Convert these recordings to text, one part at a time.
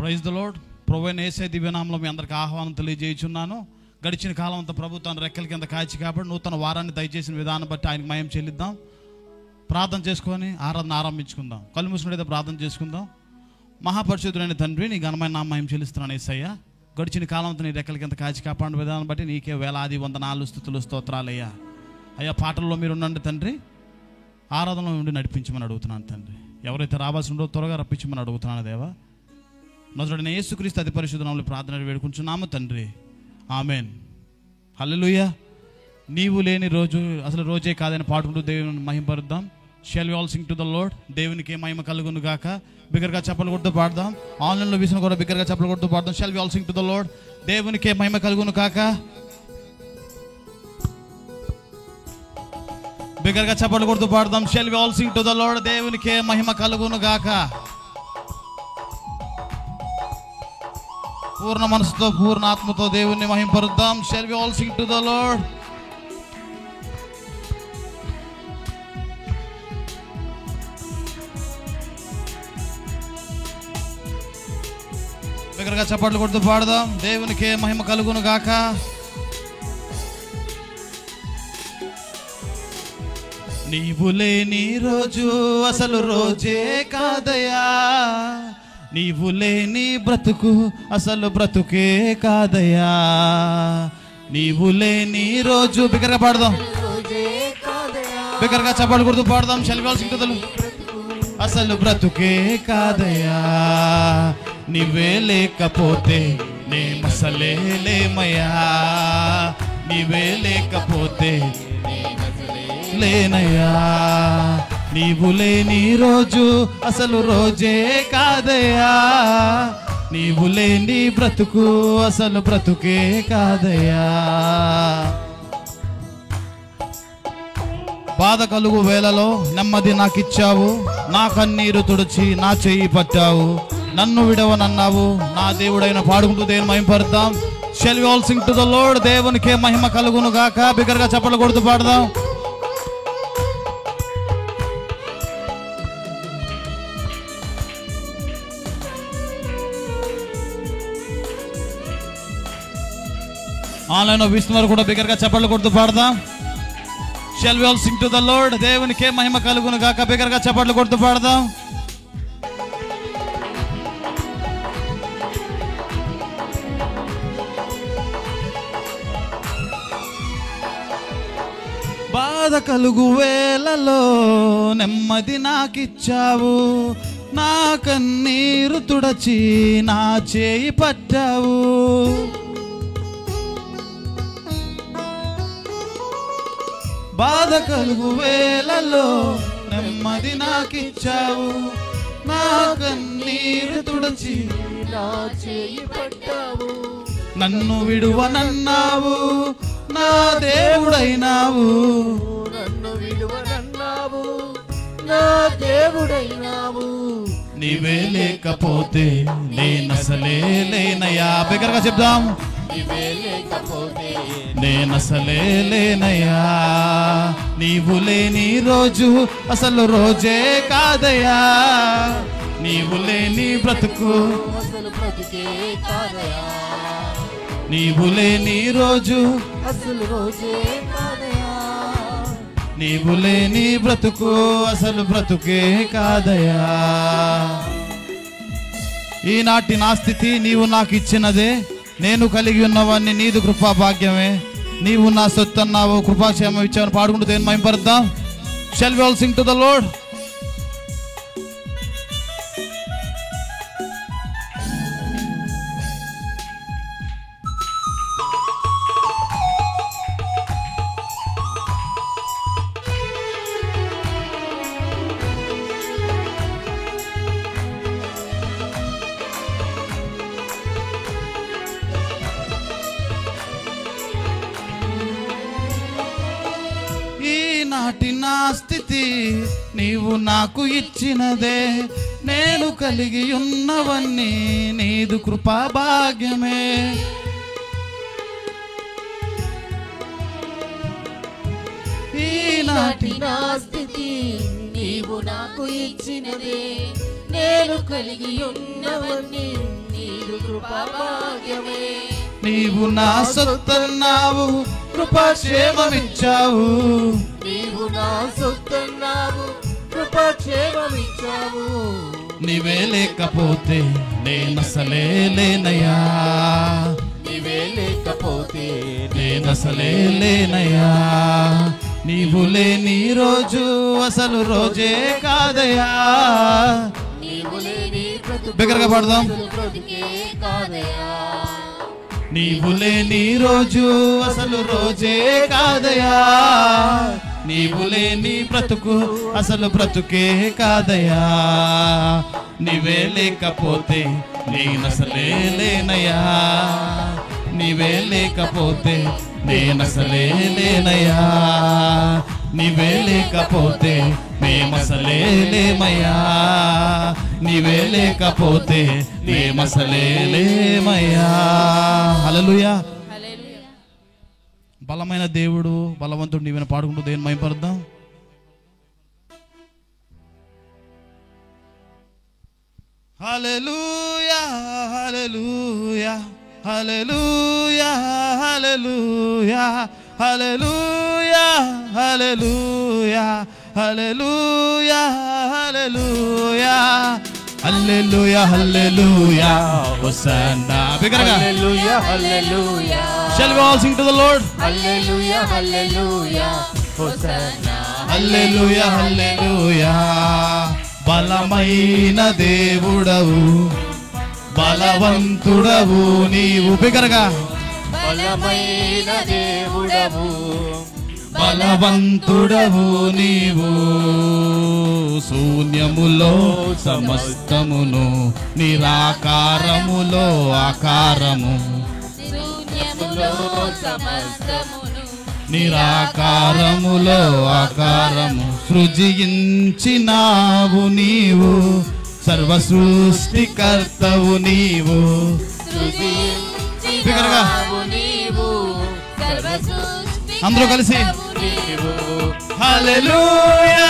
Praise the lord. ప్రభువైన యేసయ్య దివ్యనామములో మీ అందరికీ ఆహ్వానం తెలియజేయుచున్నాను. గడిచిన కాలం అంతా ప్రభు తన రెక్కల కింద కాచి కాబట్టి నూతన వారాన్ని దయచేసిన విధానం బట్టి ఆయనకు మహిమ చెల్లిద్దాం. ప్రార్థన చేసుకొని ఆరాధన ఆరంభించుకుందాం. కళ్ళు మూసుకున్నట్లయితే ప్రార్థన చేసుకుందాం. మహాపరిశుద్ధుడైన తండ్రి, నీ ఘనమైన నామ మహిమ చెల్లిస్తున్నాను యేసయ్య. గడిచిన కాలం అంతా నీ రెక్కల కింద కాచి కాపాడిన విధానం బట్టి నీకే వేలాది వందనాలు స్తుతులు స్తోత్రాలయ్యా. అయ్యా, పాటల్లో మీరు ఉండండి తండ్రి, ఆరాధనలో ఉండి నడిపించమని అడుగుతున్నాను తండ్రి. ఎవరైతే రావాల్సి ఉండో త్వరగా రప్పించమని అడుగుతున్నాను దేవా. నజరుడైన యేసుక్రీస్తు అతి పరిశుద్ధ నామములో ప్రార్థన వేడుకుంటున్నాము తండ్రి, ఆమెన్. హల్లెలూయా. నీవు లేని రోజు అసలు రోజే కాదని పాడుకుంటూ దేవుని మహిమపరుద్దాం. Shall we all sing to the lord. దేవునికి మహిమ కలుగును గాక. బిగ్గరగా చప్పట్లు కొడుతూ పాడదాం. ఆన్లైన్లో వీసిన కూడా బిగ్గరగా చప్పట్లు కొడుతూ పాడదాం. Shall we all sing to the lord. దేవునికి మహిమ కలుగును గాక. బిగ్గరగా చప్పట్లు కొడుతూ పాడదాం. Shall we all sing to the lord. దేవునికి మహిమ కలుగును గాక. పూర్ణ మనసుతో పూర్ణ ఆత్మతో దేవుని మహిమపరుద్దాం. Shall we all sing to the Lord. బిగ్గరగా చప్పట్లు కొడుతూ పాడదాం. దేవునికి మహిమ కలుగును గాక. నీవు లేని రోజు అసలు రోజే కాదయా. నీవు లేని బ్రతుకు అసలు బ్రతుకే కాదయా. నీవు లేని రోజు బిగ్గరగా పాడదాం. బిగ్గరగా చప్పట్లు కొడుతూ పాడదాం. షల్వాల్సి అసలు బ్రతుకే కాదయా. నీవే లేకపోతే నేమసలే లేమయ్యా. నీవే లేకపోతే లేనయ్యా. నీవు లేని రోజు అసలు రోజే కాదయ్యా. నీవు లేని బ్రతుకు అసలు బ్రతుకే కాదయ్యా. బాధ కలుగు వేళలో నెమ్మది నాకిచ్చావు. నా కన్నీరు తుడిచి నా చెయ్యి పట్టావు. నన్ను విడవనన్నావు. నా దేవుడైన పాడుకుంటూ దేవుని మహిమపరుద్దాం. Shall we all sing to the lord. దేవునికే మహిమ కలుగును గాక. బిగ్గరగా చప్పట్లు కొడుతూ పాడదాం. ఆన్లైన్లో విష్ణువారు కూడా బిగ్గరగా చప్పట్లు కొడుతూ పాడదాం. Shall we all sing to the lord. దేవునికే మహిమ కలుగును గాక. బిగ్గరగా చప్పట్లు కొడుతూ పాడదాం. బాధ కలుగు వేళలో నెమ్మది నాకిచ్చావు. నా కన్నీరు తుడచి నా చేయి పట్టావు. బాధ కలుగు వేళలో నెమ్మది నాకిచ్చావు. నా కన్నీరు తుడచి నా చేయి పట్టావు. నన్ను విడువనన్నావు. నా దేవుడైనావు. నన్ను విడువనన్నావు. నా దేవుడైనావు. నీవే లేకపోతే నేనసలే లేనయ్యా. బిగ్గరగా చెప్దాం. నీవే లేకపోతే నేనసలే లేనయ్యా. నీవు లేని రోజు అసలు రోజే కాదయ్యా. నీవు లేని బ్రతుకు అసలు బ్రతుకే కాదయ్యా. నీవు లేని రోజు అసలు రోజే కాదయ్యా. నీవు లేని బ్రతుకు అసలు బ్రతుకే కాదయ్యా. ఈనాటి నా స్థితి నీవు నాకు ఇచ్చినదే. నేను కలిగి ఉన్నవాన్ని నీదు కృపా భాగ్యమే. నీవు నా సొత్తు అన్నావు, కృపాక్షేమం ఇచ్చావని పాడుకుంటూ దేని మహిమపరుద్దాం. Shall we all sing to the Lord. ఈనాటి నా స్థితి నీవు నాకు ఇచ్చినదే. నేను కలిగి ఉన్నవన్నీ నీదు కృపా భాగ్యమే. ఈనాటి నా స్థితి నీవు నాకు ఇచ్చినదే. నేను కలిగి ఉన్నవన్నీ నీదు కృపా భాగ్యమే. నీవు నా సొత్తన్నావు, కృపాక్షేమమిచ్చావు. నీవు నా సొత్తన్నావు, కృపాక్షేమమిచ్చావు. నీవే లేకపోతే నేనసలే లేనయ్యా. నీవే లేకపోతే నేనసలే లేనయ్యా. నీవు లేని రోజు అసలు రోజే కాదయ్యా. నీవు లేని బిగ్గరగా పాడదాం. బ్రతుకే కాదయ్యా. నీవు లేని రోజు అసలు రోజే కాదయ్యా. నీవు లేని బ్రతుకు అసలు బ్రతుకే కాదయ్యా. నీవే లేకపోతే నేనసలే లేనయ్యా. నీవే లేకపోతే నేనసలే లేనయ్యా. నీవే లేకపోతే మేమసలే లేమయ్యా. నీవే లేకపోతే మేమసలే లేమయ్యా. హల్లెలూయా. బలమైన దేవుడు, బలవంతుడు నీవైనా పాడుకుంటూ దేవుని మహిమపరుద్దాం. హల్లెలూయా, హల్లెలూయా, హల్లెలూయా, హల్లెలూయా, హల్లెలూయా, హల్లెలూయా, హల్లెలూయా, హల్లెలూయా, హల్లెలూయా, హల్లెలూయా, హోసన్నా. బిగ్గరగా హల్లెలూయా, హల్లెలూయా. Shall we all sing to the Lord? హల్లెలూయా, హల్లెలూయా, హోసన్నా. హల్లెలూయా, హల్లెలూయా. బలమైన దేవుడవు, బలవంతుడవు నీవు. బిగ్గరగా బలమైన దేవుడవు, బలవంతుడవు నీవు. శూన్యములో సమస్తమును, నిరాకారములో ఆకారము. శూన్యములో సమస్తమును, నిరాకారములో ఆకారము. సృజించినావు నీవు, సర్వ సృష్టికర్తవు నీవు. సృజించినావు నీవు, సర్వ సృష్టికర్తవు అందరూ కలిసి నీవు. హల్లెలూయా,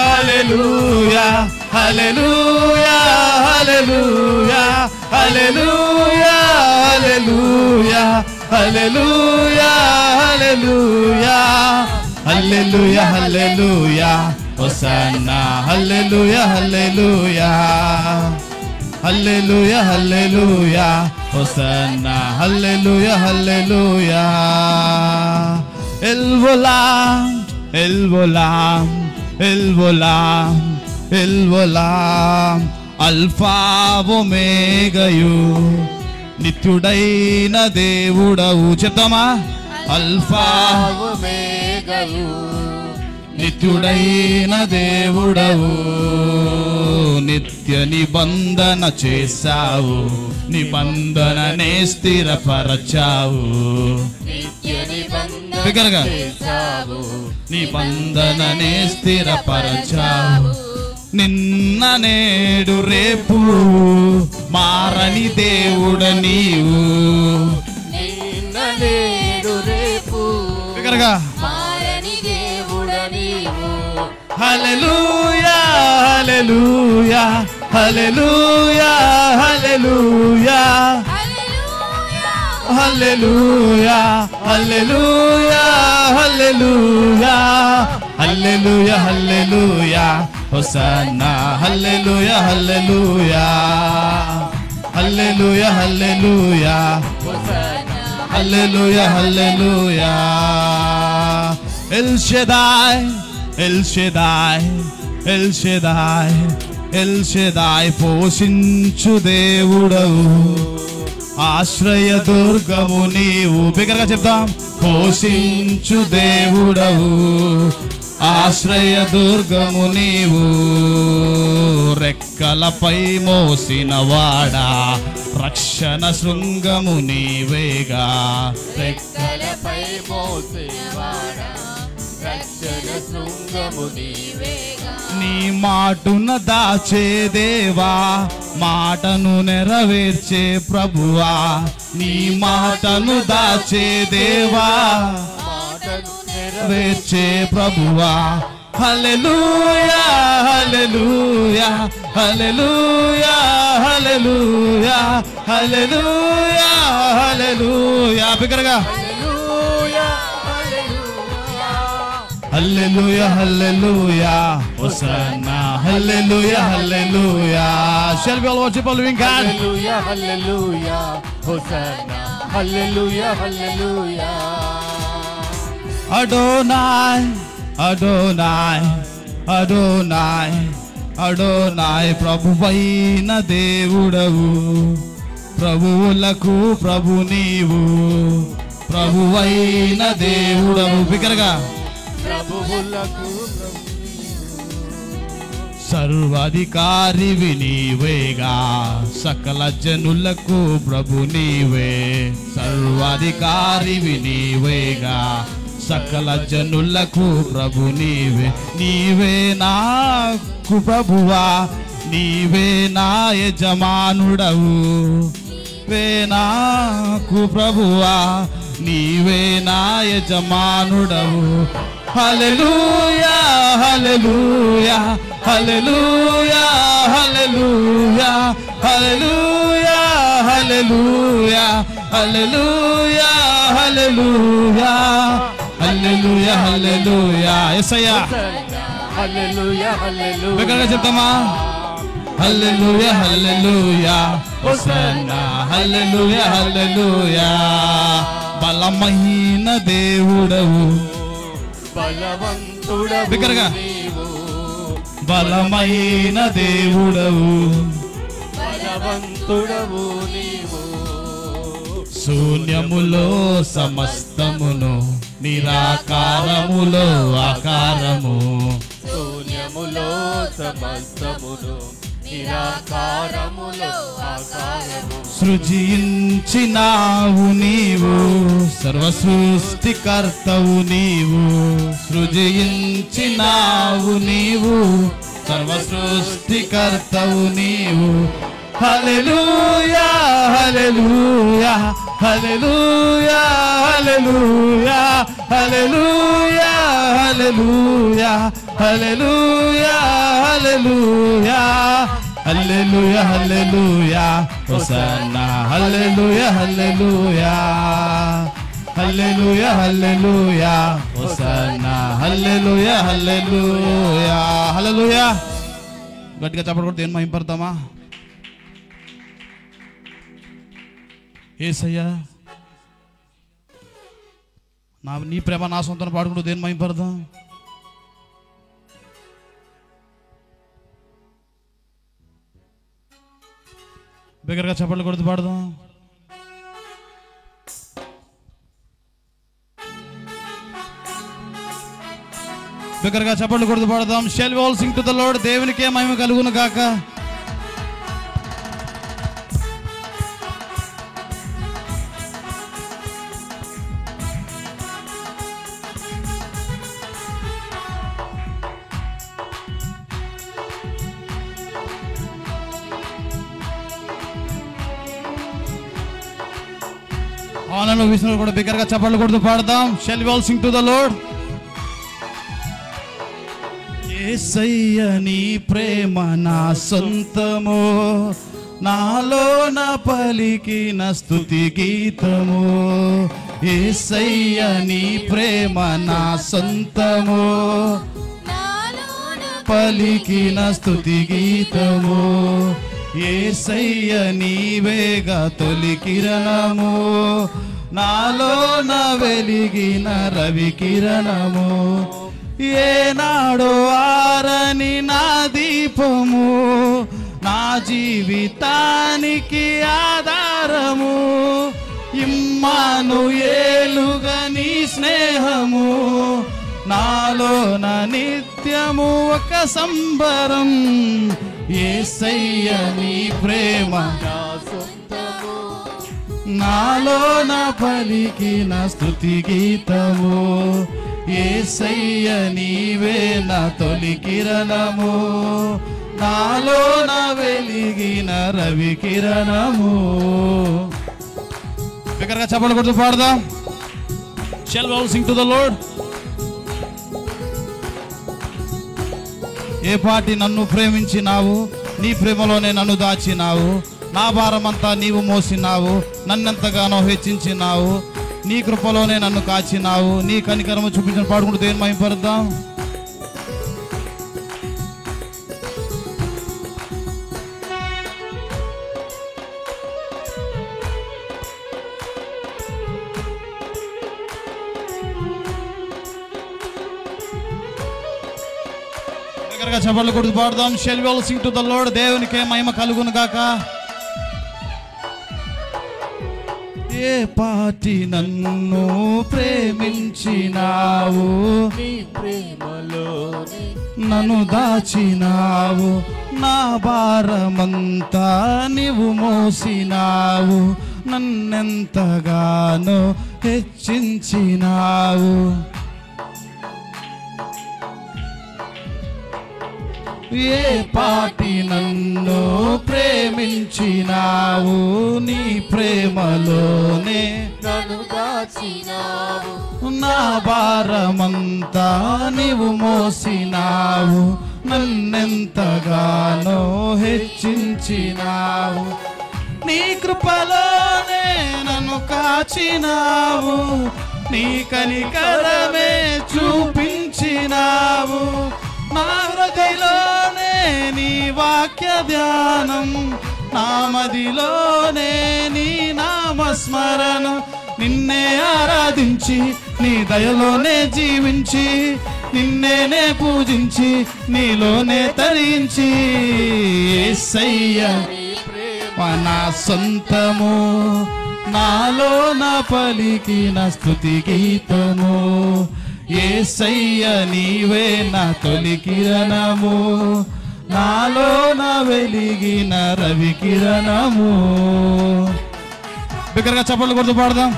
హల్లెలూయా, హల్లెలూయా, హల్లెలూయా, హల్లెలూయా, హల్లెలూయా, హల్లెలూయా, హల్లెలూయా, హల్లెలూయా, హల్లెలూయా, హోసన్నా. హల్లెలూయా, హల్లెలూయా, హల్లెలూయా, హల్లెలూయా, హోసన్నా. హల్లెలూయా, హల్లెలూయా. ఎల్వోలాం, ఎల్వోలాం, ఎల్వోలాం, ఎల్వోలాం. అల్ఫా ఒమేగయు, నిత్యుడైన దేవుడవు. చెప్తామా? అల్ఫా ఒమేగయు, నిత్యుడైన దేవుడవు. నిత్య నిబంధన చేశావు, నిబంధననే స్థిరపరచావు. నిత్య నిబంధన బిగ్గరగా చేశావు, నిబంధననే స్థిరపరచావు. నిన్న నేడు రేపు మారని దేవుడ నీవు. నిన్న నేడు రేపు బిగ్గరగా మారని దేవుడ నీవు. హల్లెలూయా, హల్లెలూయా, హల్లెలూయా, హల్లెలూయా, హల్లెలూయా, హల్లెలూయా, హల్లెలూయా, హల్లెలూయా, హల్లెలూయా, హోసన్నా. హల్లెలూయా, హల్లెలూయా, హల్లెలూయా, హల్లెలూయా, హల్లెలూయా, హల్లెలూయా. ఎల్ షెదాయ్, ఎల్ షెదాయ్, ఎల్ షెదాయ్, ఎల్ షెదాయ్. పోషించు దేవుడవు, ఆశ్రయ దుర్గము నీవు. బిగ్గరగా చెప్తాం. పోషించు దేవుడవు, ఆశ్రయ దుర్గము నీవు. రెక్కలపై మోసిన వాడా, రక్షణ శృంగము నీవేగా. రెక్కలపై మోసేవాడా, రక్షణ శృంగము నీవేగా. నీ మాటున దాచే దేవా, మాటను నెరవేర్చే ప్రభువా. నీ మాటను దాచే దేవా, మాటను నెరవేర్చే ప్రభువా. హల్లెలూయా హల్లెలూయా హల్లెలూయా హల్లెలూయా హల్లెలూయా హల్లెలూయా బిగ్గరగా హల్లెలూయా హల్లెలూయా హోసన్నా హల్లెలూయా హల్లెలూయా. Shall we all worship the living God? Hallelujah, hallelujah, Hosanna, hallelujah, hallelujah. Adonai, Adonai, Adonai, Adonai, ప్రభువైన దేవుడవు, ప్రభువులకు ప్రభు నీవు, ప్రభువైన దేవుడవు బిగ్గరగా ప్రభువులకు సర్వాధికారివి నీవేగా, సకల జనులకు ప్రభు నీవే. సర్వాధికారివి నీవేగా, సకల జనులకు ప్రభు నీవే. నీవే నాకు ప్రభువా, నీవే నా యజమానుడవు. నీవే నాకు ప్రభువా, నీవే నా యజమానుడవు. హల్లెలూయా హల్లెలూయా హల్లెలూయా హల్లెలూయా హల్లెలూయా హల్లెలూయా హల్లెలూయా హల్లెలూయా హల్లెలూయా హల్లెలూయా. యేసయ్యా హల్లెలూయా హల్లెలూయా బిగ్గరగా చెప్తామా? హల్లెలూయా హల్లెలూయా హోసన్నా హల్లెలూయా హల్లెలూయా. బలమైన దేవుడవు, బలవంతుడవు బిగ్గరగా నీవు, బలమైన దేవుడవు, బలవంతుడవు నీవు. శూన్యములో సమస్తమును, నిరాకారములో ఆకారము. శూన్యములో సమస్తమును, నిరాకారములో ఆకారము. సృజించినావు నీవు, సర్వ సృష్టికర్తవు నీవు. సృజించినావు నీవు, సర్వ సృష్టికర్తవు నీవు. హల్లెలూయా హల్లెలూయా హల్లెలూయా హల్లెలూయా హల్లెలూయా హల్లెలూయా హల్లెలూయా హల్లెలూయా హల్లెలూయా హల్లెలూయా హోసన్నా హల్లెలూయా హల్లెలూయా హల్లెలూయా హల్లెలూయా హోసన్నా హల్లెలూయా హల్లెలూయా హల్లెలూయా. గట్టిగా చెప్పడం కూడా దేని మహింపడతామా? యేసయ్యా నీ ప్రేమ నా సొంతం పాడుకుంటూ దేని మహింపడదాం? బిగ్గరగా చప్పట్లు కొడుతూ పాడదాం. బిగ్గరగా చప్పట్లు కొడుతూ పాడదాం. Shall we all sing to the Lord? దేవునికే మహిమ కలుగును గాక. ఆనంద విష్ణువు కూడా బిగ్గరగా చప్పట్లు కొడుతూ పాడదాం. Shall we all sing to the Lord? యేసయ్య నీ ప్రేమ నా సొంతము, నాలోన పలికిన స్తుతి గీతము. యేసయ్య నీ ప్రేమ నా సొంతము, పలికిన స్తుతి గీతము. యేసయ్య నీవేగా తొలి కిరణము, నాలోన వెలిగిన రవి కిరణము. ఏనాడో ఆరని నా దీపము, నా జీవితానికి ఆధారము. ఇమ్మానుయేలుగా నీ స్నేహము, నాలోన నిత్యము ఒక సంబరం. యేసయ్య నీ ప్రేమ నా సొంతము, నాలోన పలికిన స్తుతి గీతము. యేసయ్య నీవే నా తొలి కిరణము, నాలోన వెలిగిన రవి కిరణము. బిగ్గరగా చప్పట్లు కొడుతూ పాడదాం. Shall we all sing to the Lord? ఏ పాటి నన్ను ప్రేమించినావు, నీ ప్రేమలోనే నన్ను దాచినావు. నా భారమంతా నీవు మోసినావు, నన్నెంతగానో హెచ్చించినావు. నీ కృపలోనే నన్ను కాచినావు. నీ కనికరము చూపించిన పాడుకుంటూ దేని మహిమపరుద్దాం. చప్పట్లు కొడుతూ పాడుదాం. Shall we all sing to the Lord? దేవునికే మహిమ కలుగును గాక. ఏ పాటి నన్ను ప్రేమించినావు, నీ ప్రేమలోనే నన్ను దాచినావు. నా భారమంతా నీవు మోసినావు, నన్నెంతగానో హెచ్చించినావు. ఏ పాటి నన్ను ప్రేమించినావు, నీ ప్రేమలోనే నన్ను దాచినావు. నా భారమంతా నీవు మోసినావు, నన్నెంతగానో హెచ్చించినావు. నీ కృపలోనే నన్ను కాచినావు, నీ కనికరమే చూపించినావు. నా హృదయలోనే నీ వాక్య ధ్యానం, నా మదిలోనే నీ నామస్మరణ. నిన్నే ఆరాధించి నీ దయలోనే జీవించి, నిన్నేనే పూజించి నీలోనే తరించి. యేసయ్య నా సొంతము, నాలో నా పలికిన స్తుతి గీతము. యేసయ్య నీవే నా తొలి కిరణము, నాలో నా వెలిగిన రవి కిరణము. బిగ్గరగా చప్పట్లు కొడుతూ పాడదాం.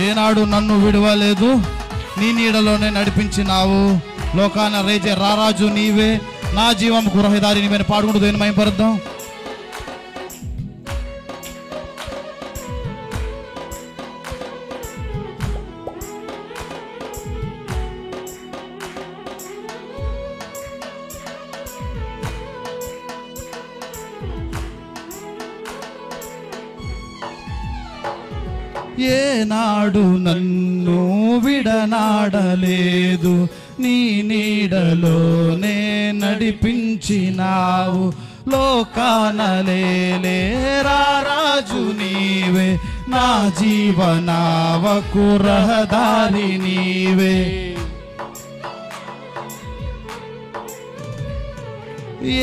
ఏనాడు నన్ను విడవలేదు, నీ నీడలోనే నడిపించినావు. లోకాన రేజే రారాజు నీవే, నా జీవం గృహదారి నీవే. పాడుకుంటూ దేని మహిమపరుద్దాం. ఏనాడు నన్ను విడనాడలేదు, నీ నీడలోనే నడిపించినావు. లోకానలేలే రారాజు నీవే, నా జీవనావకు రహదారి నీవే.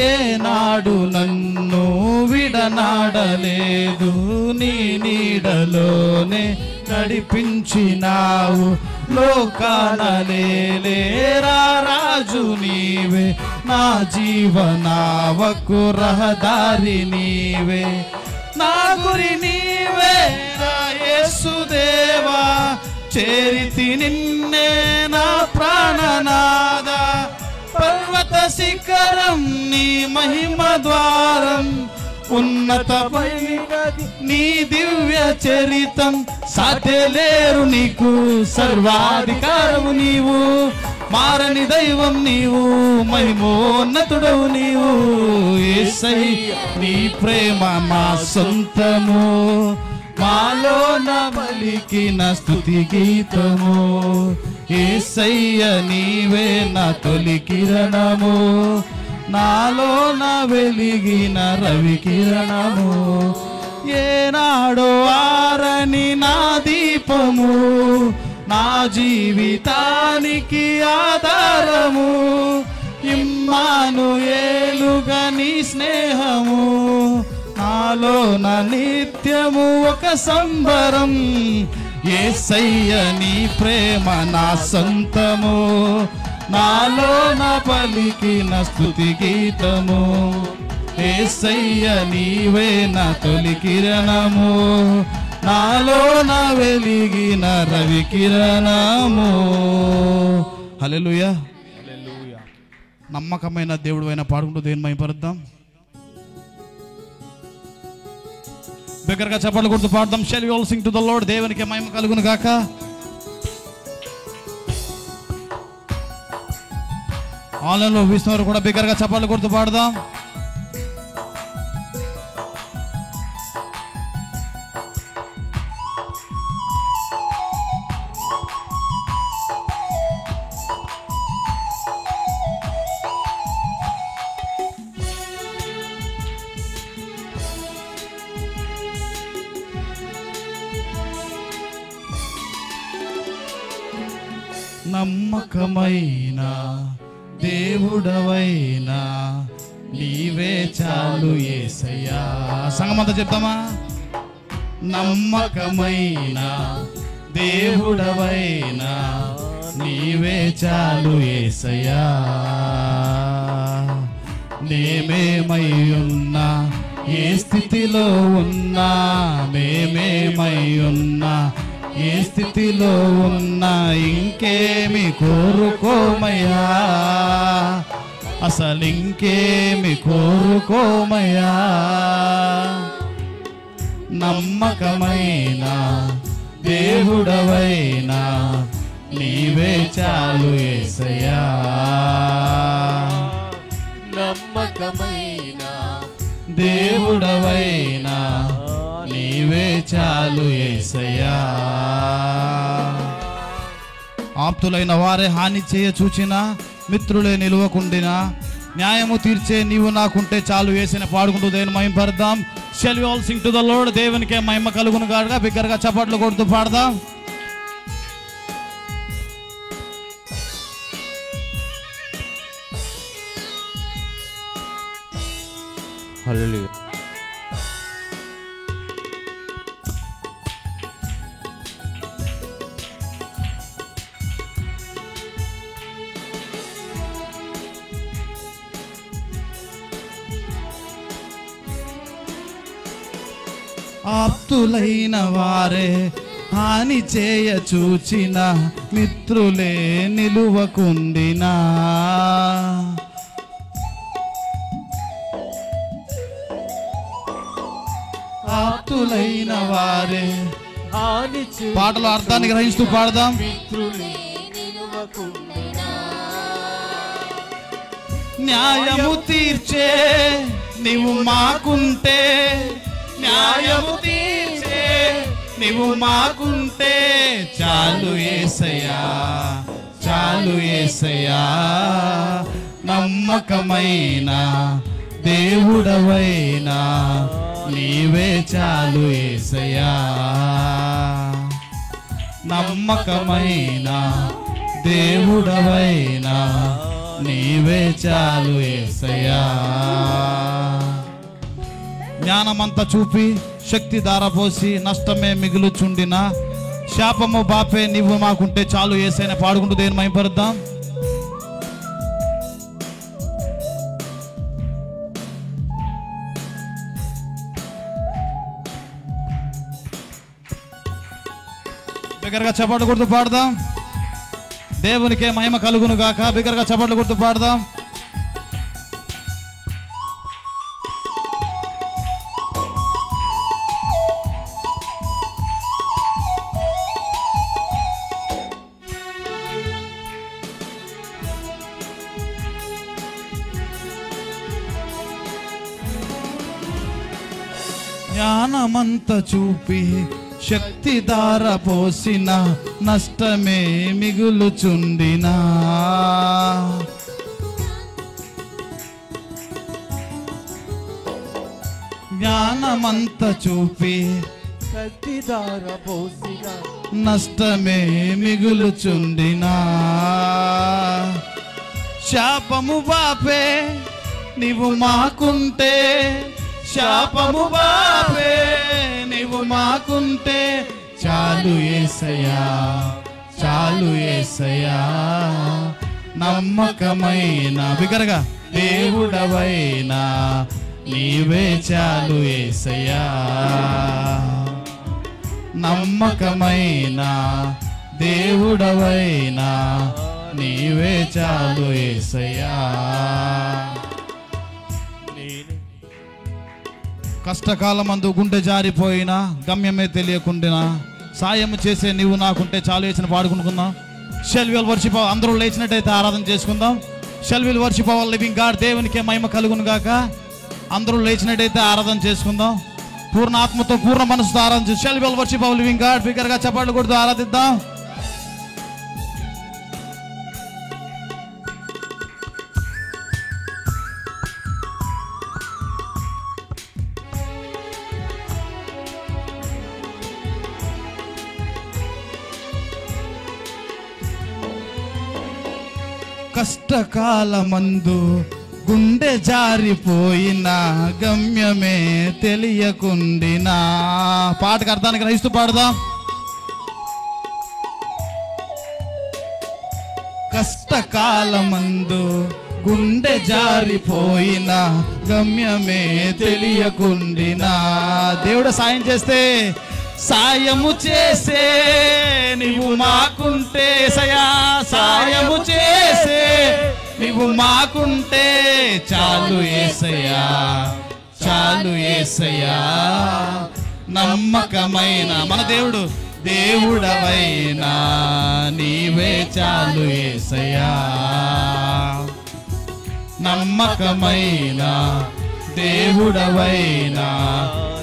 ఏనాడు నన్ను విడనాడలేదు, నీ నీడలోనే నడిపించినావు. లోకానలేలే రారాజు నీవే, నా జీవనావకు రహదారి నీవే. నా గురి నీవే నా యేసుదేవా, చేరితి నిన్నే నా ప్రాణనాదా. పర్వత శిఖరం నీ మహిమ ద్వారం, ఉన్నతమైనది నీ దివ్య చరితం. సాటేలేరు నీకు సర్వాధికారము నీవు, మారని దైవం నీవు, మహిమోన్నతుడవు నీవు. యేసయ్య నీ ప్రేమ మా సొంతము, మాలో నా పలికిన స్తుతి గీతము. యేసయ్య నీవే నా తొలి కిరణము, నాలో నా వెలిగిన రవి కిరణము. ఏనాడో ఆరని నా దీపము, నా జీవితానికి ఆధారము. ఇమ్మానుయేలుగా నీ స్నేహము, నాలో నా నిత్యము ఒక సంబరం. యేసయ్య నీ ప్రేమ నా సొంతము, నాలో నా పలికిన స్తుతి గీతము. యేసయ్య నీవే నా తొలి కిరణము, నాలో నా వెలిగిన రవి కిరణము. హల్లెలూయా. నమ్మకమైన దేవుడు అయినా పాడుకుంటూ దేని మహిమపరుద్దాం. బిగ్గరగా చప్పట్లు కొడుతూ పాడదాం. Shall we all sing to the lord. దేవునికి మహిమ కలుగును గాక. ఆన్లైన్లో వీస్తున్నారు కూడా బిగ్గరగా చప్పట్లు కొడుతూ పాడదాం. నమ్మకమైన దేవుడవైనా నీవే చాలు యేసయ్యా. సంగమంతా చెప్తామా? నమ్మకమైన దేవుడవైనా నీవే చాలు యేసయ్యా. నేమేమై ఉన్నా, ఏ స్థితిలో ఉన్నా, మేమేమై ఉన్నా, ఏ స్థితిలో ఉన్నా, ఇంకేమి కోరుకోమయ్యా, అసలు ఇంకేమి కోరుకోమయ్యా. నమ్మకమైన దేవుడవైనా నీవే చాలు యేసయ్యా. నమ్మకమైన దేవుడవైనా నీవే చాలు యేసయ్యా. ఆప్తులైన వారే హాని చేయ చూచిన, మిత్రులే నిలువకుండినా, న్యాయము తీర్చే నీవు నాకుంటే చాలు యేసయ్యని పాడుకుంటూ దేవుని మహిమపడదాం. Shall we all sing to the lord. దేవునికే మహిమ కలుగును గాక. బిగ్గరగా చప్పట్లు కొడుతూ పాడదాం. హల్లెలూయా. ఆప్తులైన వారే హాని చేయ చూచిన, మిత్రులే నిలువకుండినా, ఆప్తులైన వారే హాని పాటల అర్థాన్ని గ్రహిస్తూ పాడదాం. మిత్రులే నిలువకుండినా, న్యాయము తీర్చే నీవు మాకుంటే, న్యాయము తీర్చే నీవు మాకుంటే చాలు యేసయ్యా, చాలు యేసయ్యా. నమ్మకమైన దేవుడవైనా నీవే చాలు యేసయ్యా. నమ్మకమైన దేవుడవైనా నీవే చాలు యేసయ్యా. జ్ఞానమంతా చూపి శక్తి దారపోసి నష్టమే మిగులుచుండిన, శాపము బాపే నీవు మాకుంటే చాలు యేసయ్యని పాడుకుంటూ దేని మహిమపడదాం. బిగ్గరగా చప్పట్లు కొడుతూ పాడదాం. దేవునికే మహిమ కలుగును గాక. బిగ్గరగా చప్పట్లు కొడుతూ పాడదాం. జ్ఞానమంత చూపి శక్తి దార పోసిన, నష్టమే మిగులుచుండినా, జ్ఞానమంత చూపి శక్తి దారపోసిన, నష్టమే మిగులుచుండినా, శాపము బాపే నీవు మాకుంటే, శాపము బాపే నీవు మాకుంటే చాలు యేసయ్యా, చాలు యేసయ్యా. నమ్మకమైన బిగ్గరగా దేవుడవైనా నీవే చాలు యేసయ్యా. నమ్మకమైన దేవుడవైనా నీవే చాలు యేసయ్యా. కష్టకాలమందు గుండె జారిపోయినా గమ్యమే తెలియకుండా సాయం చేసే నీవు నాకుంటే చాలు వేసిన పాడుకుంటున్నాం. షెల్ విల్ వర్షిప్, అందరూ లేచినట్టయితే ఆరాధన చేసుకుందాం. Shall we worship our living God. దేవునికే మహిమ కలుగును గాక. అందరూ లేచినట్టయితే ఆరాధన చేసుకుందాం. పూర్ణ ఆత్మతో పూర్ణ మనసుతో ఆరాధన. Shall we worship our living God. బిగ్గరగా చప్పట్లు కొడుతూ ఆరాధిద్దాం. కష్టకాలమందు గుండె జారిపోయినా గమ్యమే తెలియకుండినా. పాటకు అర్థానికి గ్రహిస్తూ పాడదాం. కష్టకాలమందు గుండె జారిపోయినా గమ్యమే తెలియకుండినా. దేవుడు సాయం చేస్తే, సాయము చేసే నీవు మాకుంటే సయా, సాయము చేసే నీవు మాకుంటే చాలు యేసయ్యా, చాలు యేసయ్యా. నమ్మకమైన మన దేవుడు, దేవుడవైనా నీవే చాలు యేసయ్యా. నమ్మకమైన దేవుడవైనా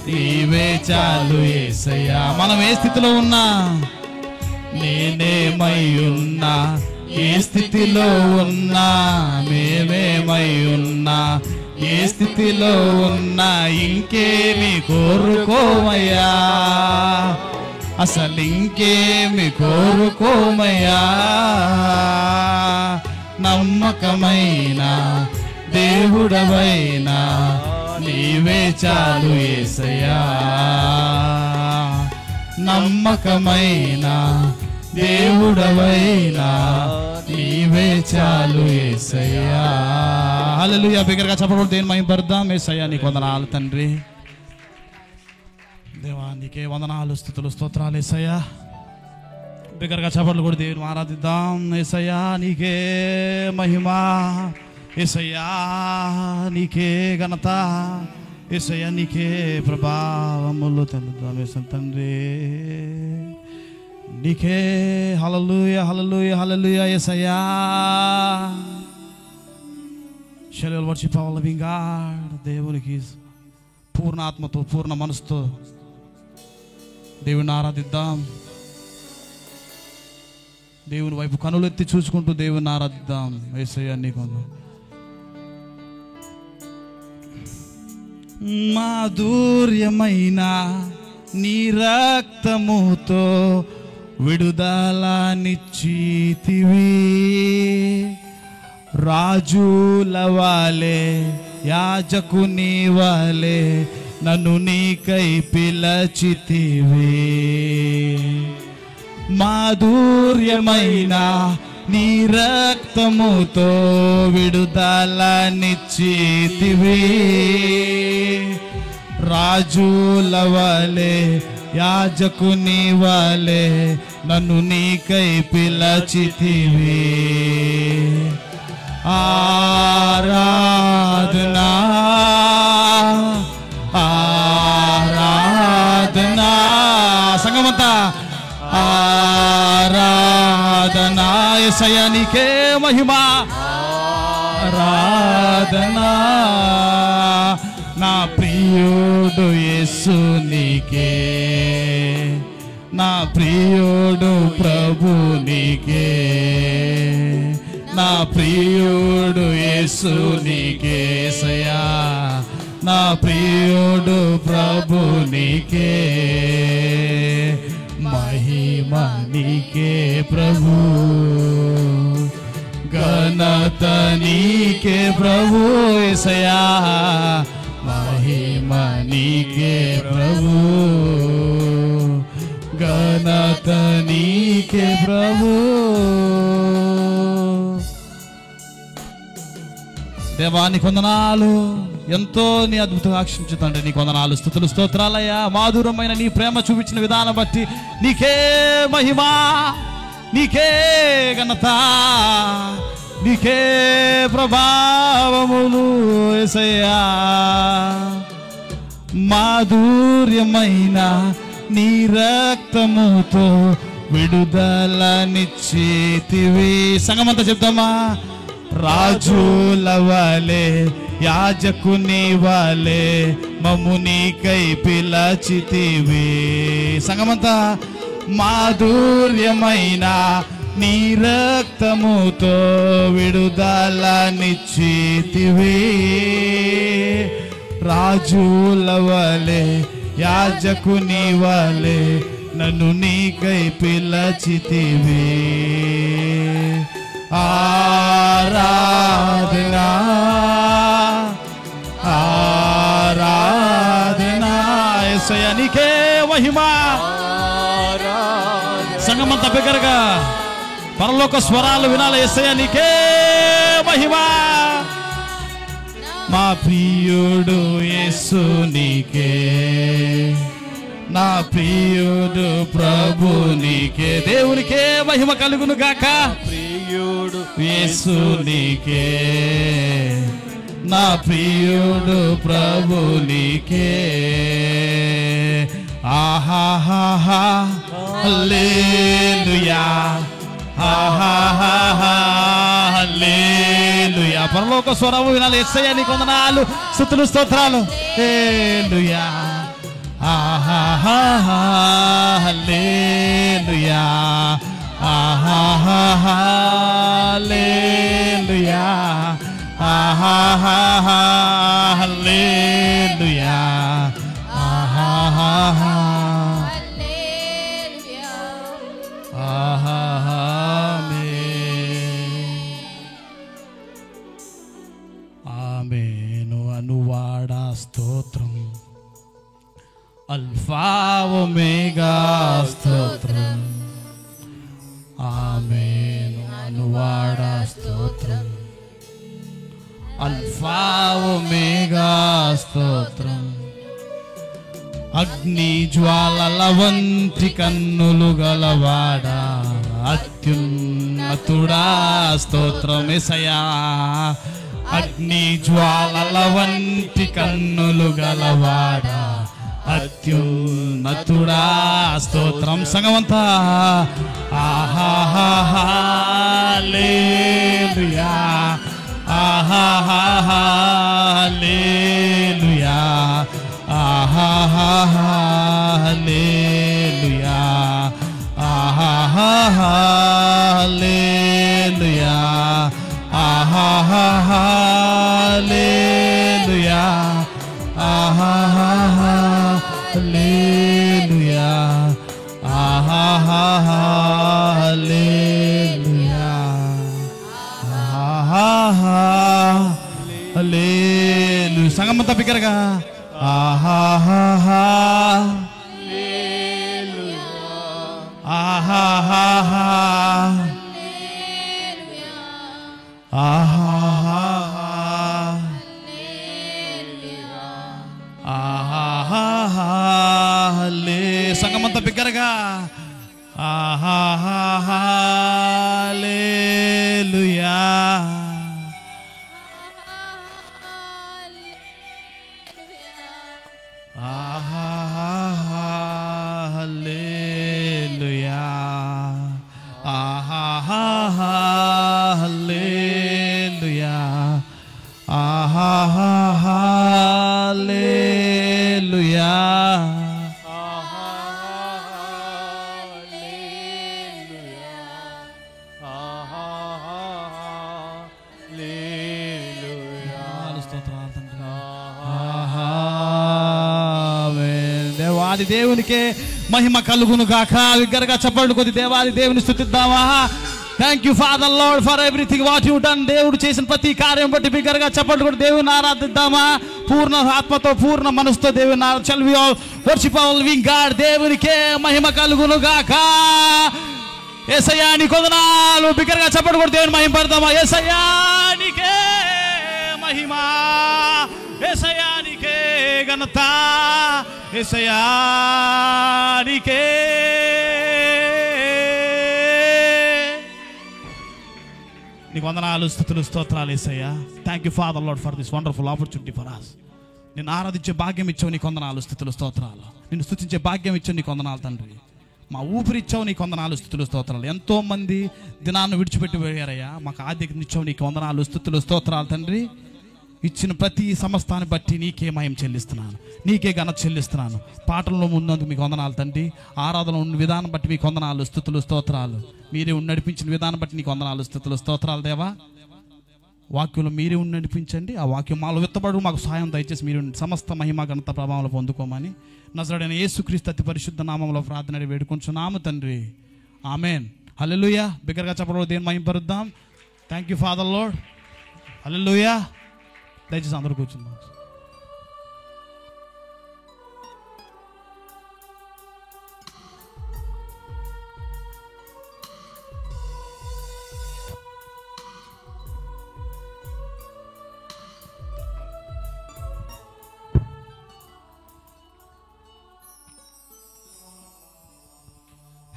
నీవే చాలు యేసయ్యా. మనం ఏ స్థితిలో ఉన్నా, నేనేమై ఉన్నా, ఏ స్థితిలో ఉన్నా, మేమేమై ఉన్నా, ఏ స్థితిలో ఉన్నా, ఇంకేమి కోరుకోమయ్యా, అసలు ఇంకేమి కోరుకోమయ్యా. నమ్మకమైన దేవుడవైనా నీవే చాలు యేసయ్యా. నమ్మకమైన దేవుడవైనా నీవే చాలు యేసయ్యా. హల్లెలూయా. బిగ్గరగా చప్పట్లు దేని మహిమపడదాం. యేసయ్యా నీకు వందనాలు తండ్రి. దేవా నీకే వందనాలు, స్తుతులు, స్తోత్రాలు యేసయ్యా. బిగ్గరగా చప్పట్లు కూడా దేవుని ఆరాధిద్దాం. యేసయ్యా నీకే మహిమ, యేసయ్యా నీకే ఘనత, యేసయ్యా నీకే ప్రభావములు తెలుద్దాం తండ్రి. నీకే హల్లెలూయా, హల్లెలూయా, హల్లెలూయా యేసయ్యా. Shall we worship our living God. దేవునికి పూర్ణ ఆత్మతో పూర్ణ మనసుతో దేవుని ఆరాధిద్దాం. దేవుని వైపు కనులెత్తి చూసుకుంటూ దేవుని ఆరాధిద్దాం. యేసయ్యా నీకు మాధుర్యమైన నీ రక్తముతో విడుదలనిచ్చితివి. రాజుల వాలే యాజకుని వాలే నన్ను నీకై పిలచితివి. మాధుర్యమైన నీ రక్తముతో విడుదలనిచ్చితివి. రాజుల వలె యాజకుని వలె నన్ను నీకై పిలచితివి. ఆరాధనా ఆరాధనా సంగమంతా ఆరాధనా. యేసయ్యా నీకే మహిమ, ఆరాధనా. నా ప్రియుడు యేసు నీకే, నా ప్రియుడు ప్రభు నీకే, నా ప్రియుడు యేసు నీకే యేసయ్యా. నా ప్రియుడు ప్రభు నీకే, మహిమ నీకే ప్రభు, ఘనత నీకే ప్రభు యేసయ్యా. మహిమ నీకే ప్రభు, ఘనత నీకే ప్రభు. దేవానికి వందనాలు. ఎంతో నీ అద్భుతంగా ఆక్షించుతండి. నీకు వందనాలు, స్తుతులు, స్తోత్రాలయ్యా. మాధురమైన నీ ప్రేమ చూపించిన విధానం బట్టి నీకే మహిమ, నీకే ఘనత, నీకే ప్రభావములు యేసయ్యా. మాధుర్యమైన నీ రక్తముతో విడుదలనిచ్చితివి. సంగమంతా చెప్తామా? రాజుల వలె యాజకుని వలె మమ్ము నీకై పిలచితివి. సంగమంతా మాధుర్యమైన నీ రక్తముతో విడుదలనిచ్చితివి. రాజుల వలె యాజకుని వలె నన్ను నీకై పిలచితివి. ఆరాధనా ఆరాధనా యేసయ్యా నీకే మహిమ. సంగమంతా బిగ్గరగా పరలోక స్వరాలు వినాలి. యేసయ్యా నీకే మహిమ. మా ప్రియుడు యేసు నీకే, నా ప్రియుడు ప్రభు నీకే. దేవునికే మహిమ కలుగును గాక. ప్రియుడు యేసు నీకే, నా ప్రియుడు ప్రభు నీకే. ఆహాహా హల్లెలూయా, ఆహాహా హల్లెలూయా. పరలోక స్వరము వినాలి. యేసయ్యా నీకు వందనాలు, స్తుతులు, స్తోత్రాలు. హల్లెలూయా, ఆహాహా హల్లెలూయా, ఆహాహా హల్లెలూయా, ఆహాహా హల్లెలూయా, ఆహాహా ఆమేను. అనువాడా స్తోత్రం, అల్ఫా ఒమేగా స్తోత్రం. ఆమేను. అనువాడా స్తోత్రం, అల్ఫా ఒమేగా స్తోత్రం. అగ్ని జ్వాలల వంటి కన్నులు గలవాడా, అత్యున్నతుడా స్తోత్రం. యేసయ్యా అగ్ని జ్వాలల వంటి కన్నులు గలవాడా, అత్యున్నతుడా స్తోత్రం. సంగమంతా ఆహాహా హల్లెలూయా, ఆహాహా హల్లెలూయా, ఆహాహా హల్లెలూయా, ఆహాహా హల్లెలూయా, ఆహాహా హల్లెలూయా, ఆహాహా హల్లెలూయా, ఆహాహా హల్లెలూయా, ఆహాహా హల్లెలూయా. సంగమంతా బిగ్గరగా ఆహాహా హల్లెలూయా, ఆహాహా ఆహాహా ఆహాహా హల్లే. సంగమంతా బిగ్గరగా ఆహాహా హల్లెలూయా, ఆహాహా హల్లెలూయా, ఆహాహా హల్లెలూయా, ఆహాహా హల్లెలూయా, దేవాది దేవునికే మహిమ కలుగును గాక. విగ్గరగా చప్పట్లు కొద్ది దేవాది దేవుని స్తుతిద్దామా? Thank you Father Lord for everything what you done. దేవుడు చేసిన ప్రతి కార్యం బట్టి బిగ్గరగా చప్పట్లు కొట్టి దేవుని ఆరాధిద్దామా? పూర్ణ ఆత్మతో పూర్ణ మనసుతో దేవుని shall we all worship our living God. దేవునికే మహిమ కలుగును గాక. యేసయ్యా నీకు వందనాలు. బిగ్గరగా చప్పట్లు కొట్టి దేవుని మహిమ పడదామా? యేసయ్యా నీకే మహిమ, యేసయ్యా నీకే ఘనత, యేసయ్యా నీకే నీకు వందనాలు, స్తుతులు, స్తోత్రాలు యేసయ్యా. Thank you Father Lord for this wonderful opportunity for us. నిన్ను ఆరాధించే భాగ్యం ఇచ్చావు, నీకు వందనాలు, స్తుతులు, స్తోత్రాలు. నిన్ను స్తుతించే భాగ్యం ఇచ్చావు, నీకు వందనాలు తండ్రి. మా ఊపిరిచ్చావు, నీకు వందనాలు, స్తుతులు, స్తోత్రాలు. ఎంతోమంది దినాన్ని విడిచిపెట్టి పోయారయ్యా, మాకు ఆధిక్యత ఇచ్చావు, నీకు వందనాలు, స్తుతులు, స్తోత్రాలు తండ్రి. ఇచ్చిన ప్రతి సమస్తాన్ని బట్టి నీకే మహిమ చెల్లిస్తున్నాను, నీకే ఘనత చెల్లిస్తున్నాను. పాటల్లో ఉన్నందుకు మీకు వందనాలు తండ్రి. ఆరాధనలో ఉన్న విధానం బట్టి మీకు వందనాలు, స్తుతులు, స్తోత్రాలు. మీరే నడిపించిన విధానం బట్టి నీకు వందనాలు, స్తుతులు, స్తోత్రాలు దేవా. వాక్యంలో మీరే నడిపించండి, ఆ వాక్యం మాలో విత్తబడు, మాకు సహాయం దయచేసి మీరు సమస్త మహిమ ఘనత ప్రభావంలో పొందుకోమని నజరేయుడైన యేసుక్రీస్తు అతి పరిశుద్ధ నామములో ప్రార్థన వేడుకొంచున్నాము తండ్రి. ఆమేన్. హల్లెలూయా. బిగ్గరగా చెప్పడం దేని మహిమ పరుద్దాం. Thank you Father Lord. హల్లెలూయా. దయచేసి అందరూ కూర్చుందాం.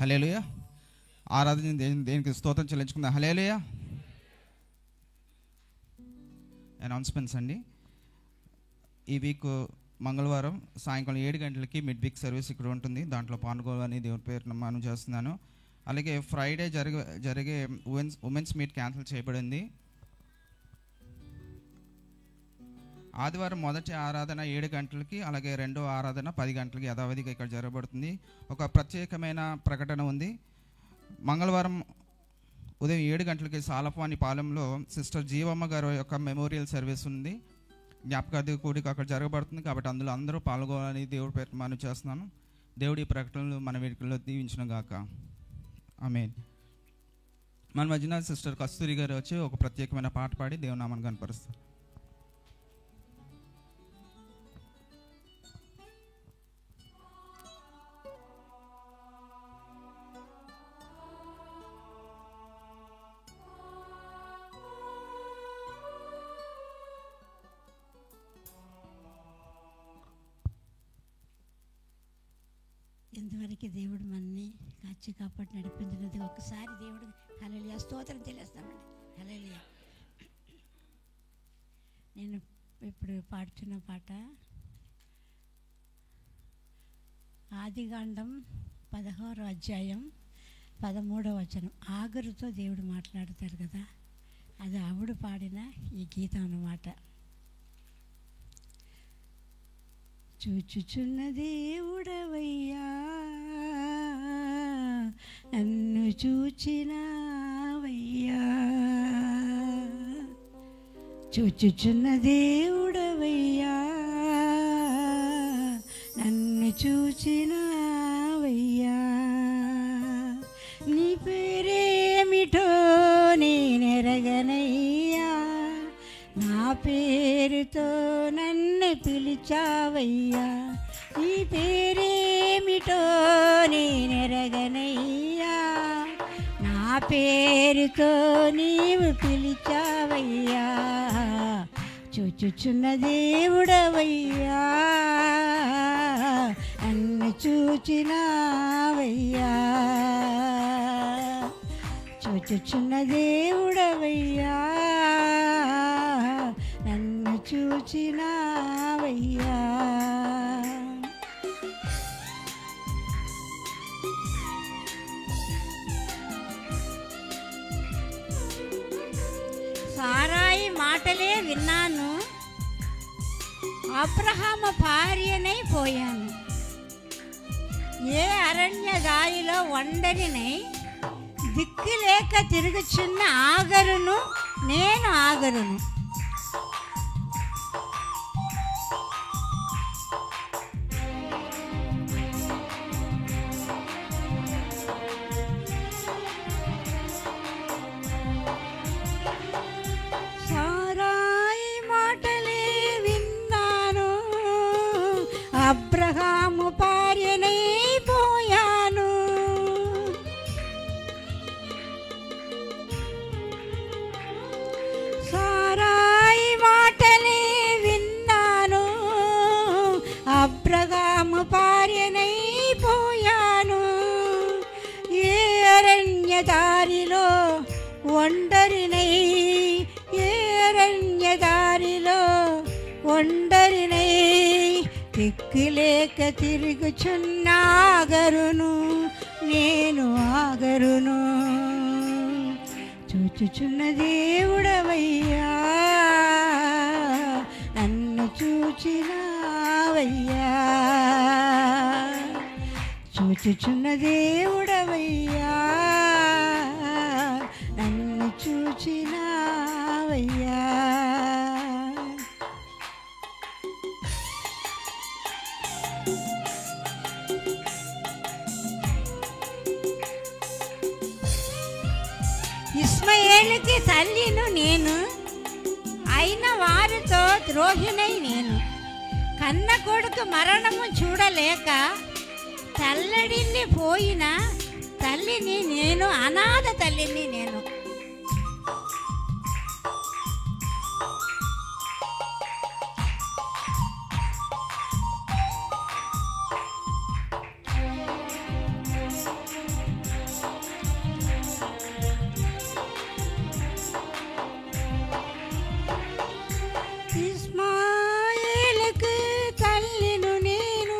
హల్లెలూయా. ఆరాధన దేనికి స్తోత్రం చెల్లించుకుందాం. హల్లెలూయా. అనౌన్స్మెంట్స్ అండి. ఈ వీక్ మంగళవారం సాయంకాలం 7 గంటలకి మిడ్ వీక్ సర్వీస్ ఇక్కడ ఉంటుంది, దాంట్లో పాల్గొనాలని దేవుని పేరున మనం చేస్తున్నాను. అలాగే ఫ్రైడే జరిగే ఉమెన్స్ మీట్ క్యాన్సిల్ చేయబడింది. ఆదివారం మొదటి ఆరాధన 7 గంటలకి, అలాగే రెండో ఆరాధన 10 గంటలకి యథావిధిగా ఇక్కడ జరగబడుతుంది. ఒక ప్రత్యేకమైన ప్రకటన ఉంది. మంగళవారం ఉదయం 7 గంటలకి సాలపాని పాలెంలో సిస్టర్ జీవమ్మ గారి యొక్క మెమోరియల్ సర్వీస్ ఉంది, జ్ఞాపకార్థి కూడిక అక్కడ జరగబడుతుంది. కాబట్టి అందులో అందరూ పాల్గొనాలని దేవుడి పేరు మనం చేస్తున్నాను. దేవుడి ప్రకటనలు మన వేడుకల్లో దీవించిన గాక. ఆమేన్. మన మధ్యన సిస్టర్ కస్తూరి గారు వచ్చి ఒక ప్రత్యేకమైన పాట పాడి దేవుని నామాన్ని కనపరుస్తారు. ఇంతవరకు దేవుడు మనని కాచి కాపాటి నడిపించినది ఒకసారి దేవుడు హల్లెలూయా స్తోత్రం చెల్లిస్తామండి. హల్లెలూయా. నేను ఇప్పుడు పాడుతున్న పాట ఆదికాండం 16వ అధ్యాయం 13వ వచనం. ఆగరుతో దేవుడు మాట్లాడతారు కదా, అది ఆవిడ పాడిన ఈ గీతం అన్నమాట. చూచుచున్న దేవుడవయ్యా, నన్ను చూచినావయ్యా. చూచుచున్న దేవుడవయ్యా, నన్ను చూచినావయ్యా. నీ పేరేమిటో నేనెరగనయ్యా, నా పేరుతో నన్ను పిలిచావయ్యా. నీ పేరేమిటో నేనెరగనయ్యా, నా పేరుతో నీవు పిలిచావయ్యా. చూచుచున్న దేవుడవయ్యా, నన్ను చూచినావయ్యా. చూచుచున్న దేవుడవయ్యా, నన్ను చూచినావయ్యా. సారాయి మాటలే విన్నాను, అబ్రహాము భార్యనై పోయాను. ఏ అరణ్య దారిలో ఒంటరినై దిక్కులేక తిరుగుచున్న ఆగరును నేను ఆగరును. సారాయి మాటలే విన్నాను, అబ్రహాము భార్యనై పోయాను. సారాయి మాటలే విన్నాను, అబ్రహాము భార్యనై పోయాను. ఏ అరణ్య దారిలో ఒంటరినై, ఏ అరణ్య దారిలో ఒంటరినై దిక్కులేక తిరుగుచున్న ఆగరును, నేను ఆగరును. చూచుచున్న దేవుడవయ్యా, నన్ను చూచినావయ్యా. చూచుచున్న దేవుడవయ్యా, నన్ను చూచినావయ్యా. ఇస్మాయేలుకి తల్లిను నేను, అయిన వారితో ద్రోహినై నేను. కన్న కొడుకు మరణము చూడలేక తల్లడిల్లి పోయిన తల్లిని నేను, అనాథ తల్లిని నేను. ఇస్మాయేలుకు తల్లిను నేను,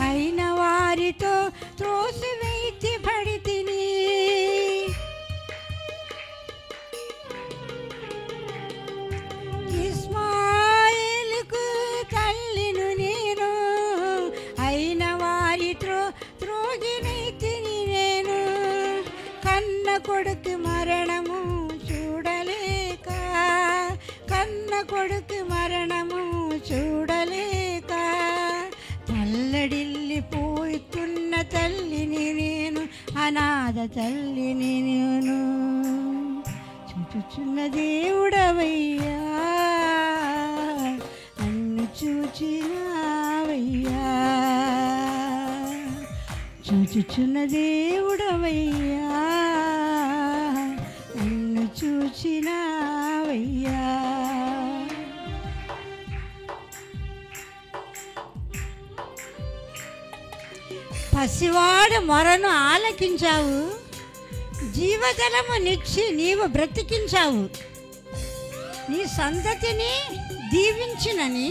అయిన వారితో త్రోసివేసి పడితిని. ఇస్మాయేలుకు తల్లిను నేను, అయిన వారితో త్రోసివేసిని నేను. కన్న కొడుకు మరణము చూడలేక, కన్న కొడుకు మరణము చూడలేక తల్లడిల్లిపోతున్న తల్లిని నేను, అనాథ తల్లిని నేను. చూచుచున్న దేవుడవయ్యా, నన్ను చూచినావయ్యా. చూచుచున్న దేవుడవయ్యా, నన్ను చూచినావయ్యా. పసివాడు మొరను ఆలకించావు, జీవజలము నిచ్చి నీవు బ్రతికించావు. నీ సంతతిని దీవించినని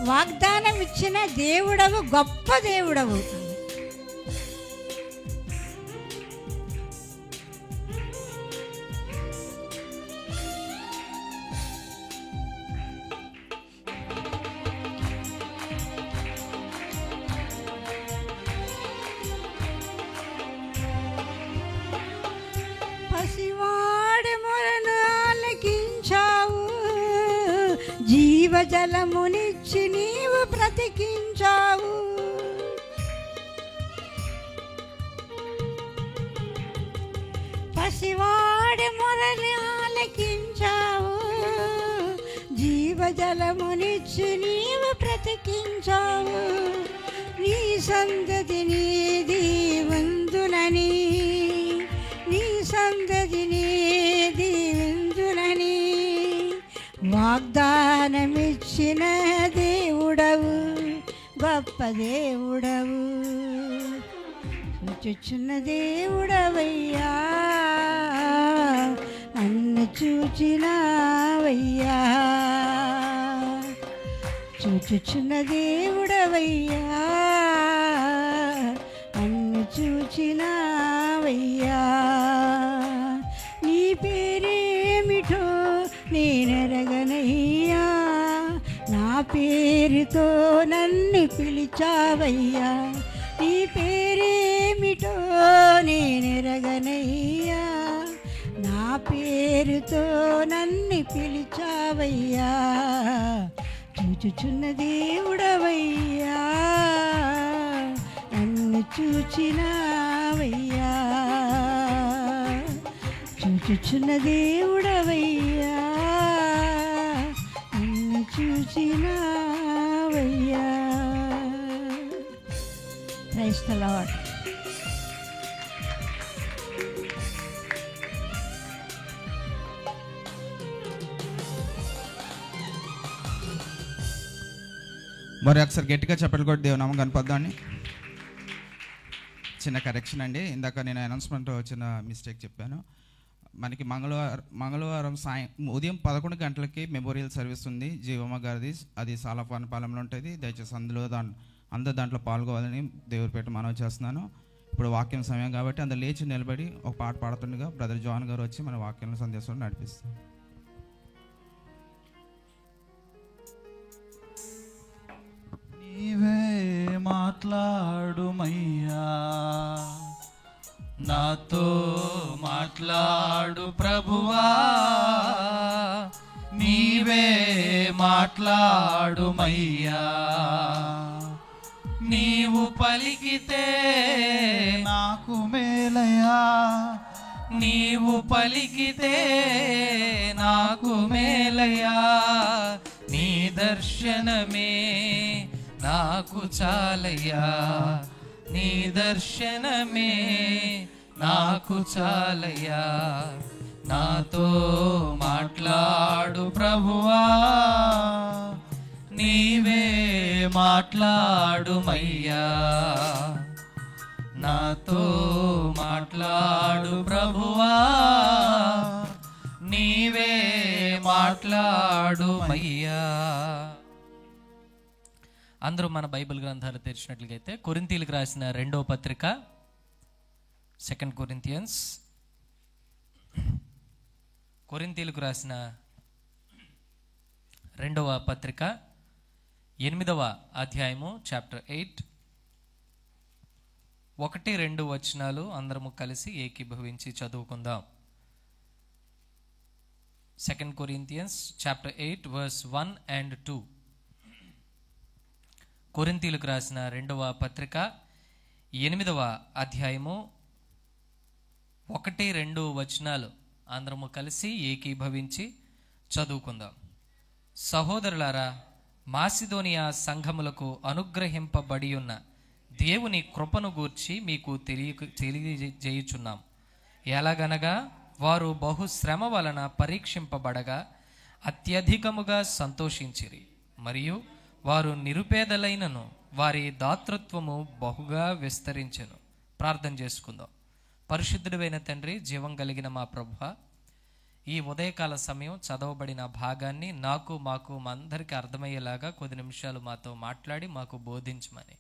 వాగ్దానం ఇచ్చిన దేవుడవు, గొప్ప దేవుడవు. పసివాడి మొరను ఆలకించావు, జీవజలమునిచ్చి నీవు బ్రతికించావు. పసివాడి మొరను ఆలకించావు, జీవజలమునిచ్చి నీవు బ్రతికించావు. నీ సంతతిని దీవందునని, నీ సంతతిని దీవిందునని వాగ్దానమిచ్చిన దేవుడవు, గొప్ప దేవుడవు. చూచుచున్న దేవుడవయ్యా, నన్ను చూచినావయ్యా. చూచుచున్న దేవుడవయ్యా, నన్ను చూచినావయ్యా. నీ పేరేమిటో నేనెరగనయ్యా, నా పేరుతో నన్ను పిలిచావయ్యా. నీ పేరేమిటో నేనెరగనయ్యా, నా పేరుతో నన్ను పిలిచావయ్యా. చూచుచున్న దేవుడవయ్యా, నన్ను చూచినావయ్యా. చూచుచున్న దేవుడవయ్యా, నన్ను చూచినావయ్యా. Praise the lord. మరి ఒకసారి గట్టిగా చెప్పలు కూడా దేవుని నామం కనపద్దాన్ని. చిన్న కరెక్షన్ అండి, ఇందాక నేను అనౌన్స్మెంట్ చిన్న మిస్టేక్ చెప్పాను. మనకి మంగళవారం ఉదయం 11 గంటలకి మెమోరియల్ సర్వీస్ ఉంది జీవమ్మ గారిది. అది సాలపాలెంలో ఉంటుంది. దయచేసి అందరూ దాంట్లో పాల్గొవాలని దేవుడి పేట మనవి చేస్తున్నాను. ఇప్పుడు వాక్యం సమయం కాబట్టి అందరు లేచి నిలబడి ఒక పాట పాడుతుండగా బ్రదర్ జాన్ గారు వచ్చి మన వాక్యం సందేశం నడిపిస్తారు. నీవే మాట్లాడుమయ్యా, నాతో మాట్లాడు ప్రభువా, నీవే మాట్లాడుమయ్యా, నీవు పలికితే నాకు మేలయ్యా, నీవు పలికితే నాకు మేలయ్యా, నీ దర్శనమే నాకు చాలయ్యా, నీ దర్శనమే నాకు చాలయ్యా, నాతో మాట్లాడు ప్రభువా, నీవే మాట్లాడుమయ్యా, నాతో మాట్లాడు ప్రభువా, నీవే మాట్లాడుమయ్యా. అందరూ మన బైబిల్ గ్రంథాలు తెరిచినట్లయితే కొరింథీయులకు రాసిన 2వ పత్రిక, 2 కొరింథియన్స్, కొరింథీయులకు రాసిన 2వ పత్రిక 8వ అధ్యాయము చాప్టర్ 8 1-2 వచనాలు అందరము కలిసి ఏకీభవించి చదువుకుందాం. 2 కొరింథియన్స్ చాప్టర్ 8 verse 1 and 2. కొరింథీయులకు రాసిన 2వ పత్రిక 8వ అధ్యాయము 1-2 వచనాలు అందరము కలిసి ఏకీభవించి చదువుకుందాం. సహోదరులారా, మాసిదోనియా సంఘములకు అనుగ్రహింపబడి ఉన్న దేవుని కృపను గూర్చి మీకు తెలియజేయుచున్నాం. ఎలాగనగా వారు బహుశ్రమ వలన పరీక్షింపబడగా అత్యధికముగా సంతోషించిరి, మరియు వారు నిరుపేదలైనను వారి దాతృత్వము బహుగా విస్తరించెను. ప్రార్థన చేసుకుందాం. పరిశుద్ధుడైన తండ్రి, జీవం కలిగిన మా ప్రభువా, ఈ ఉదయకాల సమయం చదవబడిన భాగాన్ని మాకు అందరికీ అర్థమయ్యేలాగా కొద్ది నిమిషాలు మాతో మాట్లాడి మాకు బోధించమని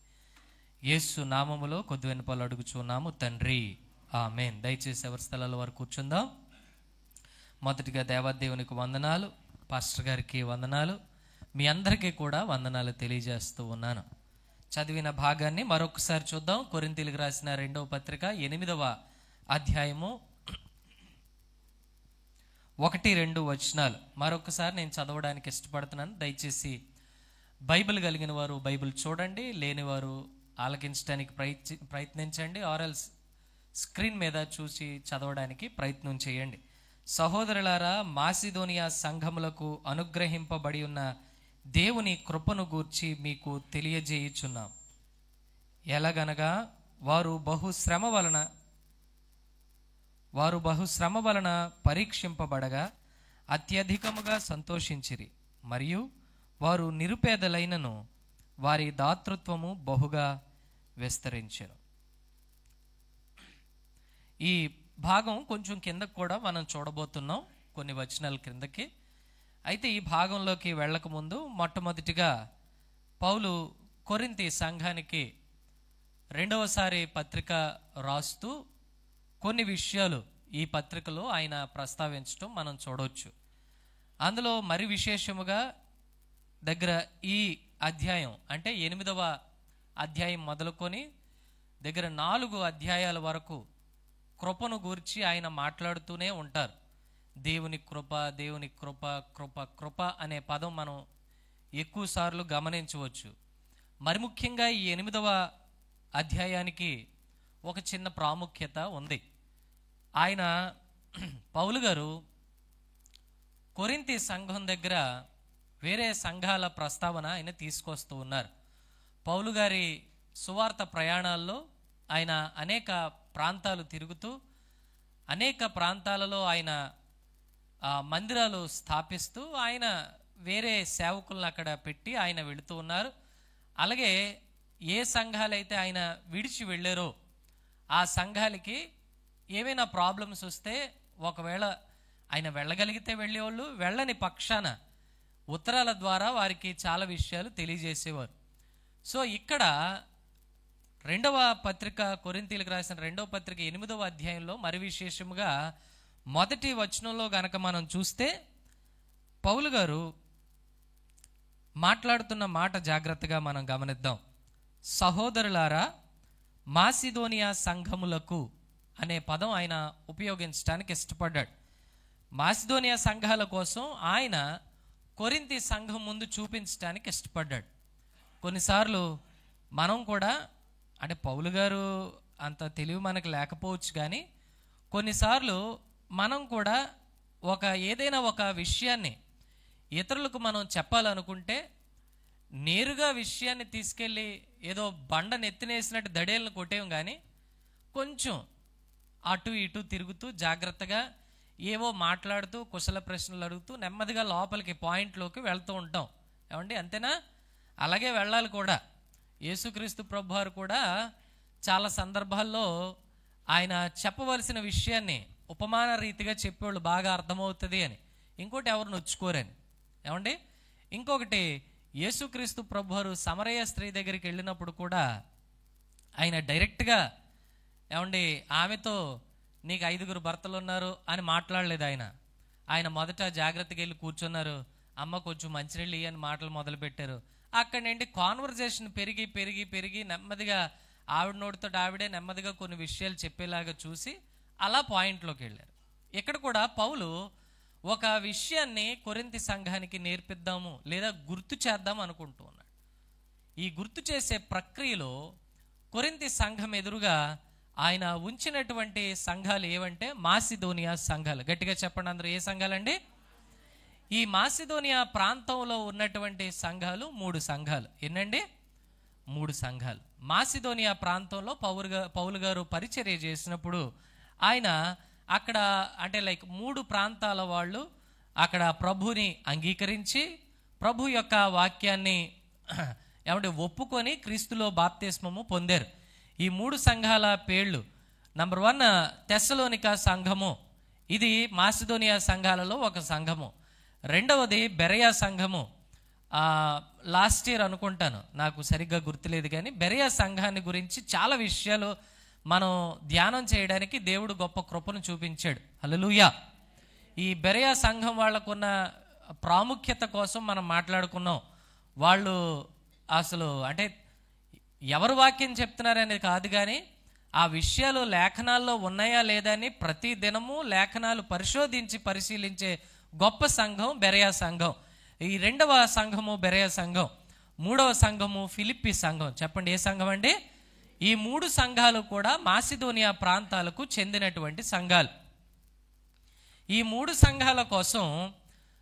యేసు నామములో కొద్ది వెనుపలు అడుగుచున్నాము తండ్రి, ఆమేన్. దయచేసి ఎవరి స్థలాల వారు కూర్చుందాం. మొదటిగా దేవాదేవునికి వందనాలు, పాస్టర్ గారికి వందనాలు, మీ అందరికీ కూడా వందనాలు తెలియజేస్తూ ఉన్నాను. చదివిన భాగాన్ని మరొకసారి చూద్దాం. కొరింథీయులకు రాసిన 2వ పత్రిక 8వ అధ్యాయము 1-2 వచనాలు మరొకసారి నేను చదవడానికి ఇష్టపడుతున్నాను. దయచేసి బైబిల్ కలిగిన వారు బైబిల్ చూడండి, లేని వారు ఆలకించడానికి ప్రయత్నించండి, ఆర్ఎల్స్ స్క్రీన్ మీద చూసి చదవడానికి ప్రయత్నం చేయండి. సహోదరులారా, మాసిదోనియా సంఘములకు అనుగ్రహింపబడి ఉన్న దేవుని కృపను గూర్చి మీకు తెలియజేయుచున్నాం. ఎలాగనగా వారు బహుశ్రమ వలన పరీక్షింపబడగా అత్యధికముగా సంతోషించిరి, మరియు వారు నిరుపేదలైనను వారి దాతృత్వము బహుగా విస్తరించెను. ఈ భాగం కొంచెం కిందకు కూడా మనం చూడబోతున్నాం, కొన్ని వచనాల క్రిందకి. అయితే ఈ భాగంలోకి వెళ్ళక ముందు మొట్టమొదటిగా పౌలు కొరింథీ సంఘానికి 2వసారి పత్రిక రాస్తూ కొన్ని విషయాలు ఈ పత్రికలో ఆయన ప్రస్తావించడం మనం చూడవచ్చు. అందులో మరి విశేషముగా ఈ అధ్యాయం అంటే 8వ అధ్యాయం మొదలుకొని 4 అధ్యాయాల వరకు కృపను గూర్చి ఆయన మాట్లాడుతూనే ఉంటారు. దేవుని కృప, దేవుని కృప, కృప, కృప అనే పదం మనం ఎక్కువ సార్లు గమనించవచ్చు. మరి ముఖ్యంగా ఈ 8వ అధ్యాయానికి ఒక చిన్న ప్రాముఖ్యత ఉంది. ఆయన పౌలు గారు కొరింథీ సంఘం దగ్గర వేరే సంఘాల ప్రస్తావన ఆయన తీసుకొస్తూ ఉన్నారు. పౌలు గారి సువార్త ప్రయాణాల్లో ఆయన అనేక ప్రాంతాలు తిరుగుతూ అనేక ప్రాంతాలలో ఆయన మందిరాలు స్థాపిస్తూ ఆయన వేరే సేవకులను అక్కడ పెట్టి ఆయన వెళుతూ ఉన్నారు. అలాగే ఏ సంఘాలైతే ఆయన విడిచి వెళ్ళారో ఆ సంఘాలకి ఏమైనా ప్రాబ్లమ్స్ వస్తే ఒకవేళ ఆయన వెళ్ళగలిగితే వెళ్ళేవాళ్ళు, వెళ్ళని పక్షాన ఉత్తరాల ద్వారా వారికి చాలా విషయాలు తెలియజేసేవారు. సో ఇక్కడ రెండవ పత్రిక, కొరింథీయులకు రాసిన రెండవ పత్రిక 8వ అధ్యాయంలో మరి విశేషముగా మొదటి వచనంలో గనక మనం చూస్తే పౌలు గారు మాట్లాడుతున్న మాట జాగ్రత్తగా మనం గమనిద్దాం. సహోదరులారా, మాసిదోనియా సంఘములకు అనే పదం ఆయన ఉపయోగించడానికి ఇష్టపడ్డాడు. మాసిదోనియా సంఘాల కోసం ఆయన కొరింథీ సంఘం ముందు చూపించడానికి ఇష్టపడ్డాడు. కొన్నిసార్లు మనం కూడా, అంటే పౌలు గారు అంత తెలివి మనకు లేకపోవచ్చు, కానీ కొన్నిసార్లు మనం కూడా ఏదైనా ఒక విషయాన్ని ఇతరులకు మనం చెప్పాలనుకుంటే నేరుగా విషయాన్ని తీసుకెళ్ళి ఏదో బండ నెత్తినేసినట్టు దడేలను కొట్టేం, కానీ కొంచెం అటు ఇటు తిరుగుతూ జాగ్రత్తగా ఏవో మాట్లాడుతూ కుశల ప్రశ్నలు అడుగుతూ నెమ్మదిగా లోపలికి పాయింట్లోకి వెళ్తూ ఉంటాం. ఏమండి, అంతేనా? అలాగే వెళ్ళాలి కూడా. యేసుక్రీస్తు ప్రభువారు కూడా చాలా సందర్భాల్లో ఆయన చెప్పవలసిన విషయాన్ని ఉపమాన రీతిగా చెప్పేవాళ్ళు, బాగా అర్థమవుతుంది అని. ఇంకోటి ఎవరు నొచ్చుకోరని. ఏమండి, ఇంకొకటి యేసుక్రీస్తు ప్రభువారు సమరయ స్త్రీ దగ్గరికి వెళ్ళినప్పుడు కూడా ఆయన డైరెక్ట్గా, ఏమండి ఆమెతో నీకు 5 భర్తలు ఉన్నారు అని మాట్లాడలేదు. ఆయన మొదట జాగ్రత్తగా వెళ్ళి కూర్చున్నారు. అమ్మ కొంచెం మంచినీళ్ళు అని మాటలు మొదలుపెట్టారు. అక్కడి నుండి కాన్వర్జేషన్ పెరిగి పెరిగి పెరిగి నెమ్మదిగా ఆవిడ నోటితో ఆవిడే నెమ్మదిగా కొన్ని విషయాలు చెప్పేలాగా చూసి అలా పాయింట్లోకి వెళ్ళారు. ఇక్కడ కూడా పౌలు ఒక విషయాన్ని కొరింథీ సంఘానికి నేర్పిద్దాము లేదా గుర్తు చేద్దాం అనుకుంటూ ఉన్నాడు. ఈ గుర్తు చేసే ప్రక్రియలో కొరింథీ సంఘం ఎదురుగా ఆయన ఉంచినటువంటి సంఘాలు ఏవంటే మాసిదోనియా సంఘాలు. గట్టిగా చెప్పండి అందరూ, ఏ సంఘాలండి? ఈ మాసిదోనియా ప్రాంతంలో ఉన్నటువంటి సంఘాలు 3 సంఘాలు. ఎన్నండి? 3 సంఘాలు. మాసిదోనియా ప్రాంతంలో పౌలు గారు పరిచర్య చేసినప్పుడు ఆయన అక్కడ అంటే 3 ప్రాంతాల వాళ్ళు అక్కడ ప్రభుని అంగీకరించి ప్రభు యొక్క వాక్యాన్ని ఏమంటే ఒప్పుకొని క్రీస్తులో బాప్తిస్మము పొందారు. ఈ 3 సంఘాల పేర్లు: నంబర్ 1 తెస్సలోనికా సంఘము, ఇది మాసిదోనియా సంఘాలలో ఒక సంఘము. రెండవది బెరయా సంఘము. లాస్ట్ ఇయర్ అనుకుంటాను, నాకు సరిగ్గా గుర్తులేదు, కానీ బెరయా సంఘాన్ని గురించి చాలా విషయాలు మనం ధ్యానం చేయడానికి దేవుడు గొప్ప కృపను చూపించాడు. హల్లెలూయా. ఈ బెరయా సంఘం వాళ్ళకున్న ప్రాముఖ్యత కోసం మనం మాట్లాడుకున్నాం. వాళ్ళు అసలు అంటే ఎవరు వాక్యం చెప్తున్నారనేది కాదు, కానీ ఆ విషయాలు లేఖనాల్లో ఉన్నాయా లేదా అని ప్రతి దినము లేఖనాలు పరిశోధించి పరిశీలించే గొప్ప సంఘం బెరయా సంఘం. ఈ 2వ సంఘము బెరయా సంఘం. 3వ సంఘము ఫిలిప్పీ సంఘం. చెప్పండి, ఏ సంఘం అండి? ఈ 3 సంఘాలు కూడా మాసిదోనియా ప్రాంతాలకు చెందినటువంటి సంఘాలు. ఈ 3 సంఘాల కోసం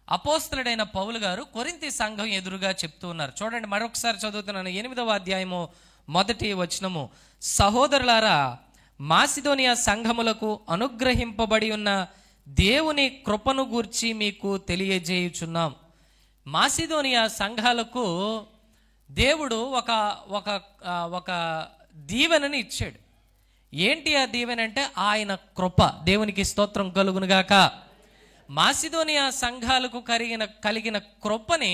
అపోస్తలుడైన పౌలు గారు కొరింథీ సంఘం ఎదురుగా చెప్తూ ఉన్నారు. చూడండి, మరొకసారి చదువుతున్నాను. 8వ అధ్యాయము 1వ వచనము. సహోదరులారా, మాసిదోనియా సంఘములకు అనుగ్రహింపబడి ఉన్న దేవుని కృపను గూర్చి మీకు తెలియజేయుచున్నాం. మాసిదోనియా సంఘాలకు దేవుడు ఒక దీవెనని ఇచ్చాడు. ఏంటి ఆ దీవెన అంటే ఆయన కృప. దేవునికి స్తోత్రం కలుగునుగాక. మాసిదోనియా సంఘాలకు కలిగిన కృపని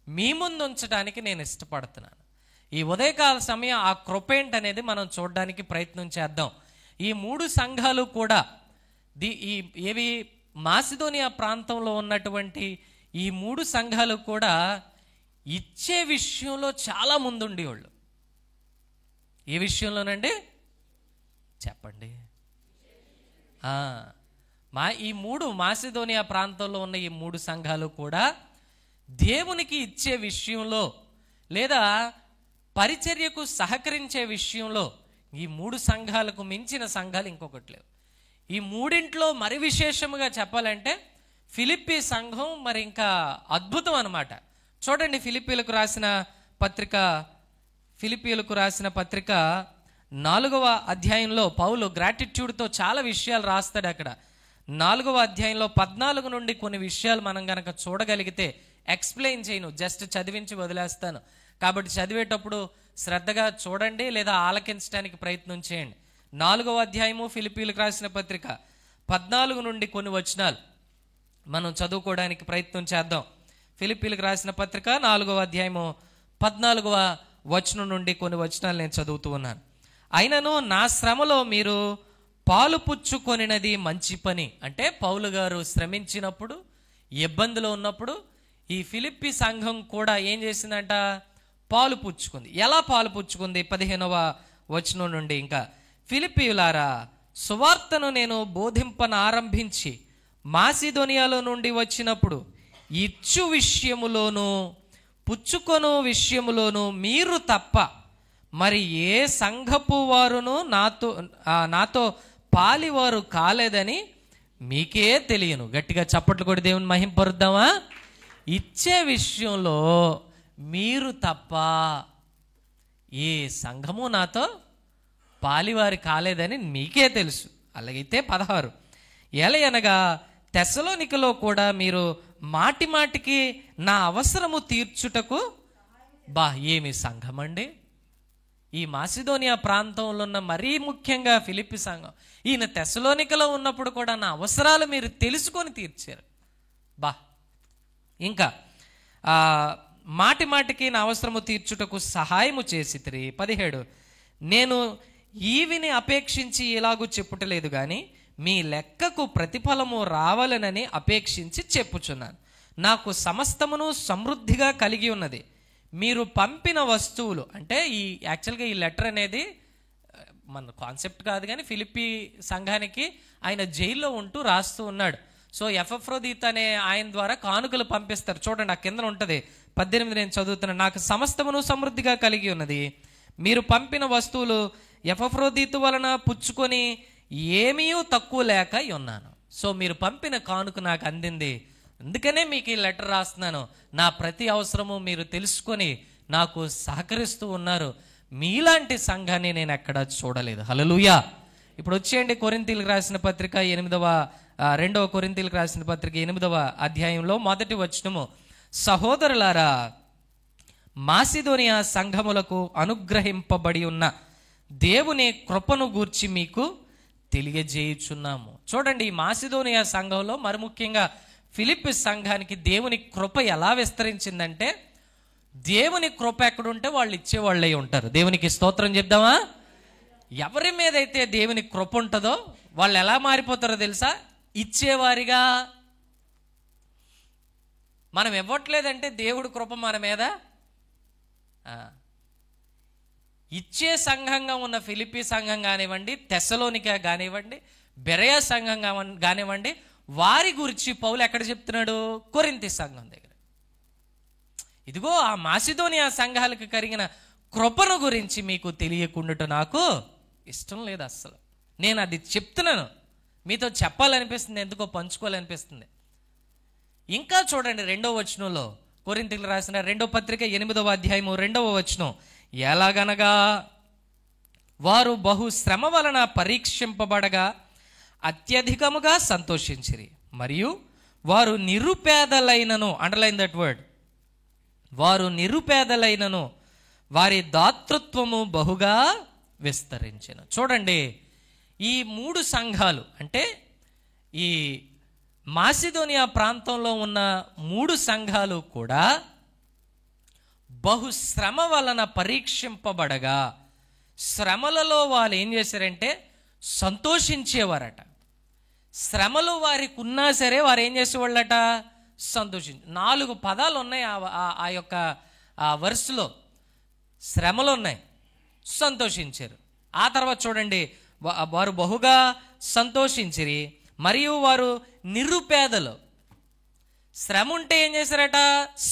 మీ ముందు ఉంచడానికి నేను ఇష్టపడుతున్నాను. ఈ ఉదయకాల సమయం ఆ కృప ఏంటనేది మనం చూడడానికి ప్రయత్నం చేద్దాం. ఈ 3 సంఘాలు కూడా ఏవి మాసిదోనియా ప్రాంతంలో ఉన్నటువంటి ఈ 3 సంఘాలు కూడా ఇచ్చే విషయంలో చాలా ముందుండేవాళ్ళు. ఏ విషయంలోనండి? చెప్పండి. ఈ 3 మాసిదోనియా ప్రాంతంలో ఉన్న ఈ 3 సంఘాలు కూడా దేవునికి ఇచ్చే విషయంలో లేదా పరిచర్యకు సహకరించే విషయంలో ఈ 3 సంఘాలకు మించిన సంఘాలు ఇంకొకటి లేవు. ఈ 3 మరి విశేషముగా చెప్పాలంటే ఫిలిప్పీ సంఘం మరి ఇంకా అద్భుతం అన్నమాట. చూడండి, ఫిలిప్పీలకు రాసిన పత్రిక 4వ అధ్యాయంలో పౌలు గ్రాటిట్యూడ్తో చాలా విషయాలు రాస్తాడు. అక్కడ 4వ అధ్యాయంలో 14 నుండి కొన్ని విషయాలు మనం గనక చూడగలిగితే, ఎక్స్ప్లెయిన్ చేయను, జస్ట్ చదివించి వదిలేస్తాను. కాబట్టి చదివేటప్పుడు శ్రద్ధగా చూడండి లేదా ఆలకించడానికి ప్రయత్నం చేయండి. 4వ అధ్యాయము ఫిలిప్పీలకు రాసిన పత్రిక 14 నుండి కొన్ని వచనాలు మనం చదువుకోవడానికి ప్రయత్నం చేద్దాం. ఫిలిప్పీలకు రాసిన పత్రిక 4వ అధ్యాయము 14వ వచనం నుండి కొన్ని వచనాలు నేను చదువుతూ ఉన్నాను. అయినను నా శ్రమలో మీరు పాలు పుచ్చుకొనినది మంచి పని. అంటే పౌలు గారు శ్రమించినప్పుడు, ఇబ్బందిలో ఉన్నప్పుడు ఈ ఫిలిప్పి సంఘం కూడా ఏం చేసిందంట? పాలు పుచ్చుకుంది. ఎలా పాలు పుచ్చుకుంది? 15వ వచనం నుండి ఇంకా, ఫిలిప్పీయులారా, సువార్తను నేను బోధింపనారంభించి మాసిదోనియాలో నుండి వచ్చినప్పుడు ఇచ్చు విషయములోను పుచ్చుకొను విషయములోను మీరు తప్ప మరి ఏ సంఘపు వారును నాతో పాలివారు కాలేదని మీకే తెలియను. గట్టిగా చప్పట్లు కొడి దేవుని మహింపరుద్దామా? ఇచ్చే విషయంలో మీరు తప్ప ఏ సంఘము నాతో పాలివారి కాలేదని మీకే తెలుసు. అలాగైతే 16, ఎలయనగా తెస్సలోనికలో కూడా మీరు మాటి మాటికి నా అవసరము తీర్చుటకు ఏమి సంఘం అండి! ఈ మాసిదోనియా ప్రాంతంలో ఉన్న మరీ ముఖ్యంగా ఫిలిప్పి సంఘం, ఈయన తెస్సలోనికలో ఉన్నప్పుడు కూడా నా అవసరాలు మీరు తెలుసుకొని తీర్చారు. ఇంకా మాటి మాటికి నా అవసరము తీర్చుటకు సహాయము చేసితిరి. 17, నేను ఈవిని అపేక్షించి ఇలాగూ చెప్పుటలేదు కానీ మీ లెక్కకు ప్రతిఫలము రావాలనని అపేక్షించి చెప్పుచున్నాను. నాకు సమస్తమును సమృద్ధిగా కలిగి ఉన్నది. మీరు పంపిన వస్తువులు, అంటే యాక్చువల్గా ఈ లెటర్ అనేది మన కాన్సెప్ట్ కాదు కానీ ఫిలిప్పి సంఘానికి ఆయన జైల్లో ఉంటూ రాస్తూ ఉన్నాడు. సో ఎపఫ్రోదితు అనే ఆయన ద్వారా కానుకలు పంపిస్తారు. చూడండి, ఆ కింద ఉంటుంది 18 నేను చదువుతున్నాను. నాకు సమస్తమును సమృద్ధిగా కలిగి ఉన్నది. మీరు పంపిన వస్తువులు ఎపఫ్రోదితు వలన పుచ్చుకొని ఏమీ తక్కువ లేక ఉన్నాను. సో మీరు పంపిన కానుక నాకు అందింది, అందుకనే మీకు ఈ లెటర్ రాస్తున్నాను. నా ప్రతి అవసరము మీరు తెలుసుకొని నాకు సహకరిస్తూ ఉన్నారు. మీలాంటి సంఘాన్ని నేను ఎక్కడా చూడలేదు. హల్లెలూయా. ఇప్పుడు వచ్చేయండి కొరింథీయులకు రాసిన పత్రిక 2వ కొరింథీయులకు రాసిన పత్రిక 8వ అధ్యాయంలో 1వ వచనము, సహోదరులారా, మాసిదోనియా సంఘములకు అనుగ్రహింపబడి ఉన్న దేవుని కృపను గూర్చి మీకు తెలియజేయుచున్నాము. చూడండి, ఈ మాసిదోనియా సంఘంలో మరి ముఖ్యంగా ఫిలిప్పి సంఘానికి దేవుని కృప ఎలా విస్తరించిందంటే, దేవుని కృప ఎక్కడుంటే వాళ్ళు ఇచ్చేవాళ్ళై ఉంటారు. దేవునికి స్తోత్రం చెప్దామా? ఎవరి మీద అయితే దేవుని కృప ఉంటుందో వాళ్ళు ఎలా మారిపోతారో తెలుసా? ఇచ్చేవారిగా. మనం ఇవ్వట్లేదంటే దేవుడి కృప మన మీద. ఇచ్చే సంఘంగా ఉన్న ఫిలిప్పి సంఘం కానివ్వండి, తెస్సలోనిక కానివ్వండి, బెరయ సంఘం కానివ్వండి, వారి గురించి పౌలు ఎక్కడ చెప్తున్నాడు? కొరింథీ సంఘం దగ్గర. ఇదిగో ఆ మాసిదోనియా సంఘాలకు కలిగిన కృపను గురించి మీకు తెలియకుండా నాకు ఇష్టం లేదు అస్సలు. నేను అది చెప్తున్నాను, మీతో చెప్పాలనిపిస్తుంది, ఎందుకో పంచుకోవాలనిపిస్తుంది. ఇంకా చూడండి 2వ వచనంలో, కొరింథీయులకు రాసిన 2వ పత్రిక 8వ అధ్యాయము 2వ వచనం, ఎలాగనగా వారు బహు శ్రమ వలన పరీక్షింపబడగా అత్యధికముగా సంతోషించిరి, మరియు వారు నిరుపేదలైనను, అండర్లైన్ దట్ వర్డ్, వారు నిరుపేదలైనను వారి దాతృత్వము బహుగా విస్తరించెను. చూడండి, ఈ 3 సంఘాలు, అంటే ఈ మాసిదోనియా ప్రాంతంలో ఉన్న 3 సంఘాలు కూడా బహుశ్రమ వలన పరీక్షింపబడగా, శ్రమలలో వాళ్ళు ఏం చేశారంటే సంతోషించేవారట. శ్రమలు వారికి ఉన్నా సరే వారు ఏం చేసేవాళ్ళట? సంతోషించు. 4 పదాలు ఉన్నాయి ఆ యొక్క వర్స్లో. శ్రమలు ఉన్నాయి, సంతోషించారు. ఆ తర్వాత చూడండి, వారు బహుగా సంతోషించిరి, మరియు వారు నిరుపేదలు. శ్రమ ఉంటే ఏం చేశారట?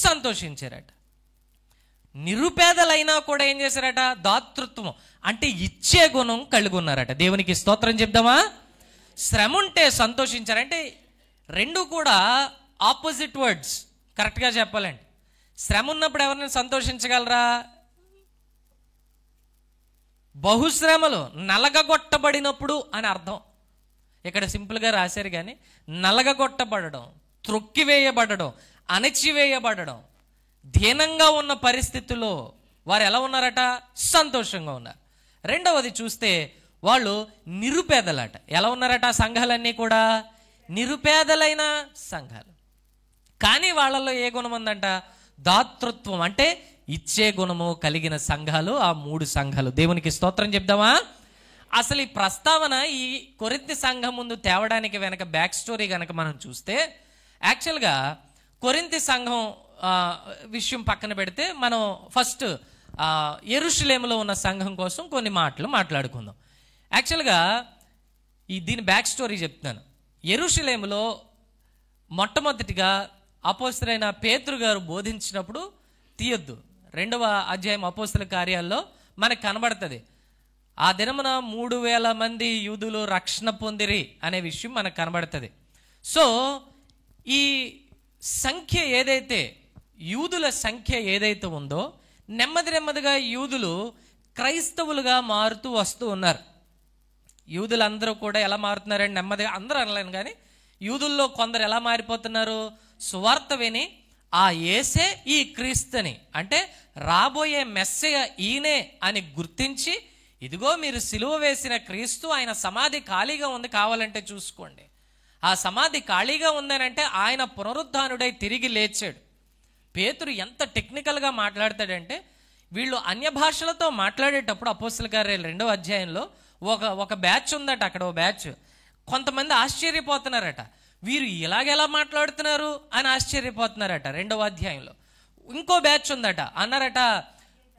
సంతోషించారట. నిరుపేదలైనా కూడా ఏం చేశారట? దాతృత్వం, అంటే ఇచ్చే గుణం కలిగి ఉన్నారట. దేవునికి స్తోత్రం చెప్దామా? శ్రమ ఉంటే సంతోషించారంటే 2 కూడా ఆపోజిట్ వర్డ్స్. కరెక్ట్గా చెప్పాలండి, శ్రమ ఉన్నప్పుడు ఎవరిని సంతోషించగలరా? బహుశ్రమలు, నలగగొట్టబడినప్పుడు అని అర్థం. ఇక్కడ సింపుల్గా రాశారు కానీ నలగగొట్టబడడం, త్రొక్కివేయబడడం, అణచివేయబడడం, దీనంగా ఉన్న పరిస్థితుల్లో వారు ఎలా ఉన్నారట? సంతోషంగా ఉన్నారు. 2వది చూస్తే వాళ్ళు నిరుపేదలట. ఎలా ఉన్నారట ఆ సంఘాలన్నీ కూడా? నిరుపేదలైన సంఘాలు. కానీ వాళ్ళలో ఏ గుణం ఉందంట? దాతృత్వం, అంటే ఇచ్చే గుణము కలిగిన సంఘాలు ఆ 3 సంఘాలు. దేవునికి స్తోత్రం చెప్దామా? అసలు ఈ ప్రస్తావన ఈ కొరింథీ సంఘం ముందు తేవడానికి వెనక బ్యాక్ స్టోరీ కనుక మనం చూస్తే, యాక్చువల్గా కొరింథీ సంఘం విషయం పక్కన పెడితే మనం ఫస్ట్ యెరూషలేములో ఉన్న సంఘం కోసం కొన్ని మాటలు మాట్లాడుకుందాం. యాక్చువల్గా దీని బ్యాక్ స్టోరీ చెప్తున్నాను. యెరూషలేములో మొట్టమొదటిగా అపోస్తలుడైన పేతురు గారు బోధించినప్పుడు తీయొద్దు, 2వ అధ్యాయం అపోస్తల కార్యాల్లో మనకు కనబడుతుంది. ఆ దినమున 3000 మంది యూదులు రక్షణ పొందిరి అనే విషయం మనకు కనబడుతుంది. సో ఈ సంఖ్య ఏదైతే, యూదుల సంఖ్య ఏదైతే ఉందో, నెమ్మదిగా యూదులు క్రైస్తవులుగా మారుతూ వస్తూ ఉన్నారు. యూదులందరూ కూడా ఎలా మారుతున్నారంటే, నెమ్మదిగా అందరూ అనలేను కానీ యూదుల్లో కొందరు ఎలా మారిపోతున్నారు? సువార్త విని ఆ యేసే ఈ క్రీస్తుని, అంటే రాబోయే మెస్సయ ఈయనే అని గుర్తించి, ఇదిగో మీరు సిలువ వేసిన క్రీస్తు, ఆయన సమాధి ఖాళీగా ఉంది, కావాలంటే చూసుకోండి. ఆ సమాధి ఖాళీగా ఉందనంటే ఆయన పునరుద్ధానుడై తిరిగి లేచాడు. పేతురు ఎంత టెక్నికల్గా మాట్లాడతాడంటే, వీళ్ళు అన్య భాషలతో మాట్లాడేటప్పుడు అపోస్తల కార్యాలు 2వ అధ్యాయంలో ఒక బ్యాచ్ ఉందట. అక్కడ ఓ బ్యాచ్, కొంతమంది ఆశ్చర్యపోతున్నారట, వీరు ఇలాగెలా మాట్లాడుతున్నారు అని ఆశ్చర్యపోతున్నారట. 2వ అధ్యాయంలో ఇంకో బ్యాచ్ ఉందట, అన్నారట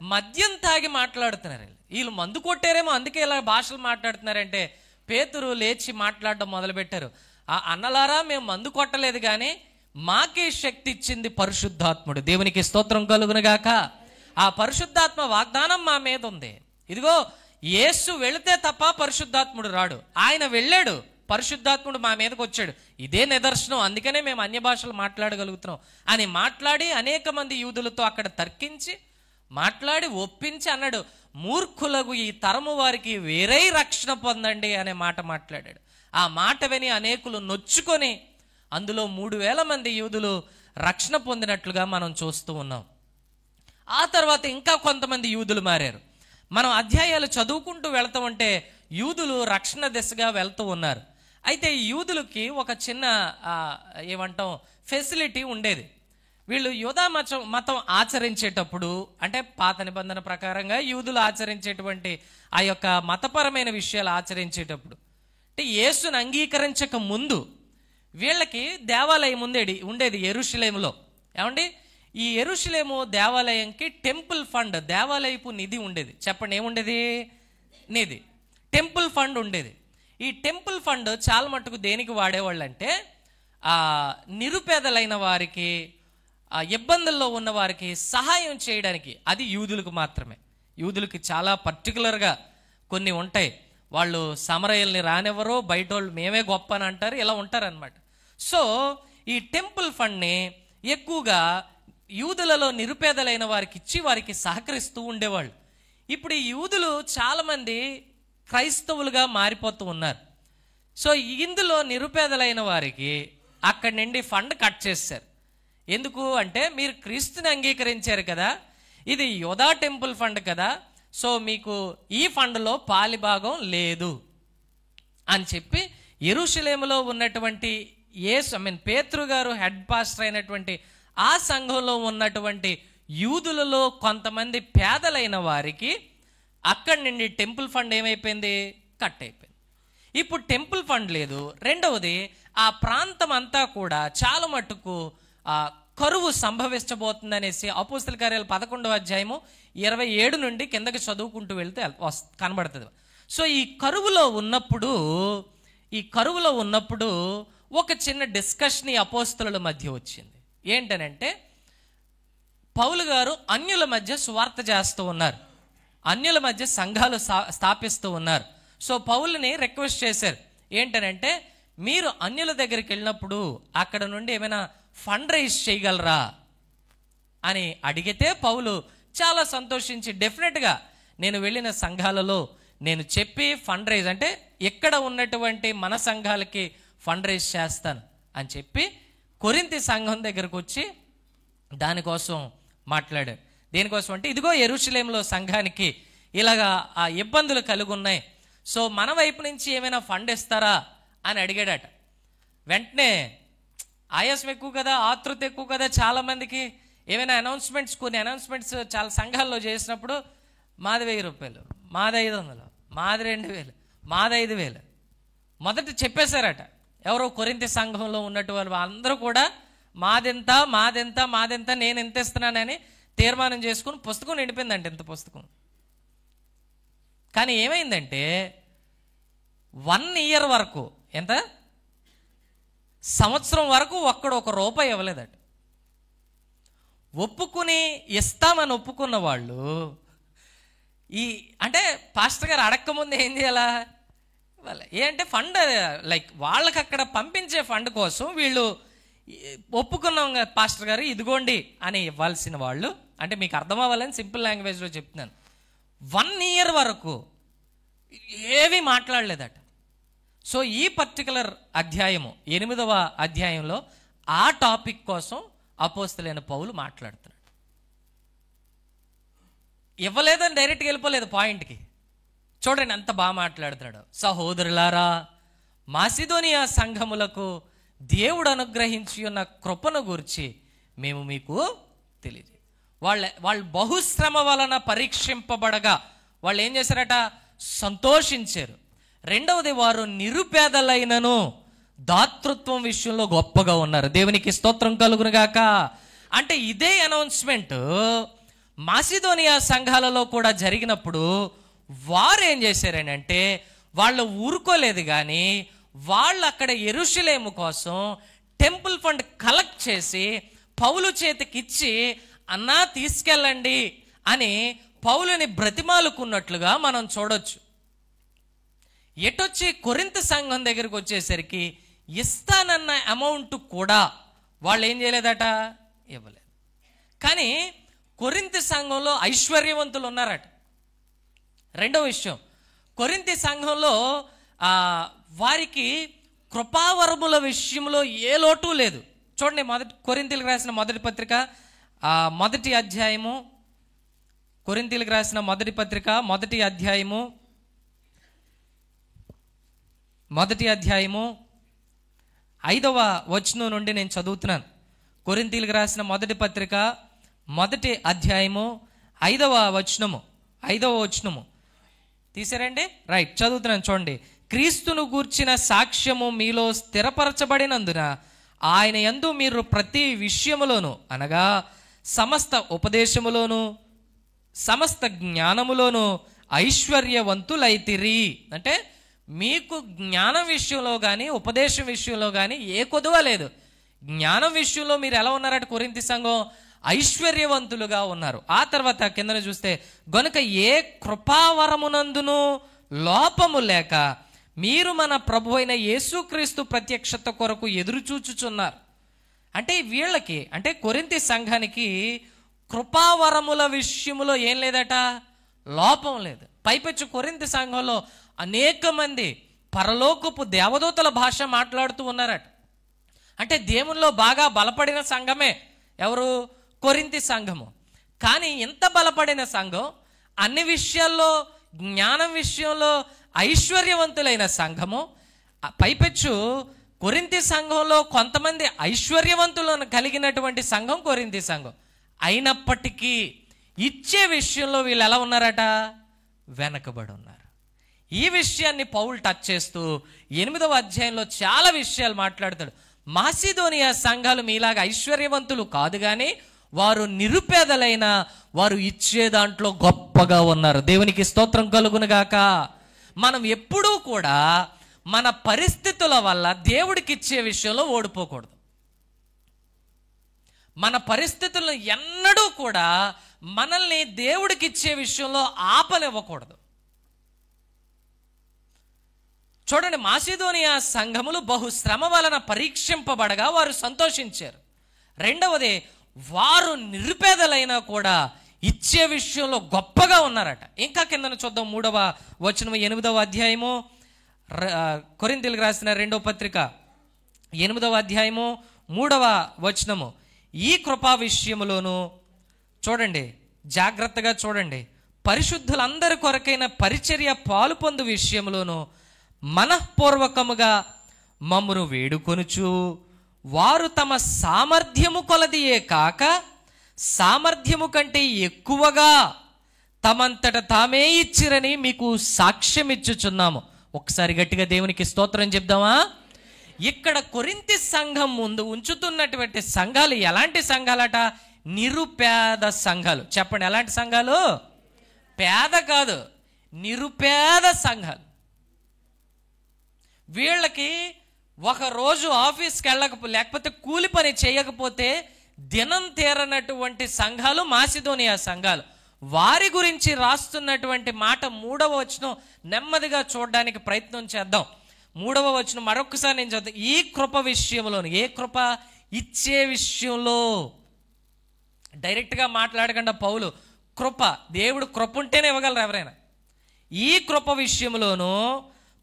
మద్యం తాగి మాట్లాడుతున్నారు, వీళ్ళు మందు కొట్టారేమో అందుకే ఇలా భాషలు మాట్లాడుతున్నారంటే పేతురు లేచి మాట్లాడడం మొదలుపెట్టారు. ఆ అన్నలారా, మేము మందు కొట్టలేదు కానీ మాకే శక్తి ఇచ్చింది పరిశుద్ధాత్ముడు. దేవునికి స్తోత్రం కలుగునుగాక. ఆ పరిశుద్ధాత్మ వాగ్దానం మా మీద ఉంది. ఇదిగో యేసు వెళితే తప్ప పరిశుద్ధాత్ముడు రాడు, ఆయన వెళ్ళాడు, పరిశుద్ధాత్ముడు మా మీదకి వచ్చాడు, ఇదే నిదర్శనం, అందుకనే మేము అన్య భాషలు మాట్లాడగలుగుతున్నాం అని మాట్లాడి అనేక మంది యూదులతో అక్కడ తర్కించి మాట్లాడి ఒప్పించి అన్నాడు, మూర్ఖులకు ఈ తరము వారికి వేరే రక్షణ పొందండి అనే మాట మాట్లాడాడు. ఆ మాట విని అనేకులు నొచ్చుకొని అందులో 3000 మంది యూదులు రక్షణ పొందినట్లుగా మనం చూస్తూ ఉన్నాం. ఆ తర్వాత ఇంకా కొంతమంది యూదులు మారారు. మనం అధ్యాయాలు చదువుకుంటూ వెళ్తూ ఉంటే యూదులు రక్షణ దిశగా వెళ్తూ ఉన్నారు. అయితే యూదులకి ఒక చిన్న ఏమంటాం ఫెసిలిటీ ఉండేది. వీళ్ళు యూదా మతం ఆచరించేటప్పుడు, అంటే పాత నిబంధన ప్రకారంగా యూదులు ఆచరించేటువంటి ఆ యొక్క మతపరమైన విషయాలు ఆచరించేటప్పుడు, అంటే యేసును అంగీకరించక ముందు వీళ్ళకి దేవాలయం ఉండేది యెరూషలేములో. ఏమండి, ఈ యెరూషలేము దేవాలయంకి టెంపుల్ ఫండ్, దేవాలయపు నిధి ఉండేది. చెప్పండి, ఏముండేది? నిధి, టెంపుల్ ఫండ్ ఉండేది. ఈ టెంపుల్ ఫండ్ చాలా మటుకు దేనికి వాడేవాళ్ళు అంటే, నిరుపేదలైన వారికి, ఇబ్బందుల్లో ఉన్న వారికి సహాయం చేయడానికి. అది యూదులకు మాత్రమే. యూదులకి చాలా పర్టికులర్గా కొన్ని ఉంటాయి. వాళ్ళు సమరయుల్ని రానివ్వరు, బయట వాళ్ళు మేమే గొప్ప అని అంటారు, ఇలా ఉంటారనమాట. సో ఈ టెంపుల్ ఫండ్ని ఎక్కువగా యూదులలో నిరుపేదలైన వారికి ఇచ్చి వారికి సహకరిస్తూ ఉండేవాళ్ళు. ఇప్పుడు ఈ యూదులు చాలామంది క్రైస్తవులుగా మారిపోతూ ఉన్నారు. సో ఇందులో నిరుపేదలైన వారికి అక్కడి నుండి ఫండ్ కట్ చేశారు. ఎందుకు అంటే, మీరు క్రీస్తుని అంగీకరించారు కదా, ఇది యోధా టెంపుల్ ఫండ్ కదా, సో మీకు ఈ ఫండ్లో పాలిభాగం లేదు అని చెప్పి యెరూషలేములో ఉన్నటువంటి పేతురు గారు హెడ్ పాస్టర్ అయినటువంటి ఆ సంఘంలో ఉన్నటువంటి యూదులలో కొంతమంది పేదలైన వారికి అక్కడి నుండి టెంపుల్ ఫండ్ ఏమైపోయింది? కట్ అయిపోయింది. ఇప్పుడు టెంపుల్ ఫండ్ లేదు. రెండవది, ఆ ప్రాంతం అంతా కూడా చాలా మట్టుకు కరువు సంభవించబోతుంది అనేసి అపోస్తల కార్యాలు 11వ అధ్యాయము 27 నుండి కిందకి చదువుకుంటూ వెళ్తే కనబడుతుంది. సో ఈ కరువులో ఉన్నప్పుడు ఒక చిన్న డిస్కషన్ ఈ అపోస్తలుల మధ్య వచ్చింది. ఏంటనంటే, పౌలు గారు అన్యుల మధ్య సువార్త చేస్తూ ఉన్నారు, అన్యుల మధ్య సంఘాలు స్థాపిస్తూ ఉన్నారు. సో పౌలుని రిక్వెస్ట్ చేశారు, ఏంటనంటే, మీరు అన్యుల దగ్గరికి వెళ్ళినప్పుడు అక్కడ నుండి ఏమైనా ఫండ్ రైజ్ చేయగలరా అని అడిగితే పౌలు చాలా సంతోషించి, డెఫినెట్గా నేను వెళ్ళిన సంఘాలలో నేను చెప్పి ఫండ్ రైజ్, అంటే ఎక్కడ ఉన్నటువంటి మన సంఘాలకి ఫండ్ రైజ్ చేస్తాను అని చెప్పి కొరింథీ సంఘం దగ్గరకు వచ్చి దానికోసం మాట్లాడారు. దేనికోసం అంటే, ఇదిగో యెరూషలేములో సంఘానికి ఇలాగా ఆ ఇబ్బందులు కలిగి ఉన్నాయి, సో మన వైపు నుంచి ఏమైనా ఫండ్ ఇస్తారా అని అడిగాడట. వెంటనే ఆయాసం ఎక్కువ కదా, ఆతృత ఎక్కువ కదా చాలామందికి. ఏమైనా కొన్ని అనౌన్స్మెంట్స్ చాలా సంఘాల్లో చేసినప్పుడు మాది 1000 రూపాయలు, మాది 500, మాది 2000, మాది 5000 మొదట చెప్పేశారట. ఎవరో కొరింథీ సంఘంలో ఉన్నటువంటి వాళ్ళందరూ కూడా మాదెంత మాదెంత మాదెంత నేను ఎంత ఇస్తున్నానని తీర్మానం చేసుకుని పుస్తకం నిండిపోయిందంట, ఇంత పుస్తకం. కానీ ఏమైందంటే 1 year వరకు, ఎంత సంవత్సరం వరకు ఒక్కడు ₹1 ఇవ్వలేదట. ఒప్పుకుని ఇస్తామని ఒప్పుకున్న వాళ్ళు అంటే పాస్టర్ గారు అడక్కముందు ఏం చేయాలా, ఏంటంటే ఫండ్ లైక్ వాళ్ళకి అక్కడ పంపించే ఫండ్ కోసం వీళ్ళు ఒప్పుకున్నాం కదా పాస్టర్ గారు ఇదిగోండి అని ఇవ్వాల్సిన వాళ్ళు, అంటే మీకు అర్థం అవ్వాలని సింపుల్ లాంగ్వేజ్లో చెప్తున్నాను, 1 year వరకు ఏవి మాట్లాడలేదట. సో ఈ పర్టికులర్ అధ్యాయము 8వ అధ్యాయంలో ఆ టాపిక్ కోసం అపోస్తలుడైన పౌలు మాట్లాడుతున్నాడు. ఇవ్వలేదని డైరెక్ట్గా వెళ్ళిపోలేదు పాయింట్కి. చూడండి ఎంత బాగా మాట్లాడుతున్నాడు. సహోదరులారా, మాసిదోనియా సంఘములకు దేవుడు అనుగ్రహించి ఉన్న కృపను గురించి మేము మీకు తెలియజేయం. వాళ్ళు బహుశ్రమ వలన పరీక్షింపబడగా వాళ్ళు ఏం చేశారట, సంతోషించారు. రెండవది, వారు నిరుపేదలైనను దాతృత్వం విషయంలో గొప్పగా ఉన్నారు. దేవునికి స్తోత్రం కలుగునుగాక. అంటే ఇదే అనౌన్స్మెంట్ మాసిదోనియా సంఘాలలో కూడా జరిగినప్పుడు వారు ఏం చేశారనంటే వాళ్ళు ఊరుకోలేదు, కానీ వాళ్ళు అక్కడ యెరూషలేము కోసం టెంపుల్ ఫండ్ కలెక్ట్ చేసి పౌలు చేతికి ఇచ్చి అన్నా తీసుకెళ్ళండి అని పౌలుని బ్రతిమాలుకున్నట్లుగా మనం చూడొచ్చు. ఎటొచ్చి కొరింథీ సంఘం దగ్గరికి వచ్చేసరికి ఇస్తానన్న అమౌంట్ కూడా వాళ్ళు ఏం చేయలేదట, ఇవ్వలేదు. కానీ కొరింథీ సంఘంలో ఐశ్వర్యవంతులు ఉన్నారట. రెండో విషయం, కొరింథీ సంఘంలో వారికి కృపావరముల విషయంలో ఏ లోటు లేదు. చూడండి, కొరింథీలకు రాసిన మొదటి పత్రిక మొదటి అధ్యాయము, కొరింథీలకు రాసిన మొదటి పత్రిక మొదటి అధ్యాయము 5వ వచనం నుండి నేను చదువుతున్నాను. కొరింథీలకు రాసిన మొదటి పత్రిక మొదటి అధ్యాయము 5వ వచనము తీసారండి, రైట్, చదువుతున్నాను చూడండి. క్రీస్తును గూర్చిన సాక్ష్యము మీలో స్థిరపరచబడినందున ఆయన యందు మీరు ప్రతి విషయములోను, అనగా సమస్త ఉపదేశములోను సమస్త జ్ఞానములోను ఐశ్వర్యవంతులైతిరి. అంటే మీకు జ్ఞానం విషయంలో కానీ ఉపదేశం విషయంలో కానీ ఏ కొదువ లేదు. జ్ఞానం విషయంలో మీరు ఎలా ఉన్నారట, కొరింథీ సంఘం ఐశ్వర్యవంతులుగా ఉన్నారు. ఆ తర్వాత కిందన చూస్తే, గనుక ఏ కృపావరమునందును లోపము లేక మీరు మన ప్రభు అయిన యేసుక్రీస్తు ప్రత్యక్షత కొరకు ఎదురు చూచుచున్నారు. అంటే వీళ్ళకి, అంటే కొరింథీ సంఘానికి కృపావరముల విషయములో ఏం లేదట, లోపం లేదు. పైపెచ్చు కొరింథీ సంఘంలో అనేక మంది పరలోకపు దేవదూతల భాష మాట్లాడుతూ ఉన్నారట. అంటే దేవునిలో బాగా బలపడిన సంఘమే ఎవరు, కొరింథీ సంఘము. కానీ ఇంత బలపడిన సంఘం, అన్ని విషయాల్లో జ్ఞానం విషయంలో ఐశ్వర్యవంతులైన సంఘము, పైపెచ్చు కొరింథీ సంఘంలో కొంతమంది ఐశ్వర్యవంతులను కలిగినటువంటి సంఘం కొరింథీ సంఘం. అయినప్పటికీ ఇచ్చే విషయంలో వీళ్ళు ఎలా ఉన్నారట, వెనకబడి ఉన్నారు. ఈ విషయాన్ని పౌలు టచ్ చేస్తూ 8వ అధ్యాయంలో చాలా విషయాలు మాట్లాడతాడు. మాసిదోనియా సంఘాలు మీలాగా ఐశ్వర్యవంతులు కాదు, కానీ వారు నిరుపేదలైన వారు ఇచ్చే దాంట్లో గొప్పగా ఉన్నారు. దేవునికి స్తోత్రం కలుగునుగాక. మనం ఎప్పుడూ కూడా మన పరిస్థితుల వల్ల దేవుడికి ఇచ్చే విషయంలో ఓడిపోకూడదు. మన పరిస్థితులను ఎన్నడూ కూడా మనల్ని దేవుడికి ఇచ్చే విషయంలో ఆపనివ్వకూడదు. చూడండి, మాసిదోనియా సంఘములు బహుశ్రమ వలన పరీక్షింపబడగా వారు సంతోషించారు. రెండవది, వారు నిరుపేదలైనా కూడా ఇచ్చే విషయంలో గొప్పగా ఉన్నారట. ఇంకా కిందను చూద్దాం, 3వ వచనం 8వ అధ్యాయము, కొరింథీలకు రాసిన 2వ పత్రిక 8వ అధ్యాయము 3వ వచనము. ఈ కృపా విషయములోను చూడండి, జాగ్రత్తగా చూడండి, పరిశుద్ధులందరి కొరకైన పరిచర్య పాలు పొందు విషయంలోనూ మనఃపూర్వకముగా మమ్మును వేడుకొనుచు వారు తమ సామర్థ్యము కొలదియే కాక సామర్థ్యము కంటే ఎక్కువగా తమంతట తామే ఇచ్చిరని మీకు సాక్ష్యం ఇచ్చుచున్నాము. ఒకసారి గట్టిగా దేవునికి స్తోత్రం చెప్దామా. ఇక్కడ కొరింథీ సంఘం ముందు ఉంచుతున్నటువంటి సంఘాలు ఎలాంటి సంఘాలట? నిరుపేద సంఘాలు. చెప్పండి, ఎలాంటి సంఘాలు? పేద కాదు, నిరుపేద సంఘాలు. వీళ్ళకి ఒకరోజు ఆఫీస్కి లేకపోతే కూలి పని చేయకపోతే దినం తీరనటువంటి సంఘాలు మాసిదోనియా సంఘాలు. వారి గురించి రాస్తున్నటువంటి మాట 3వ వచనం నెమ్మదిగా చూడడానికి ప్రయత్నం చేద్దాం. 3వ వచనం మరొకసారి నేను చదువుతాను. ఈ కృప విషయంలోను, ఏ కృప? ఇచ్చే విషయంలో. డైరెక్ట్గా మాట్లాడకుండా పౌలు కృప, దేవుడు కృప ఉంటేనే ఇవ్వగలరు ఎవరైనా. ఈ కృప విషయంలోను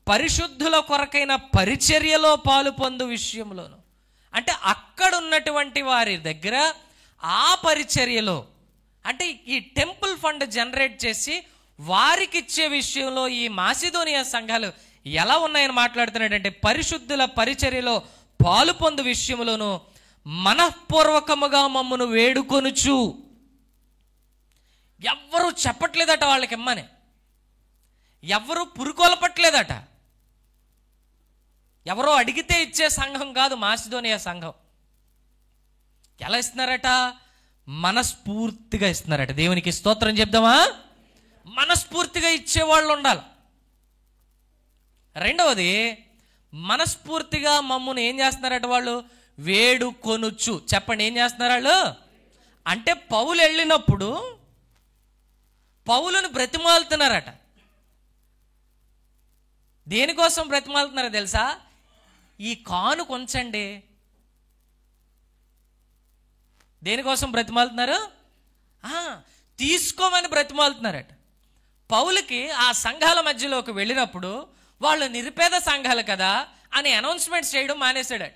పరిశుద్ధుల కొరకైన పరిచర్యలో పాలు పొందు విషయంలోను, అంటే అక్కడ ఉన్నటువంటి వారి దగ్గర ఆ పరిచర్యలో, అంటే ఈ టెంపుల్ ఫండ్ జనరేట్ చేసి వారికి ఇచ్చే విషయంలో ఈ మాసిదోనియా సంఘాలు ఎలా ఉన్నాయని మాట్లాడుతున్నాడంటే, పరిశుద్ధుల పరిచర్యలో పాలు పొందు విషయంలోను మనఃపూర్వకముగా మమ్మను వేడుకొనుచు. ఎవ్వరూ చెప్పట్లేదట వాళ్ళకి ఇమ్మని, ఎవరు పురుకొలపట్లేదట. ఎవరో అడిగితే ఇచ్చే సంఘం కాదు మాసిదోనియా సంఘం. ఎలా ఇస్తున్నారట? మనస్ఫూర్తిగా ఇస్తున్నారట. దేవునికి స్తోత్రం చెప్దామా. మనస్ఫూర్తిగా ఇచ్చేవాళ్ళు ఉండాలి. రెండవది, మనస్ఫూర్తిగా మమ్మల్ని ఏం చేస్తున్నారట? వాళ్ళు వేడుకొనుచు. చెప్పండి, ఏం చేస్తున్నారు వాళ్ళు? అంటే పౌలు వెళ్ళినప్పుడు పౌలును బ్రతిమాలుతున్నారట. దేనికోసం బ్రతిమాలుతున్నారో తెలుసా? ఈ కాను కొంచండి. దేనికోసం బ్రతిమాలుతున్నారు? తీసుకోమని బ్రతిమాలుతున్నారట. పౌలుకి ఆ సంఘాల మధ్యలోకి వెళ్ళినప్పుడు వాళ్ళు నిరుపేద సంఘాలు కదా అని అనౌన్స్మెంట్స్ చేయడం మానేశాడట.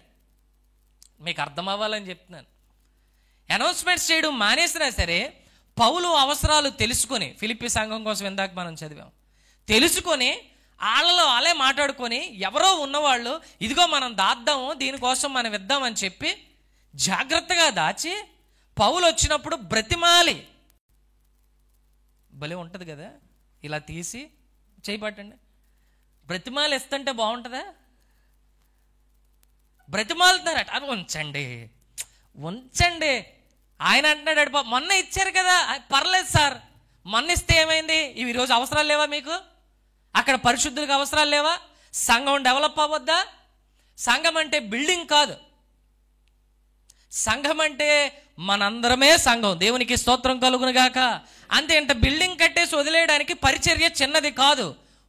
మీకు అర్థం అవ్వాలని చెప్తున్నాను. అనౌన్స్మెంట్స్ చేయడం మానేసినా సరే పౌలు అవసరాలు తెలుసుకొని, ఫిలిప్పీ సంఘం కోసం ఇందాక మనం చదివాం, తెలుసుకొని వాళ్ళలో వాళ్ళే మాట్లాడుకొని ఎవరో ఉన్నవాళ్ళు ఇదిగో మనం దాద్దాము, దీనికోసం మనం ఇద్దామని చెప్పి జాగ్రత్తగా దాచి పౌలు వచ్చినప్పుడు బ్రతిమాలి. భలే ఉంటుంది కదా, ఇలా తీసి చేయబట్టండి, బ్రతిమాలి ఇస్తుంటే బాగుంటుందా? బ్రతిమాలుతున్నారట. అది ఉంచండి ఉంచండి. ఆయన అంటున్నాడు, మొన్న ఇచ్చారు కదా, పర్లేదు సార్, మొన్న ఇస్తే ఏమైంది? ఇవి ఈరోజు అవసరాలు లేవా మీకు? అక్కడ పరిశుద్ధులకు అవసరాలు లేవా? సంఘం డెవలప్ అవ్వద్దా? సంఘం అంటే బిల్డింగ్ కాదు, సంఘం అంటే మనందరమే సంఘం. దేవునికి స్తోత్రం కలుగును గాక. అంతే, ఇంత బిల్డింగ్ కట్టేసి వదిలేయడానికి పరిచర్య చిన్నది కాదు,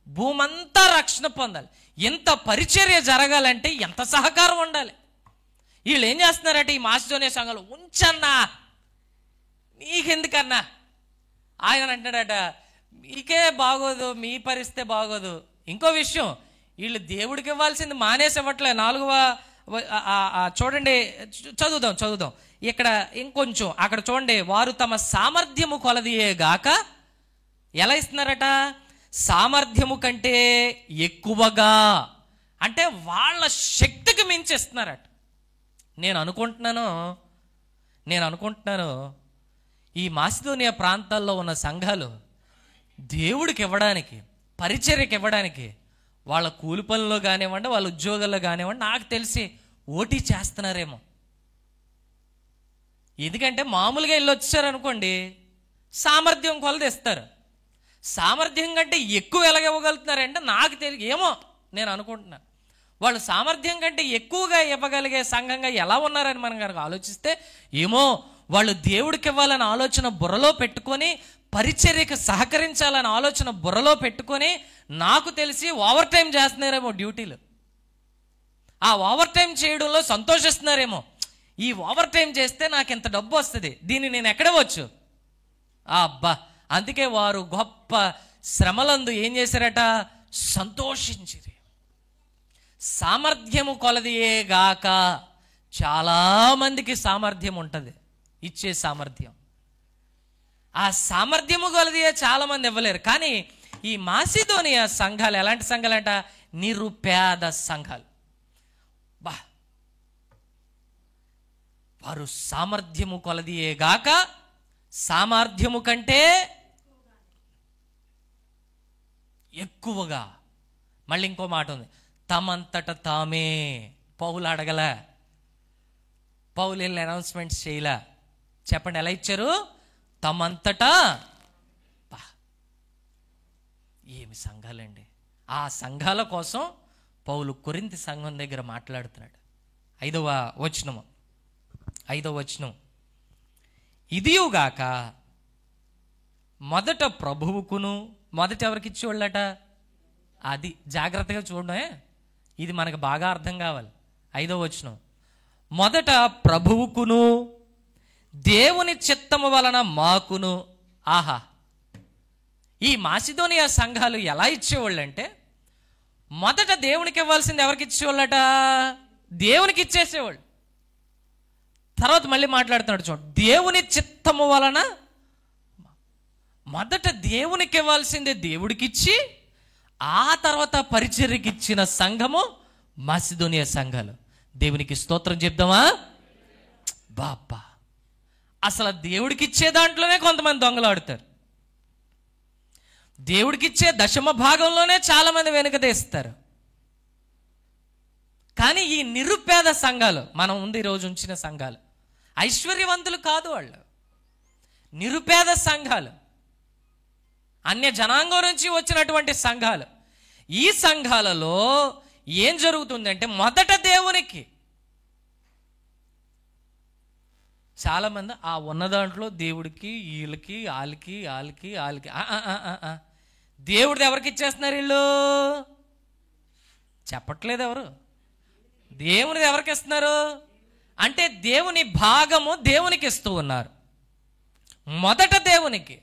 భూమంతా రక్షణ పొందాలి. ఇంత పరిచర్య జరగాలంటే ఎంత సహకారం ఉండాలి. వీళ్ళు ఏం చేస్తున్నారట ఈ మాసిదోనియా సంఘంలో? ఉంచన్నా, నీకెందుకన్నా. ఆయన అంటాడట, మీకే బాగోదు, మీ పరిస్థితే బాగోదు. ఇంకో విషయం, వీళ్ళు దేవుడికి ఇవ్వాల్సింది మానేసి ఇవ్వట్లే. 4వ చూడండి, చదువుదాం ఇక్కడ ఇంకొంచెం. అక్కడ చూడండి, వారు తమ సామర్థ్యము కొలదియే గాక ఎలా ఇస్తున్నారట? సామర్థ్యము కంటే ఎక్కువగా, అంటే వాళ్ళ శక్తికి మించి ఇస్తున్నారట. నేను అనుకుంటున్నాను ఈ మాసిదోనియా ప్రాంతాల్లో ఉన్న సంఘాలు దేవుడికి ఇవ్వడానికి, పరిచర్యకి ఇవ్వడానికి వాళ్ళ కూలి పనుల్లో కానివ్వండి, వాళ్ళ ఉద్యోగాల్లో కానివ్వండి, నాకు తెలిసి ఓటీ చేస్తున్నారేమో. ఎందుకంటే మామూలుగా వెళ్ళి వచ్చారనుకోండి, సామర్థ్యం కొలది ఇస్తారు. సామర్థ్యం కంటే ఎక్కువ ఎలాగివ్వగలుగుతున్నారంటే నాకు ఏమో నేను అనుకుంటున్నాను. వాళ్ళు సామర్థ్యం కంటే ఎక్కువగా ఇవ్వగలిగే సంఘంగా ఎలా ఉన్నారని మనం కనుక ఆలోచిస్తే, ఏమో వాళ్ళు దేవుడికి ఇవ్వాలని ఆలోచన బుర్రలో పెట్టుకొని, పరిచర్యకు సహకరించాలని ఆలోచన బుర్రలో పెట్టుకొని, నాకు తెలిసి ఓవర్ టైం చేస్తున్నారేమో డ్యూటీలు. ఆ ఓవర్ టైం చేయడంలో సంతోషిస్తున్నారేమో. ఈ ఓవర్ టైం చేస్తే నాకు ఇంత డబ్బు వస్తుంది, దీన్ని నేను ఎక్కడవచ్చు. అబ్బా, అందుకే వారు గొప్ప శ్రమలందు ఏం చేశారట? సంతోషించిరి. సామర్థ్యము కొలదియే గాక. చాలామందికి సామర్థ్యం ఉంటుంది, ఇచ్చే సామర్థ్యం. ఆ సామర్థ్యము కొలదియే చాలా మంది ఇవ్వలేరు. కానీ ఈ మాసిదోనియా సంఘాలు ఎలాంటి సంఘాలంట? నిరుపేద సంఘాలు. బా, వారు సామర్థ్యము కొలదియే గాక సామర్థ్యము కంటే ఎక్కువగా. మళ్ళీ ఇంకో మాట ఉంది, తమంతట తామే. పౌలు అడగల, పౌలు వెళ్ళి అనౌన్స్మెంట్స్ చేయలే. చెప్పండి ఎలా ఇచ్చారు? తమంతటా. ఏమి సంఘాలండి! ఆ సంఘాల కోసం పౌలు కొరింథీ సంఘం దగ్గర మాట్లాడుతున్నాడు. 5వ వచనం, ఇదియుగాక మొదట ప్రభువుకును, మొదట ఎవరికి ఇచ్చేవాళ్ళట? అది జాగ్రత్తగా చూడమే, ఇది మనకు బాగా అర్థం కావాలి. 5వ వచనం, మొదట ప్రభువుకును దేవుని చిత్తము వలన మాకును. ఆహా, ఈ మాసిదోనియా సంఘాలు ఎలా ఇచ్చేవాళ్ళు అంటే, మొదట దేవునికి ఇవ్వాల్సింది ఎవరికి ఇచ్చేవాళ్ళట? దేవునికి ఇచ్చేసేవాళ్ళు. తర్వాత మళ్ళీ మాట్లాడుతున్నాడు చూడండి, దేవుని చిత్తము వలన. మొదట దేవునికి ఇవ్వాల్సిందే దేవుడికి ఇచ్చి, ఆ తర్వాత పరిచర్యకి ఇచ్చిన సంఘము మాసిదోనియా సంఘాలు. దేవునికి స్తోత్రం చెప్దామా? బాబా, అసలు దేవుడికి ఇచ్చే దాంట్లోనే కొంతమంది దొంగలాడుతారు. దేవుడికిచ్చే దశమ భాగంలోనే చాలా మంది వెనుకదేస్తారు. కానీ ఈ నిరుపేద సంఘాలు, మనం ఉంది ఈరోజు ఉంచిన సంఘాలు, ఐశ్వర్యవంతులు కాదు వాళ్ళు, నిరుపేద సంఘాలు, అన్య జనాంగం నుంచి వచ్చినటువంటి సంఘాలు. ఈ సంఘాలలో ఏం జరుగుతుందంటే, మొదట దేవునికి, చాలామంది ఆ ఉన్న దాంట్లో దేవుడికి, వీళ్ళకి, వాళ్ళకి దేవుడిది ఎవరికి ఇచ్చేస్తున్నారు వీళ్ళు? చెప్పట్లేదు ఎవరు. దేవునిది ఎవరికి ఇస్తున్నారు అంటే, దేవుని భాగము దేవునికి ఇస్తూ ఉన్నారు. మొదట దేవునికి,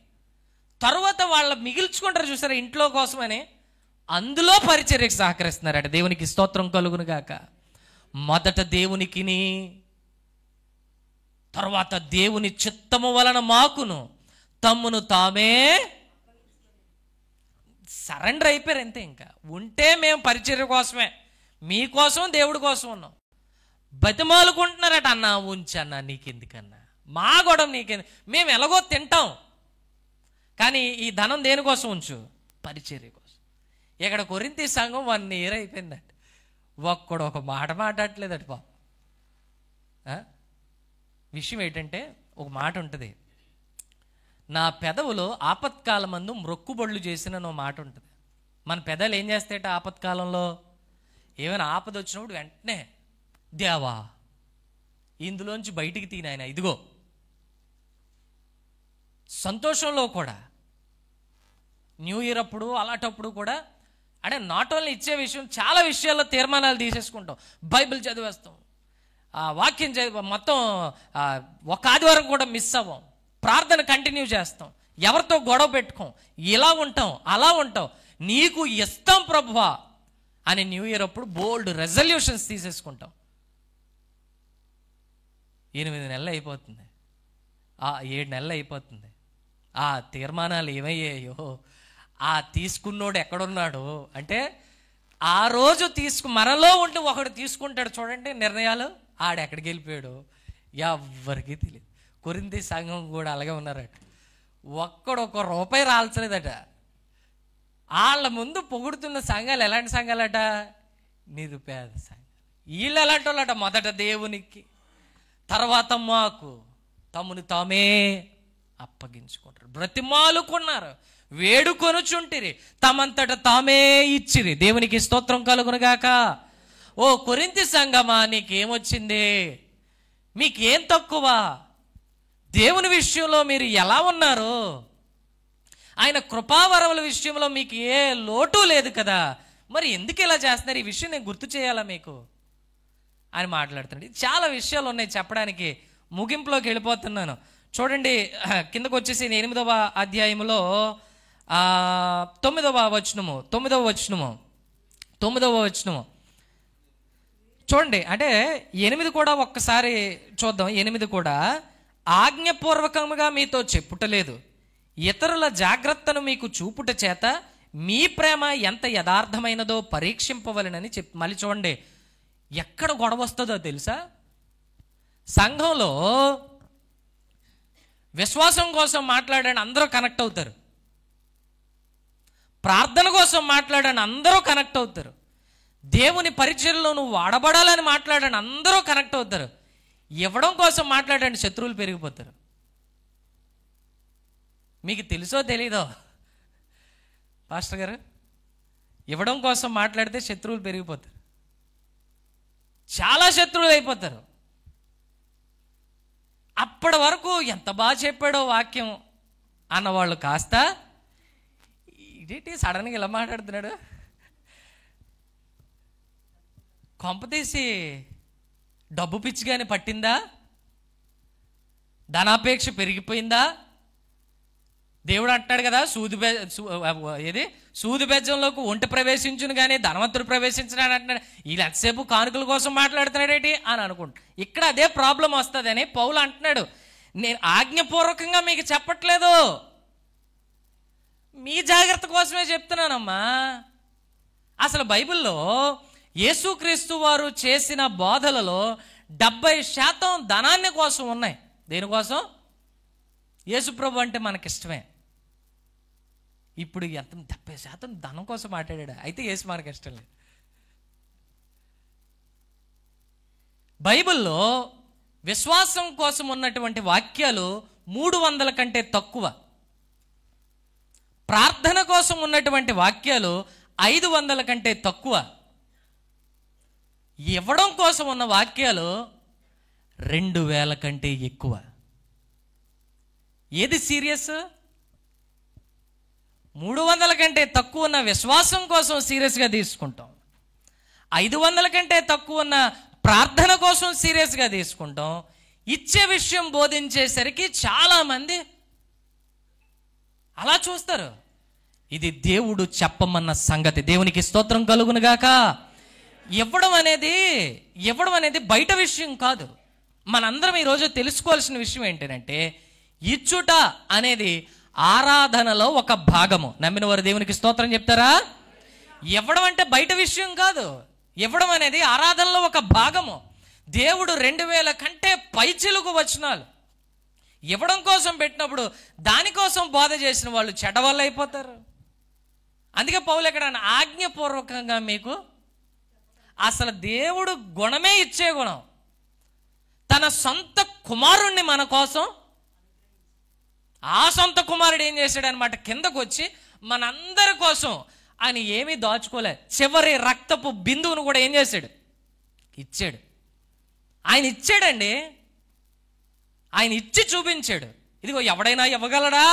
తర్వాత వాళ్ళు మిగిల్చుకుంటారు చూసారా ఇంట్లో కోసమని, అందులో పరిచర్యకు సహకరిస్తున్నారట. దేవునికి స్తోత్రం కలుగును గాక. మొదట దేవునికిని, తర్వాత దేవుని చిత్తము వలన మాకును, తమ్మును తామే సరెండర్ అయిపోయారు. అంతే. ఇంకా ఉంటే మేము పరిచర్య కోసమే, మీకోసం దేవుడి కోసం ఉన్నాం. బతిమాలుకుంటున్నారట, అన్నా ఉంచన్నా, నీకెందుకన్నా, మా గొడవ నీకెందుకు, మేము ఎలాగో తింటాం, కానీ ఈ ధనం దేనికోసం ఉంచు? పరిచర్య కోసం. ఇక్కడ కొరింథీ సంఘం 1 year అయిపోయిందట, ఒక్కడు ఒక మాట మాట్లాడట్లేదట పాపం. విషయం ఏంటంటే, ఒక మాట ఉంటుంది, నా పెదవులో ఆపత్కాలమందు మ్రొక్కుబొళ్ళు చేసిన నో మాట ఉంటుంది. మన పెదవులు ఏం చేస్తాయట ఆపత్కాలంలో? ఏమైనా ఆపద వచ్చినప్పుడు వెంటనే, దేవా ఇందులోంచి బయటికి తీనాయన, ఇదిగో. సంతోషంలో కూడా, న్యూ ఇయర్ అప్పుడు అలాంటప్పుడు కూడా, అంటే నాట్ ఓన్లీ ఇచ్చే విషయం, చాలా విషయాల్లో తీర్మానాలు తీసేసుకుంటాం. బైబిల్ చదివేస్తాం, వాక్యం చదివి మొత్తం ఒక ఆదివారం కూడా మిస్ అవ్వం, ప్రార్థన కంటిన్యూ చేస్తాం, ఎవరితో గొడవ పెట్టుకోం, ఇలా ఉంటాం అలా ఉంటాం, నీకు ఇస్తాం ప్రభువా అని న్యూ ఇయర్ అప్పుడు బోల్డ్ రెజల్యూషన్స్ తీసేసుకుంటాం. 8 నెలలు అయిపోతుంది, 7 నెలలు అయిపోతుంది. ఆ తీర్మానాలు ఏమయ్యాయో, ఆ తీసుకున్నోడు ఎక్కడున్నాడు అంటే, ఆ రోజు మనలో ఉంటూ ఒకడు తీసుకుంటాడు చూడండి నిర్ణయాలు, ఆడెక్కడికి వెళ్ళిపోయాడు ఎవ్వరికీ తెలియదు. కొరింథీ సంఘం కూడా అలాగే ఉన్నారట. ఒక్కడొక్క రూపాయి రాల్చలేదట. వాళ్ళ ముందు పొగుడుతున్న సంఘాలు ఎలాంటి సంఘాలట? నిరుపేద సంఘాలు. వీళ్ళు ఎలాంటి వాళ్ళట? మొదట దేవునికి, తర్వాత మాకు, తమను తామే అప్పగించుకుంటారు, బ్రతిమాలుకున్నారు, వేడుకొనుచుంటిరి, తమంతట తామే ఇచ్చిరి. దేవునికి స్తోత్రం కలుగునుగాక. ఓ కొరింథీ సంఘమా, నీకేమొచ్చింది? మీకేం తక్కువ? దేవుని విషయంలో మీరు ఎలా ఉన్నారు? ఆయన కృపావరముల విషయంలో మీకు ఏ లోటు లేదు కదా, మరి ఎందుకు ఇలా చేస్తున్నారు? ఈ విషయం నేను గుర్తు చేయాలా మీకు అని మాట్లాడుతున్నాడు. చాలా విషయాలు ఉన్నాయి చెప్పడానికి, ముగింపులోకి వెళ్ళిపోతున్నాను. చూడండి, కిందకు వచ్చేసి 8వ అధ్యాయంలో 9వ వచనము చూడండి. అంటే 8 కూడా ఒక్కసారి చూద్దాం. 8 కూడా, ఆజ్ఞపూర్వకముగా మీతో చెప్పుటలేదు, ఇతరుల జాగ్రత్తను మీకు చూపుట చేత మీ ప్రేమ ఎంత యథార్థమైనదో పరీక్షింపవలెనని మళ్ళీ చూడండి, ఎక్కడ గొడవ వస్తుందో తెలుసా? సంఘంలో విశ్వాసం కోసం మాట్లాడని అందరూ కనెక్ట్ అవుతారు, ప్రార్థన కోసం మాట్లాడని అందరూ కనెక్ట్ అవుతారు, దేవుని పరిచర్యలో నువ్వు వాడబడాలని మాట్లాడని అందరూ కనెక్ట్ అవుతారు. ఇవ్వడం కోసం మాట్లాడండి, శత్రువులు పెరిగిపోతారు. మీకు తెలుసో తెలీదో పాస్టర్ గారు? ఇవ్వడం కోసం మాట్లాడితే శత్రువులు పెరిగిపోతారు, చాలా శత్రువులు అయిపోతారు. అప్పటి వరకు ఎంత బాగా చెప్పాడో వాక్యం అన్నవాళ్ళు కాస్త ఇదేంటి సడన్గా ఇలా మాట్లాడుతున్నాడు, కొంపతీసి డబ్బు పిచ్చిగాని పట్టిందా, ధనాపేక్ష పెరిగిపోయిందా? దేవుడు అంటున్నాడు కదా, సూది బెజ్జంలోకి ఒంటి ప్రవేశించును కానీ ధనవంతుడు ప్రవేశించడానికి అంటున్నాడు. వీళ్ళు ఎంతసేపు కానుకల కోసం మాట్లాడుతున్నాడేంటి అని అనుకుంటా. ఇక్కడ అదే ప్రాబ్లం వస్తుందని పౌలు అంటున్నాడు, నేను ఆజ్ఞపూర్వకంగా మీకు చెప్పట్లేదు, మీ జాగ్రత్త కోసమే చెప్తున్నానమ్మా. అసలు బైబిల్లో యేసుక్రీస్తు వారు చేసిన బోధలలో 70% ధనాన్ని కోసం ఉన్నాయి. దేనికోసం? యేసుప్రభు అంటే మనకిష్టమే. ఇప్పుడు ఎంత 70% ధనం కోసం మాట్లాడాడు, అయితే యేసు మనకి ఇష్టం లేదు. బైబిల్లో విశ్వాసం కోసం ఉన్నటువంటి వాక్యాలు 300 కంటే తక్కువ, ప్రార్థన కోసం ఉన్నటువంటి వాక్యాలు 500 కంటే తక్కువ, ఇవ్వడం కోసం ఉన్న వాక్యాలు 2000 కంటే ఎక్కువ. ఏది సీరియస్? 300 కంటే తక్కువ ఉన్న విశ్వాసం కోసం సీరియస్గా తీసుకుంటాం, 500 కంటే తక్కువ ఉన్న ప్రార్థన కోసం సీరియస్గా తీసుకుంటాం. ఇచ్చే విషయం బోధించేసరికి చాలామంది అలా చూస్తారు. ఇది దేవుడు చెప్పమన్న సంగతి. దేవునికి స్తోత్రం కలుగునుగాక. ఇవ్వడం అనేది బయట విషయం కాదు. మనందరం ఈరోజు తెలుసుకోవాల్సిన విషయం ఏంటంటే, ఇచ్చుట అనేది ఆరాధనలో ఒక భాగము. నమ్మిన వారు దేవునికి స్తోత్రం చెప్తారా? ఇవ్వడం అంటే బయట విషయం కాదు, ఇవ్వడం అనేది ఆరాధనలో ఒక భాగము. దేవుడు 2000 కంటే పైచిలుకు వచనాలు ఇవ్వడం కోసం పెట్టినప్పుడు దానికోసం బోధ చేసిన వాళ్ళు చెడ్డవాళ్ళు అయిపోతారు. అందుకే పౌలు ఎక్కడ ఆజ్ఞపూర్వకంగా మీకు, అసలు దేవుడు గుణమే ఇచ్చే గుణం. తన సొంత కుమారుణ్ణి మన కోసం, ఆ సొంత కుమారుడు ఏం చేశాడు అనమాట, కిందకు వచ్చి మనందరి కోసం ఆయన ఏమీ దాచుకోలే. చివరి రక్తపు బిందువును కూడా ఏం చేశాడు? ఇచ్చాడు. ఆయన ఇచ్చాడండి, ఆయన ఇచ్చి చూపించాడు. ఇదిగో ఎవడైనా ఇవ్వగలడా?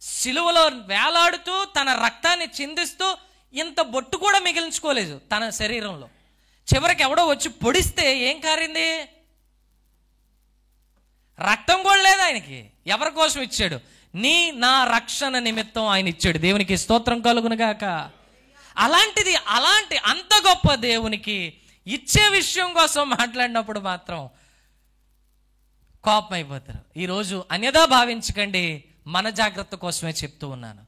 సిలువలో వేలాడుతూ తన రక్తాన్ని చిందిస్తూ ఇంత బొట్టు కూడా మిగిలించుకోలేదు తన శరీరంలో. చివరికి ఎవడో వచ్చి పొడిస్తే ఏం కారింది? రక్తం కూడా లేదు ఆయనకి. ఎవరి కోసం ఇచ్చాడు? నా రక్షణ నిమిత్తం ఆయన ఇచ్చాడు. దేవునికి స్తోత్రం కలుగునుగాక. అలాంటి అంత గొప్ప దేవునికి ఇచ్చే విషయం కోసం మాట్లాడినప్పుడు మాత్రం కోపం అయిపోతారు. ఈరోజు అన్యదా భావించకండి, మన జాగ్రత్త కోసమే చెప్తూ ఉన్నాను.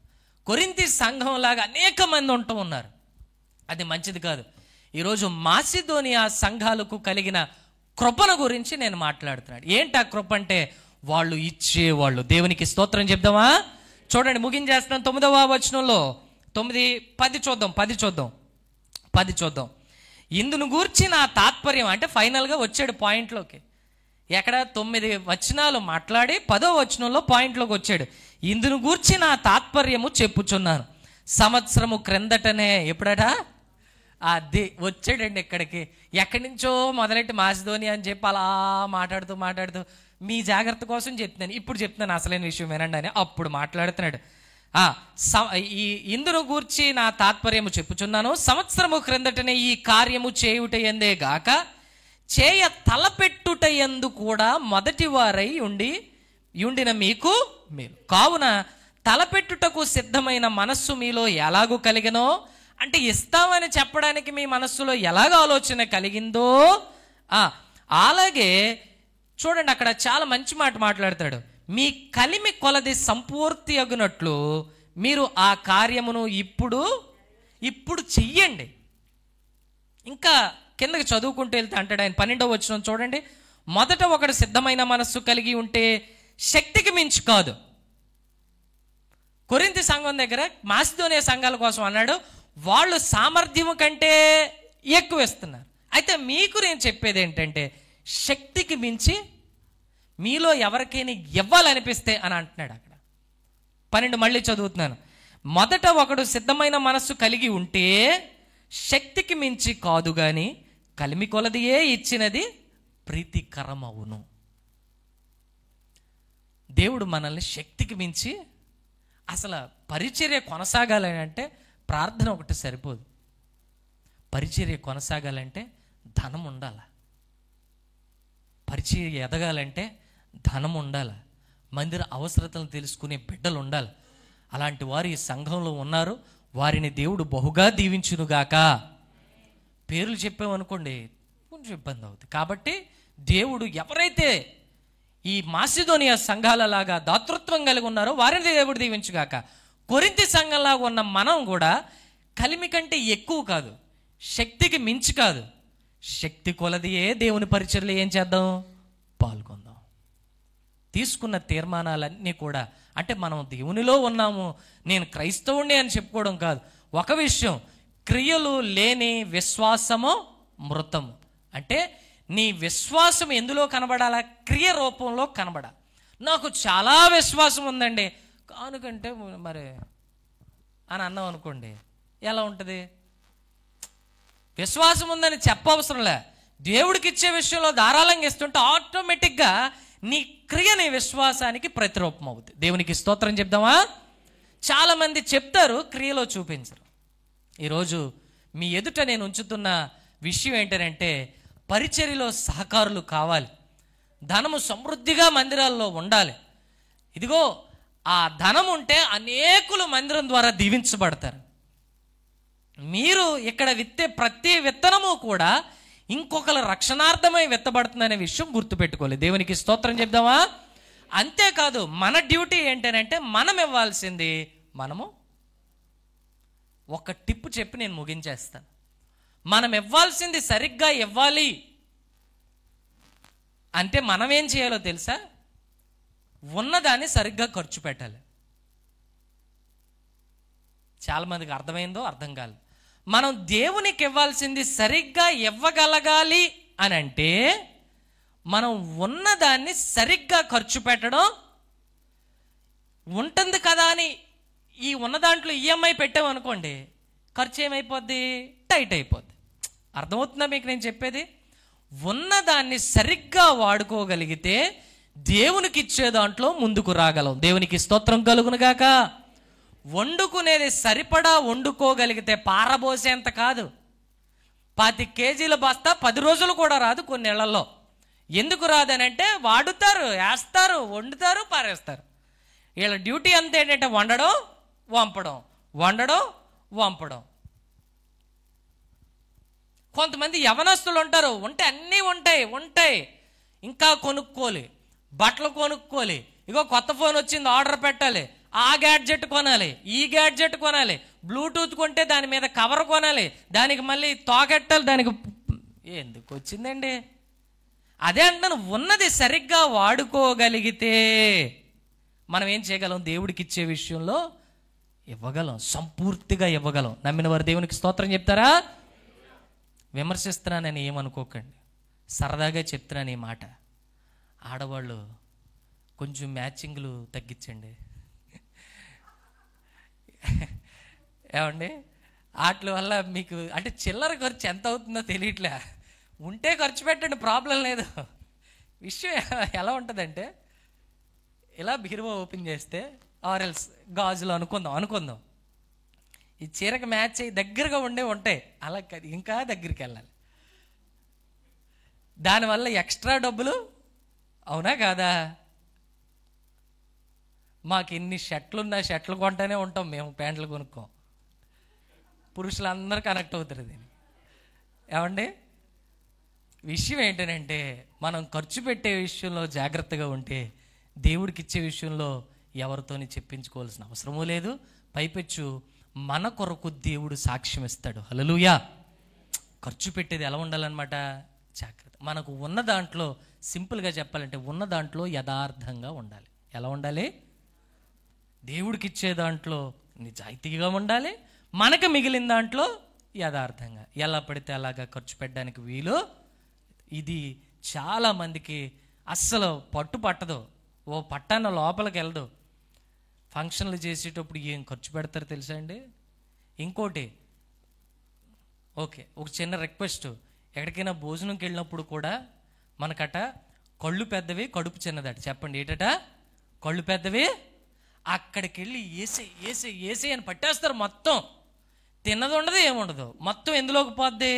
కొరింథీ సంఘం లాగా అనేక మంది ఉంటూ ఉన్నారు, అది మంచిది కాదు. ఈరోజు మాసిదోనియా సంఘాలకు కలిగిన కృపను గురించి నేను మాట్లాడుతున్నాను. ఏంటి ఆ కృప అంటే? వాళ్ళు ఇచ్చేవాళ్ళు. దేవునికి స్తోత్రం చెప్దామా? చూడండి, ముగించేస్తున్నాను. 9వ వచనంలో 9, 10 చూద్దాం. ఇందును గూర్చి నా తాత్పర్యం అంటే ఫైనల్గా వచ్చాడు పాయింట్లోకి. ఎక్కడ 9 వచనాలు మాట్లాడి 10వ వచనంలో పాయింట్లోకి వచ్చాడు. ఇందును గూర్చి నా తాత్పర్యము చెప్పుచున్నాను. సంవత్సరము క్రిందటనే, ఎప్పుడట అది వచ్చాడండి ఇక్కడికి. ఎక్కడి నుంచో మొదలెట్టి మాసిదోనియా అని చెప్పి అలా మాట్లాడుతూ మీ జాగ్రత్త కోసం చెప్తున్నాను, ఇప్పుడు చెప్తున్నాను అసలైన విషయం వినండి అని అప్పుడు మాట్లాడుతున్నాడు. ఇందును గూర్చి నా తాత్పర్యము చెప్పుచున్నాను. సంవత్సరము క్రిందటనే ఈ కార్యము చేయుట ఎందే గాక చేయ తలపెట్టుట ఎందు కూడా మొదటి వారై ఉండిన మీకు మేలు. కావున తలపెట్టుటకు సిద్ధమైన మనస్సు మీలో ఎలాగూ కలిగినో, అంటే ఇస్తామని చెప్పడానికి మీ మనస్సులో ఎలాగ ఆలోచన కలిగిందో అలాగే చూడండి, అక్కడ చాలా మంచి మాట మాట్లాడతాడు. మీ కలిమి కొలది సంపూర్తి అగునట్లు మీరు ఆ కార్యమును ఇప్పుడు చెయ్యండి. ఇంకా కిందకి చదువుకుంటూ వెళ్తే అంటాడు ఆయన 12వ వచనం చూడండి. మొదట ఒకడు సిద్ధమైన మనస్సు కలిగి ఉంటే శక్తికి మించి కాదు. కొరింథీ సంఘం దగ్గర మాసిదోనియా సంఘాల కోసం అన్నాడు, వాళ్ళు సామర్థ్యం కంటే ఎక్కువ ఇస్తున్నారు. అయితే మీకు నేను చెప్పేది ఏంటంటే శక్తికి మించి మీలో ఎవరికైనా ఇవ్వాలనిపిస్తే అని అంటున్నాడు అక్కడ. 12 మళ్ళీ చదువుతున్నాను. మొదట ఒకడు సిద్ధమైన మనస్సు కలిగి ఉంటే శక్తికి మించి కాదు గాని కలిమి కొలదియే ఇచ్చినది ప్రీతికరమవును. దేవుడు మనల్ని శక్తికి మించి, అసలు పరిచర్య కొనసాగాలని అంటే ప్రార్థన ఒకటి సరిపోదు. పరిచర్య కొనసాగాలంటే ధనం ఉండాలి. పరిచర్య ఎదగాలంటే ధనం ఉండాలి. మందిర అవసరతలను తెలుసుకునే బిడ్డలు ఉండాలి. అలాంటి వారు ఈ సంఘంలో ఉన్నారు. వారిని దేవుడు బహుగా దీవించునుగాక. పేర్లు చెప్పామనుకోండి కొంచెం ఇబ్బంది అవుతుంది. కాబట్టి దేవుడు ఎవరైతే ఈ మాసిదోనియా సంఘాలలాగా దాతృత్వం కలిగి ఉన్నారో వారిని దేవుడు దీవించుగాక. కొరింథీ సంఘంలాగా ఉన్న మనం కూడా కలిమి కంటే ఎక్కువ కాదు, శక్తికి మించి కాదు, శక్తి కొలదియే దేవుని పరిచర్యలో ఏం చేద్దాం, పాల్గొందాం. తీసుకున్న తీర్మానాలన్నీ కూడా అంటే మనం దేవునిలో ఉన్నాము, నేను క్రైస్తవుణ్ణి అని చెప్పుకోవడం కాదు. ఒక విషయం, క్రియలు లేని విశ్వాసము మృతము. అంటే నీ విశ్వాసం ఎందులో కనబడాలా, క్రియ రూపంలో కనబడాలి. నాకు చాలా విశ్వాసం ఉందండి కానుకంటే మరి అని అన్నాం అనుకోండి, ఎలా ఉంటుంది? విశ్వాసం ఉందని చెప్పవసరంలే, దేవుడికి ఇచ్చే విషయంలో ధారాళంగా ఇస్తుంటే ఆటోమేటిక్గా నీ క్రియ నీ విశ్వాసానికి ప్రతిరూపం అవుతుంది. దేవునికి స్తోత్రం చెప్దామా? చాలామంది చెప్తారు, క్రియలో చూపించరు. ఈరోజు మీ ఎదుట నేను ఉంచుతున్న విషయం ఏంటంటే పరిచర్యలో సహకారులు కావాలి. ధనము సమృద్ధిగా మందిరాల్లో ఉండాలి. ఇదిగో ఆ ధనం ఉంటే అనేకులు మందిరం ద్వారా దీవించబడతారు. మీరు ఇక్కడ విత్తే ప్రతి విత్తనము కూడా ఇంకొకరు రక్షణార్థమై విత్తబడుతుందనే విషయం గుర్తుపెట్టుకోవాలి. దేవునికి స్తోత్రం చెప్దామా? అంతేకాదు మన డ్యూటీ ఏంటంటే మనం ఇవ్వాల్సింది మనము. ఒక టిప్పు చెప్పి నేను ముగించేస్తాను. మనం ఇవ్వాల్సింది సరిగ్గా ఇవ్వాలి అంటే మనం ఏం చేయాలో తెలుసా? ఉన్నదాన్ని సరిగ్గా ఖర్చు పెట్టాలి. చాలామందికి అర్థమైందో అర్థం కాలేదు. మనం దేవునికి ఇవ్వాల్సింది సరిగ్గా ఇవ్వగలగాలి అని అంటే మనం ఉన్నదాన్ని సరిగ్గా ఖర్చు పెట్టడం. ఉంటుంది కదా అని ఈ ఉన్న దాంట్లో ఈఎంఐ పెట్టామనుకోండి, ఖర్చు ఏమైపోద్ది? టైట్ అయిపోద్ది. అర్థమవుతుందా మీకు నేను చెప్పేది? ఉన్నదాన్ని సరిగ్గా వాడుకోగలిగితే దేవునికి ఇచ్చే దాంట్లో ముందుకు రాగలం. దేవునికి స్తోత్రం కలుగునుగాక. వండుకునేది సరిపడా వండుకోగలిగితే పారబోసేంత కాదు. 10 కేజీల బస్తా 10 రోజులు కూడా రాదు కొన్ని నెలల్లో. ఎందుకు రాదనంటే వాడుతారు, వేస్తారు, వండుతారు, పారేస్తారు. వీళ్ళ డ్యూటీ అంతా ఏంటంటే వండడం వంపడం, వండడం వంపడం. కొంతమంది యవనస్తులు ఉంటారు, ఉంటే అన్నీ ఉంటాయి ఇంకా కొనుక్కోలి, బట్టలు కొనుక్కోలి, ఇగో కొత్త ఫోన్ వచ్చింది ఆర్డర్ పెట్టాలి, ఆ గ్యాడ్జెట్ కొనాలి, ఈ గ్యాడ్జెట్ కొనాలి, బ్లూటూత్ కొంటే దాని మీద కవర్ కొనాలి, దానికి మళ్ళీ తోకెట్టాలి, దానికి ఎందుకు వచ్చిందండి? అదే అంటాను, ఉన్నది సరిగ్గా వాడుకోగలిగితే మనం ఏం చేయగలం? దేవుడికి ఇచ్చే విషయంలో ఇవ్వగలం, సంపూర్తిగా ఇవ్వగలం. నమ్మిన వారు దేవునికి స్తోత్రం చెప్తారా? విమర్శిస్తున్నానని ఏమనుకోకండి, సరదాగా చెప్తున్నాను ఈ మాట. ఆడవాళ్ళు కొంచెం మ్యాచింగ్లు తగ్గించండి. ఏమండి, వాటి వల్ల మీకు అంటే చిల్లర ఖర్చు ఎంత అవుతుందో తెలియట్లే. ఉంటే ఖర్చు పెట్టండి, ప్రాబ్లం లేదు. విషయం ఎలా ఉంటుందంటే, ఇలా బీరువా ఓపెన్ చేస్తే ఆర్ఎల్స్ గాజులు అనుకుందాం ఈ చీరకు మ్యాచ్ అయ్యి దగ్గరగా ఉంటాయి. అలా ఇంకా దగ్గరికి వెళ్ళాలి. దానివల్ల ఎక్స్ట్రా డబ్బులు, అవునా కాదా? మాకు ఎన్ని షర్ట్లున్నా షర్ట్లు కొంటూనే ఉంటాం మేము, ప్యాంట్లు కొనుక్కోం. పురుషులందరూ కనెక్ట్ అవుతారు దీన్ని. ఏమండి, విషయం ఏంటంటే మనం ఖర్చు పెట్టే విషయంలో జాగ్రత్తగా ఉంటే దేవుడికి ఇచ్చే విషయంలో ఎవరితోని చెప్పించుకోవాల్సిన అవసరమూ లేదు. పైపెచ్చు మన కొరకు దేవుడు సాక్ష్యం ఇస్తాడు. హల్లెలూయా. ఖర్చు పెట్టేది ఎలా ఉండాలన్నమాట? జాగ్రత్త. మనకు ఉన్న దాంట్లో సింపుల్గా చెప్పాలంటే ఉన్న దాంట్లో యథార్థంగా ఉండాలి. ఎలా ఉండాలి? దేవుడికి ఇచ్చే దాంట్లో నిజాయితీగా ఉండాలి, మనకు మిగిలిన దాంట్లో యథార్థంగా. ఎలా పడితే అలాగా ఖర్చు పెట్టడానికి వీలు. ఇది చాలామందికి అస్సలు పట్టదు. ఓ పట్టాన లోపలికి వెళ్ళదు. ఫంక్షన్లు చేసేటప్పుడు ఏం ఖర్చు పెడతారు తెలుసా అండి? ఇంకోటి, ఓకే, ఒక చిన్న రిక్వెస్ట్, ఎక్కడికైనా భోజనంకి వెళ్ళినప్పుడు కూడా మనకట కళ్ళు పెద్దవి కడుపు చిన్నదట. చెప్పండి ఏటట? కళ్ళు పెద్దవి. అక్కడికి వెళ్ళి ఏసే అని పట్టేస్తారు. మొత్తం తిన్నది ఉండదు, ఏముండదు, మొత్తం ఎందులోకి పోద్ది?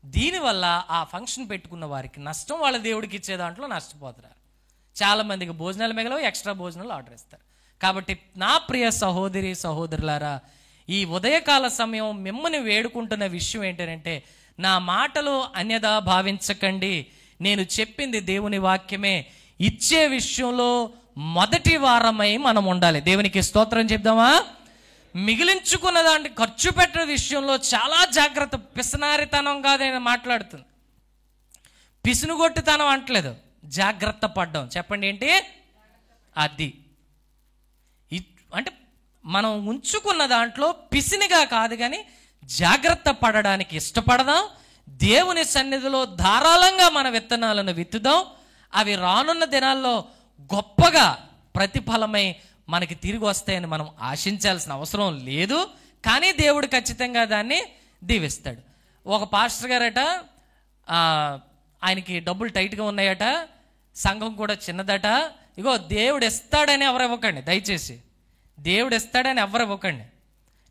దీనివల్ల ఆ ఫంక్షన్ పెట్టుకున్న వారికి నష్టం, వాళ్ళ దేవుడికి ఇచ్చే దాంట్లో నష్టపోతారు. చాలామందికి భోజనాలు మిగలవు, ఎక్స్ట్రా భోజనాలు ఆర్డర్ ఇస్తారు. కాబట్టి నా ప్రియ సహోదరి సహోదరులారా, ఈ ఉదయకాల సమయం మిమ్మల్ని వేడుకుంటున్న విషయం ఏంటంటే, నా మాటలు అన్యదా భావించకండి. నేను చెప్పింది దేవుని వాక్యమే. ఇచ్చే విషయంలో మొదటి వారమై మనం ఉండాలి. దేవునికి స్తోత్రం చెప్దామా? మిగిలించుకున్న దాన్ని ఖర్చు పెట్టే విషయంలో చాలా జాగ్రత్త. పిసనారితనం కాదని మాట్లాడుతుంది, పిసునుగొట్టుతనం అంటలేదు, జాగ్రత్త పడ్డం. చెప్పండి ఏంటి అది? అంటే మనం ఉంచుకున్న దాంట్లో పిసినిగా కాదు కానీ జాగ్రత్త పడడానికి ఇష్టపడదాం. దేవుని సన్నిధిలో ధారాళంగా మన విత్తనాలను విత్తుదాం. అవి రానున్న దినాల్లో గొప్పగా ప్రతిఫలమై మనకి తిరిగి వస్తాయని మనం ఆశించాల్సిన అవసరం లేదు. కానీ దేవుడు ఖచ్చితంగా దాన్ని దీవిస్తాడు. ఒక పాస్టర్ గారట, ఆయనకి డబ్బులు టైట్గా ఉన్నాయట, సంఘం కూడా చిన్నదట. ఇగో దేవుడు ఇస్తాడని ఎవరు ఇవ్వకండి దయచేసి. దేవుడు ఇస్తాడని ఎవరు ఇవ్వకండి.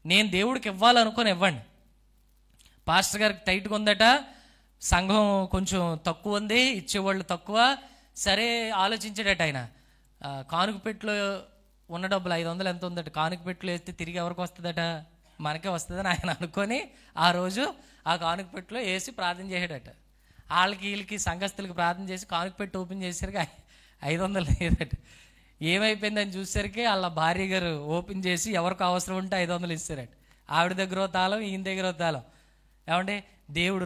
నేను దేవుడికి ఇవ్వాలనుకొని ఇవ్వండి. పాస్టర్ గారికి టైట్గా ఉందట, సంఘం కొంచెం తక్కువ ఉంది, ఇచ్చేవాళ్ళు తక్కువ. సరే ఆలోచించాడట ఆయన, కానుకపెట్టులో ఉన్న డబ్బులు 500 ఎంత ఉందట, కానుకపెట్టులో వేస్తే తిరిగి ఎవరికి వస్తుందట? మనకే వస్తుందని ఆయన అనుకొని ఆ రోజు ఆ కానుకపెట్టులో వేసి ప్రార్థన చేసాడట. వాళ్ళకి వీళ్ళకి సంఘస్థులకి ప్రార్థన చేసి కానుకపెట్టు ఓపెన్ చేసేసరికి 500 లేదట. ఏమైపోయిందని చూసేసరికి వాళ్ళ భార్య గారు ఓపెన్ చేసి ఎవరికి అవసరం ఉంటే 500 ఇస్తారట. ఆవిడ దగ్గర తాళం, ఈయన దగ్గర తాళం. ఏమంటే దేవుడు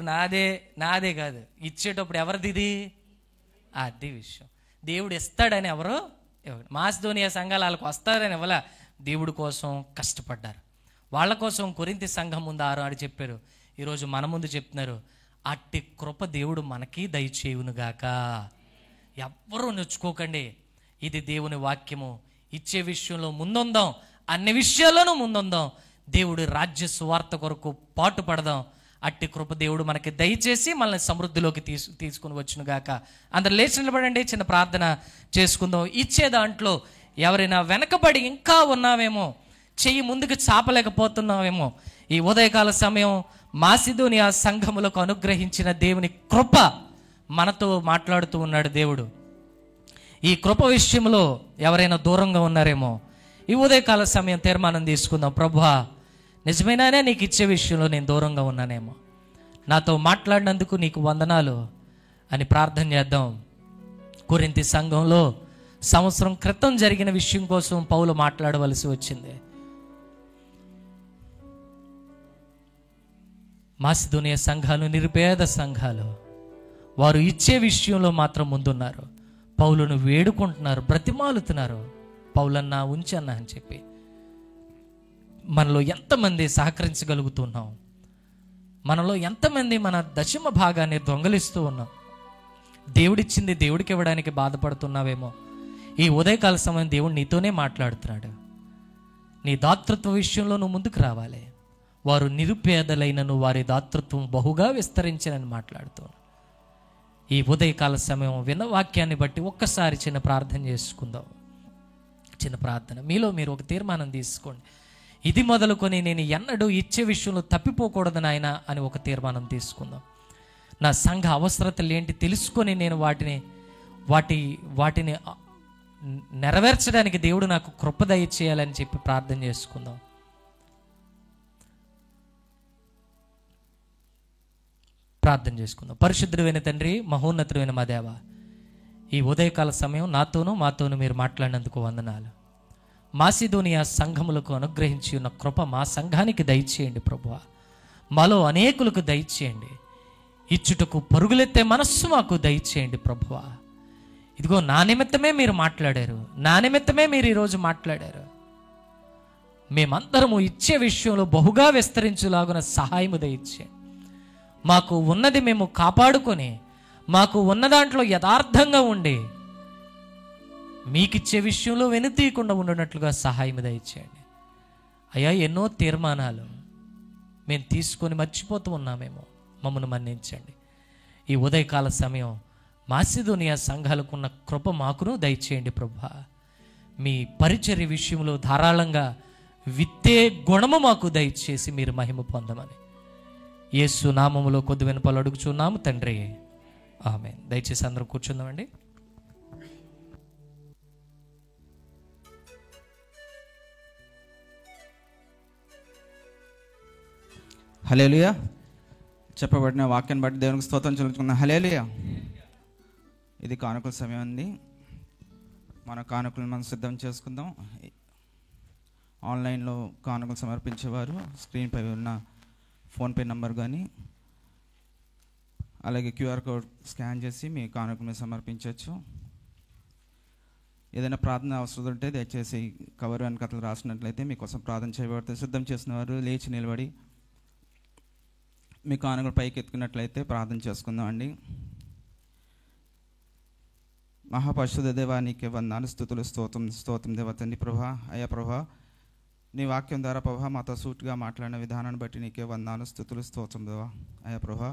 నాదే కాదు, ఇచ్చేటప్పుడు ఎవరిది? అది విషయం. దేవుడు ఇస్తాడని ఎవరు మాసిదోనియా సంఘాలు వాళ్ళకి వస్తారని ఇవ్వలా, దేవుడి కోసం కష్టపడ్డారు. వాళ్ళ కోసం కొరింథీ సంఘం ముందు ఆరు చెప్పారు. ఈరోజు మన ముందు చెప్తున్నారు, అట్టి కృప దేవుడు మనకి దయచేయునుగాక. ఎవ్వరూ నొచ్చుకోకండి. ఇది దేవుని వాక్యము. ఇచ్చే విషయంలో ముందుందాం, అన్ని విషయాల్లోనూ ముందుందాం. దేవుడి రాజ్య సువార్త కొరకు పాటు పడదాం. అట్టి కృప దేవుడు మనకి దయచేసి మనల్ని సమృద్ధిలోకి తీసుకుని వచ్చునుగాక. అందరు లేచి నిలబడండి, చిన్న ప్రార్థన చేసుకుందాం. ఇచ్చే దాంట్లో ఎవరైనా వెనకబడి ఇంకా ఉన్నావేమో, చెయ్యి ముందుకు చాపలేకపోతున్నావేమో, ఈ ఉదయకాల సమయం మాసిదోనియా సంఘములకు అనుగ్రహించిన దేవుని కృప మనతో మాట్లాడుతూ ఉన్నాడు దేవుడు. ఈ కృప విషయంలో ఎవరైనా దూరంగా ఉన్నారేమో, ఈ ఉదయకాల సమయం తీర్మానం తీసుకుందాం. ప్రభువా, నిజమైనానే నీకు ఇచ్చే విషయంలో నేను దూరంగా ఉన్నానేమో, నాతో మాట్లాడినందుకు నీకు వందనాలు అని ప్రార్థన చేద్దాం. కొరింథీ సంఘంలో సంవత్సరం క్రితం జరిగిన విషయం కోసం పౌలు మాట్లాడవలసి వచ్చింది. మాసిదోనియా సంఘాలు నిరుపేద సంఘాలు, వారు ఇచ్చే విషయంలో మాత్రం ముందున్నారు. పౌలును వేడుకుంటున్నారు, బ్రతిమాలుతున్నారు, పౌలన్నా ఉంచన్నా అని చెప్పి. మనలో ఎంతమంది సహకరించగలుగుతున్నాం? మనలో ఎంతమంది మన దశమ భాగాన్ని దొంగలిస్తూ ఉన్నాం? దేవుడిచ్చింది దేవుడికి ఇవ్వడానికి బాధపడుతున్నావేమో. ఈ ఉదయకాల సమయం దేవుడు నీతోనే మాట్లాడుతున్నాడు. నీ దాతృత్వ విషయంలో నువ్వు ముందుకు రావాలి. వారు నిరుపేదలైనను వారి దాతృత్వం బహుగా విస్తరించనని మాట్లాడుతున్నాడు. ఈ ఉదయకాల సమయం విన్న వాక్యాన్ని బట్టి ఒక్కసారి చిన్న ప్రార్థన చేసుకుందాం. చిన్న ప్రార్థన. మీలో మీరు ఒక తీర్మానం తీసుకోండి. ఇది మొదలుకొని నేను ఎన్నడూ ఇచ్చే విషయంలో తప్పిపోకూడదు నాయన అని ఒక తీర్మానం తీసుకుందాం. నా సంఘ అవసరతలు ఏంటి తెలుసుకొని నేను వాటిని నెరవేర్చడానికి దేవుడు నాకు కృప దయచేయాలని చెప్పి ప్రార్థన చేసుకుందాం. ప్రార్థన చేసుకుందాం. పరిశుద్ధుడైన తండ్రి, మహోన్నతుడైన మా దేవ, ఈ ఉదయకాల సమయం నాతోనూ మాతోనూ మీరు మాట్లాడినందుకు వందనాలు. మాసిదోనియా సంఘములకు అనుగ్రహించి ఉన్న కృప మా సంఘానికి దయచేయండి ప్రభువా. మాలో అనేకులకు దయచేయండి. ఇచ్చుటకు పరుగులెత్తే మనస్సు మాకు దయచేయండి ప్రభువా. ఇదిగో నా నిమిత్తమే మీరు మాట్లాడారు, నా నిమిత్తమే మీరు ఈరోజు మాట్లాడారు. మేమందరము ఇచ్చే విషయంలో బహుగా విస్తరించులాగున సహాయము దయచేయండి. మాకు ఉన్నది మేము కాపాడుకొని, మాకు ఉన్న దాంట్లో యథార్థంగా ఉండి మీకిచ్చే విషయంలో వెనుతీయకుండా ఉండనట్లుగా సహాయం దయచేయండి. అయ్యా, ఎన్నో తీర్మానాలు మేము తీసుకొని మర్చిపోతూ ఉన్నామేమో, మమ్మల్ని మన్నించండి. ఈ ఉదయకాల సమయం మాసిదోనియా సంఘాలకు ఉన్న కృప మాకును దయచేయండి ప్రభువా. మీ పరిచర్య విషయంలో ధారాళంగా విత్తే గుణము మాకు దయచేసి మీరు మహిమ పొందమని యేసు నామములో కొద్ది వినపాలు అడుగుచున్నాము తండ్రి, ఆమేన్. దయచేసి అందరూ కూర్చుందామండి. హల్లెలూయా. చెప్పబడిన వాక్యాన్ని బట్టి దేవునికి స్తోత్రం చెల్లించుకున్నాం. హల్లెలూయా. ఇది కానుకల సమయం ఉంది. మన కానుకలను మనం సిద్ధం చేసుకుందాం. ఆన్లైన్లో కానుకలు సమర్పించేవారు స్క్రీన్పై ఉన్న ఫోన్పే నంబర్ కానీ అలాగే క్యూఆర్ కోడ్ స్కాన్ చేసి మీ కానుకలను సమర్పించవచ్చు. ఏదైనా ప్రార్థన అవసరం ఉంటే దయచేసి కవర్ వెనకతలు రాసినట్లయితే మీకోసం ప్రార్థన చేయబడుతుంది. సిద్ధం చేసిన వారు లేచి నిలబడి మీ కానుకలు పైకి ఎత్తుకున్నట్లయితే ప్రార్థన చేసుకుందాం అండి. మహాపరిశుద్ధ దేవా, నీకే వందనాలు, స్తుతులు, స్తోత్రం దేవ తండ్రి. ప్రభా, అయ్యా ప్రభా, నీ వాక్యం ద్వారా ప్రభా మాతో సూటిగా మాట్లాడిన విధానాన్ని బట్టి నీకే వందనాలు, స్తుతులు, స్తోత్రం దేవా. అయ్యా ప్రభా,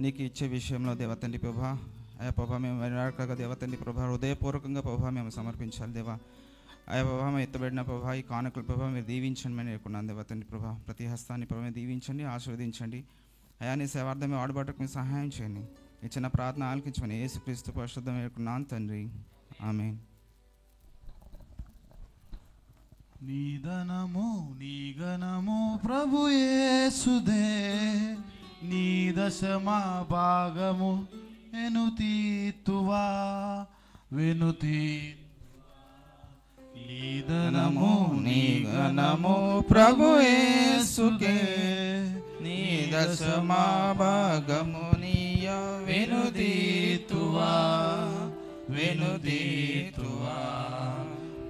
నీకు ఇచ్చే విషయంలో దేవ తండ్రి ప్రభా, అయ్యా ప్రభా మేము వినాడక దేవ తండ్రి ప్రభా హృదయపూర్వకంగా ప్రభా మేము సమర్పించాలి దేవా. అయ్యా ప్రభా మేము ఎత్తబడిన ప్రభా ఈ కానుకల ప్రభా మీరు దీవించండి అని నేర్కొన్నాను దేవ తండ్రి ప్రభా. ప్రతి హస్తాన్ని ప్రభా మీరు దీవించండి, ఆశీర్వదించండి. అయా నీ సేవార్థమే వాడబట్టకు మీరు సహాయం చేయండి. ఈ చిన్న ప్రార్థన ఆలకించమని యేసుక్రీస్తు పరిశుద్ధం వేడుకున్నాను తండ్రి, ఆమేన్. నీ ధనము నీ ఘనము ప్రభు యేసుదే, నీ దశమ భాగము వెనుతీతువా వెనుతీ. నీ ధనము నీ ఘనము ప్రభు యేసుకే, నీ దశమా భాగము నీయ వెనుదీతువా వెనుదీతువా.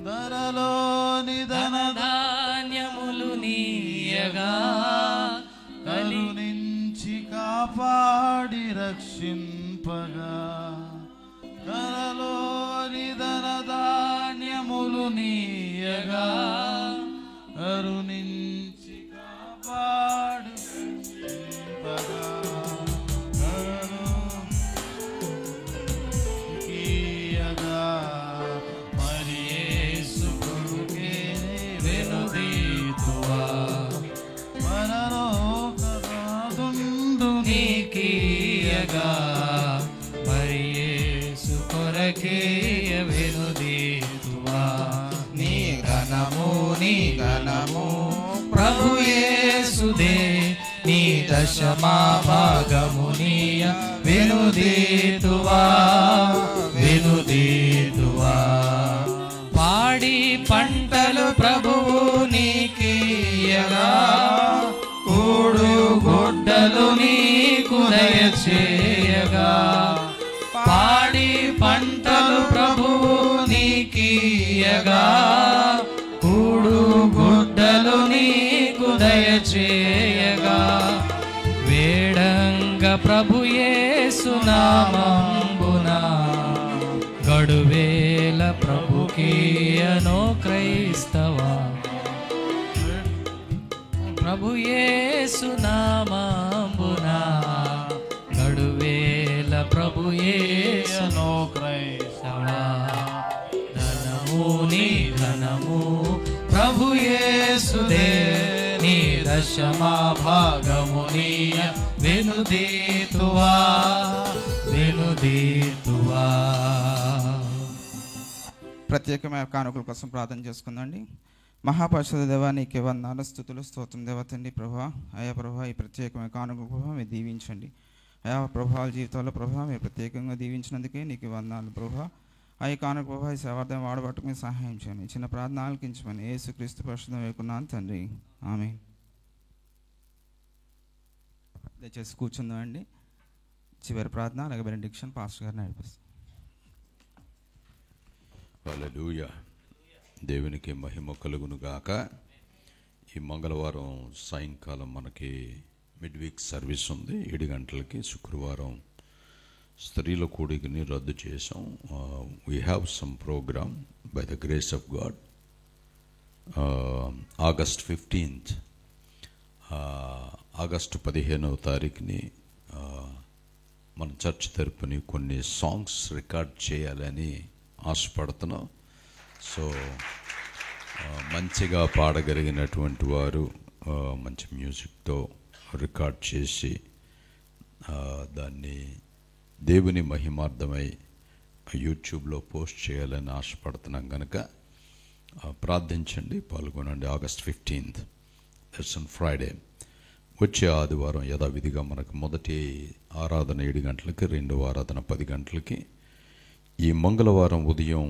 ధరలోని ధనధాన్యములు నీయగా కరుణించి కాపాడి రక్షింపగా, ధరలోని ధనధాన్యములు నీయగా కరుణించి కాపాడు రక్షింపగా, కరుణించియగా మరి యేసు కొరకే వెనుదీతువా. పరలోకనాథుండు నీకీయగా మరి యేసు కొరకే వెనుదీతువా. నీ ఘనము నీ ఘనము ప్రభు యేసుదే, నీ దశమా భాగము నీయ వెనుదీతువా వెనుదీతువా. పాడి పంటలు ప్రభువు నీకీయగా, కూడు గుడ్డలు నీకు దయచేయగా. పాడి పంటలు ప్రభువు నీకీయగా, కూడు గుడ్డలు నీకు దయచేయగా. వేడంగ ప్రభు యేసు నామంబున గడువేల ప్రభుకీయనో క్రైస్తవా. ప్రభు యేసు నామంబున గడువేల ప్రభు యేసునో క్రైస్తవా. ధనము నీ ధనము ప్రభు యేసుదే, నీ దశమా భాగము నీయ వెనుదీతువా వెనుదీతువా. ప్రత్యేకమైన కానుకల కోసం ప్రార్థన చేసుకుందండి. మహాపరిశుద్ధ దేవా, నీకే వందనాలు, స్తుతులు, స్తోత్రం దేవ తండ్రి ప్రభా. అయ్యా ప్రభా, ఈ ప్రత్యేకమైన కానుకల ప్రభా మీరు దీవించండి. అయా ప్రభా జీవితాల్లో ప్రభా మీరు ప్రత్యేకంగా దీవించినందుకే నీకు వందనాలు ప్రభా. ఆ యొక్క కానుక ప్రభా ఈ సేవార్థం వాడబట్టుకు మీరు సహాయం చేయండి. చిన్న ప్రార్థన ఆలకించమని యేసుక్రీస్తు పరిశుద్ధం వేడుకున్నాను తండ్రి, ఆమేన్. దయచేసి కూర్చుందామండి. చివరి ప్రార్థన అలాగే బెనడిక్షన్ పాస్టర్ గారు నడిపిస్తారు. హల్లెలూయా. దేవునికి మహిమ కలుగును గాక. ఈ మంగళవారం సాయంకాలం మనకి మిడ్ వీక్ సర్వీస్ ఉంది 7 గంటలకి. శుక్రవారం స్త్రీల కూడికని రద్దు చేసాం. We have some program by the grace of God. August 15th, ఆగస్టు 15వ తారీఖుని మన చర్చ్ తరపుని కొన్ని సాంగ్స్ రికార్డ్ చేయాలని ఆశపడుతున్నాం. సో మంచిగా పాడగలిగినటువంటి వారు మంచి మ్యూజిక్తో రికార్డ్ చేసి దాన్ని దేవుని మహిమార్థమై యూట్యూబ్లో పోస్ట్ చేయాలని ఆశపడుతున్నాం కనుక ప్రార్థించండి, పాల్గొనండి. August 15th, that's on Friday. వచ్చే ఆదివారం యథావిధిగా మనకు మొదటి ఆరాధన 7 గంటలకి, రెండవ ఆరాధన 10 గంటలకి. ఈ మంగళవారం ఉదయం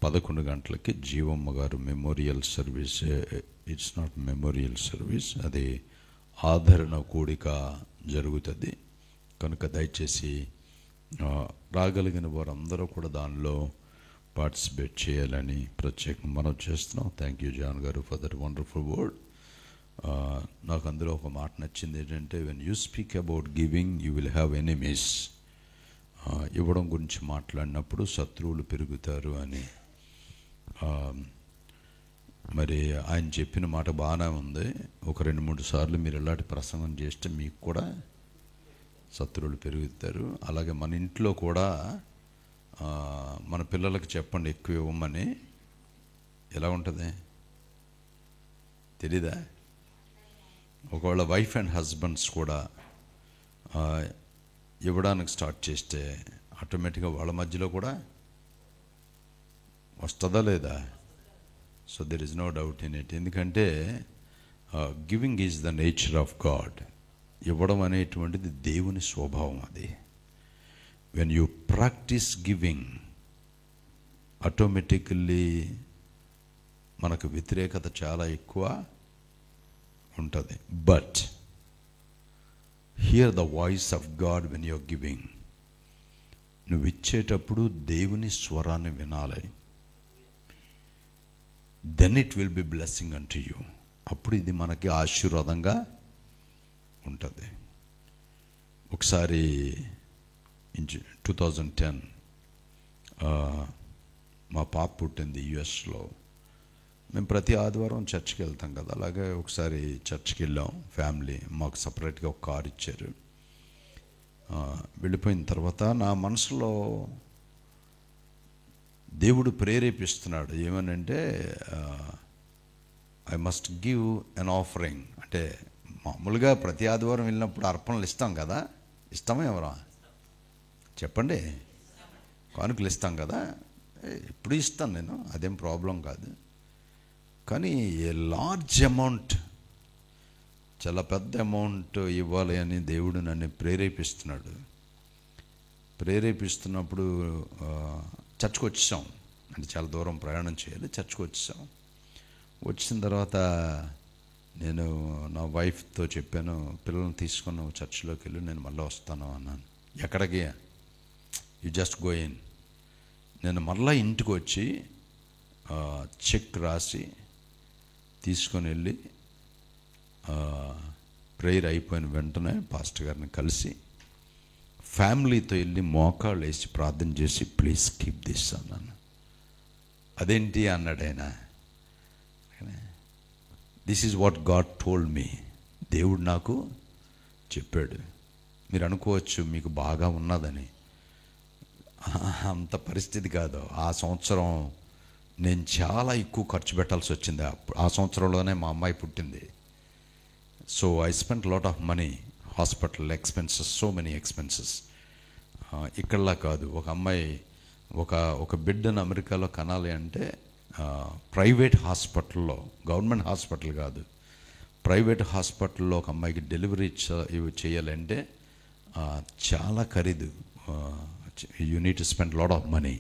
11 గంటలకి జీవమ్మ గారు memorial service. It's not memorial service, అది ఆదరణ కూడిక జరుగుతుంది కనుక దయచేసి రాగలిగిన వారందరూ కూడా దానిలో పార్టిసిపేట్ చేయాలని ప్రత్యేకంగా మనం చేస్తున్నాం. థ్యాంక్ యూ జాన్ గారు ఫర్ దట్ వండర్ఫుల్ వర్డ్. నాకు అందులో ఒక మాట నచ్చింది ఏంటంటే, when you speak about giving you will have enemies. ఇవ్వడం గురించి మాట్లాడినప్పుడు శత్రువులు పెరుగుతారు అని. మరి ఆయన చెప్పిన మాట బాగానే ఉంది. ఒక 2-3 సార్లు మీరు ఇలాంటి ప్రసంగం చేస్తే మీకు కూడా శత్రువులు పెరుగుతారు. అలాగే మన ఇంట్లో కూడా మన పిల్లలకు చెప్పండి ఎక్కువ ఇవ్వమని. ఎలా ఉంటుంది తెలీదా? ఒకవేళ వైఫ్ అండ్ హస్బెండ్స్ కూడా ఇవ్వడానికి స్టార్ట్ చేస్తే ఆటోమేటిక్గా వాళ్ళ మధ్యలో కూడా వస్తుందా లేదా? So there is no doubt in it. ఎందుకంటే giving is the nature of God. ఇవ్వడం అనేటువంటిది దేవుని స్వభావం. అది when you practice giving automatically మనకు వ్యతిరేకత చాలా ఎక్కువ ఉంటుంది. But hear the voice of God when you're giving. నువ్వు ఇచ్చేటప్పుడు దేవుని స్వరాన్ని వినాలి. Then it will be blessing unto you. అప్పుడు ఇది మనకి ఆశీర్వాదంగా ఉంటుంది. ఒకసారి 2010 మా పాప పుట్టింది యుఎస్లో. మేము ప్రతి ఆదివారం చర్చ్కి వెళ్తాం కదా, అలాగే ఒకసారి చర్చ్కి వెళ్ళాం ఫ్యామిలీ. మాకు సపరేట్గా ఒక కారు ఇచ్చారు. వెళ్ళిపోయిన తర్వాత నా మనసులో దేవుడు ప్రేరేపిస్తున్నాడు. ఏమనంటే I must give an offering. అంటే మామూలుగా ప్రతి ఆదివారం వెళ్ళినప్పుడు అర్పణలు ఇస్తాం కదా, ఇస్తామా ఎవరా చెప్పండి? కానుకలు ఇస్తాం కదా, ఇప్పుడు ఇస్తాను నేను, అదేం ప్రాబ్లం కాదు. కానీ ఏ లార్జ్ అమౌంట్, చాలా పెద్ద అమౌంట్ ఇవ్వాలి అని దేవుడు నన్ను ప్రేరేపిస్తున్నాడు. ప్రేరేపిస్తున్నప్పుడు చర్చ్కి వచ్చేసాం. అంటే చాలా దూరం ప్రయాణం చేయాలి. చర్చ్కి వచ్చేసాం. వచ్చిన తర్వాత నేను నా వైఫ్తో చెప్పాను, పిల్లల్ని తీసుకొని చర్చ్లోకి వెళ్ళి నేను మళ్ళీ వస్తాను అన్నాను. ఎక్కడికి? You just go in. నేను మళ్ళీ ఇంటికి వచ్చి చెక్ రాసి తీసుకొని వెళ్ళి ప్రేయర్ అయిపోయిన వెంటనే పాస్టర్ గారిని కలిసి ఫ్యామిలీతో వెళ్ళి మోకాళ్ళు వేసి ప్రార్థన చేసి ప్లీజ్ కీప్ దిస్ అన్నాను. అదేంటి అన్నాడు ఆయన. This is what God told me. దేవుడు నాకు చెప్పాడు. మీరు అనుకోవచ్చు మీకు బాగా ఉన్నదని. అంత పరిస్థితి కాదు. ఆ సంవత్సరం నేను చాలా ఎక్కువ ఖర్చు పెట్టాల్సి వచ్చింది. ఆ సంవత్సరంలోనే మా అమ్మాయి పుట్టింది. So I spent lot of money, hospital expenses, so many expenses. ఇక్కడలా కాదు. ఒక అమ్మాయి ఒక బిడ్డను అమెరికాలో కనాలి అంటే ప్రైవేట్ హాస్పిటల్లో, గవర్నమెంట్ హాస్పిటల్ కాదు, ప్రైవేట్ హాస్పిటల్లో ఒక అమ్మాయికి డెలివరీ చేయాలంటే చాలా ఖరీదు. You need to spend lot of money.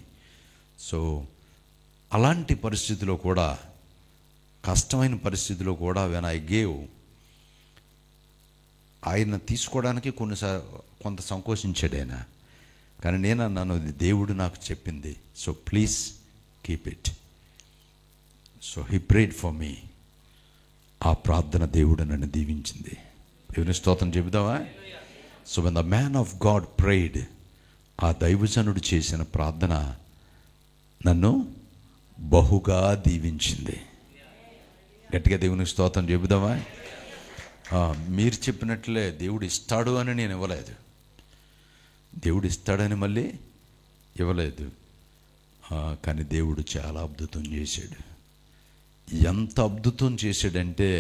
So అలాంటి పరిస్థితిలో కూడా, కష్టమైన పరిస్థితిలో కూడా వెన్ ఐ గేవ్, ఆయన తీసుకోవడానికి కొంత సంకోచించాడు ఆయన. కానీ నేను అన్నాను, ఇది దేవుడు నాకు చెప్పింది, so please keep it. So he prayed for me. ఆ ప్రార్థన దేవుడు నన్ను దీవించింది. దేవుని స్తోత్రం చెబుదామా? So when the man of God prayed, ఆ దైవజనుడు చేసిన ప్రార్థన నన్ను బహుగా దీవించింది. గట్టిగా దేవునికి స్తోత్రం చెబుదామా? మీరు చెప్పినట్లే దేవుడు ఇస్తాడు అని నేను ఇవ్వలేదు, దేవుడు ఇస్తాడని మళ్ళీ ఇవ్వలేదు. కానీ దేవుడు చాలా అద్భుతం చేశాడు. ఎంత అద్భుతం చేశాడంటే,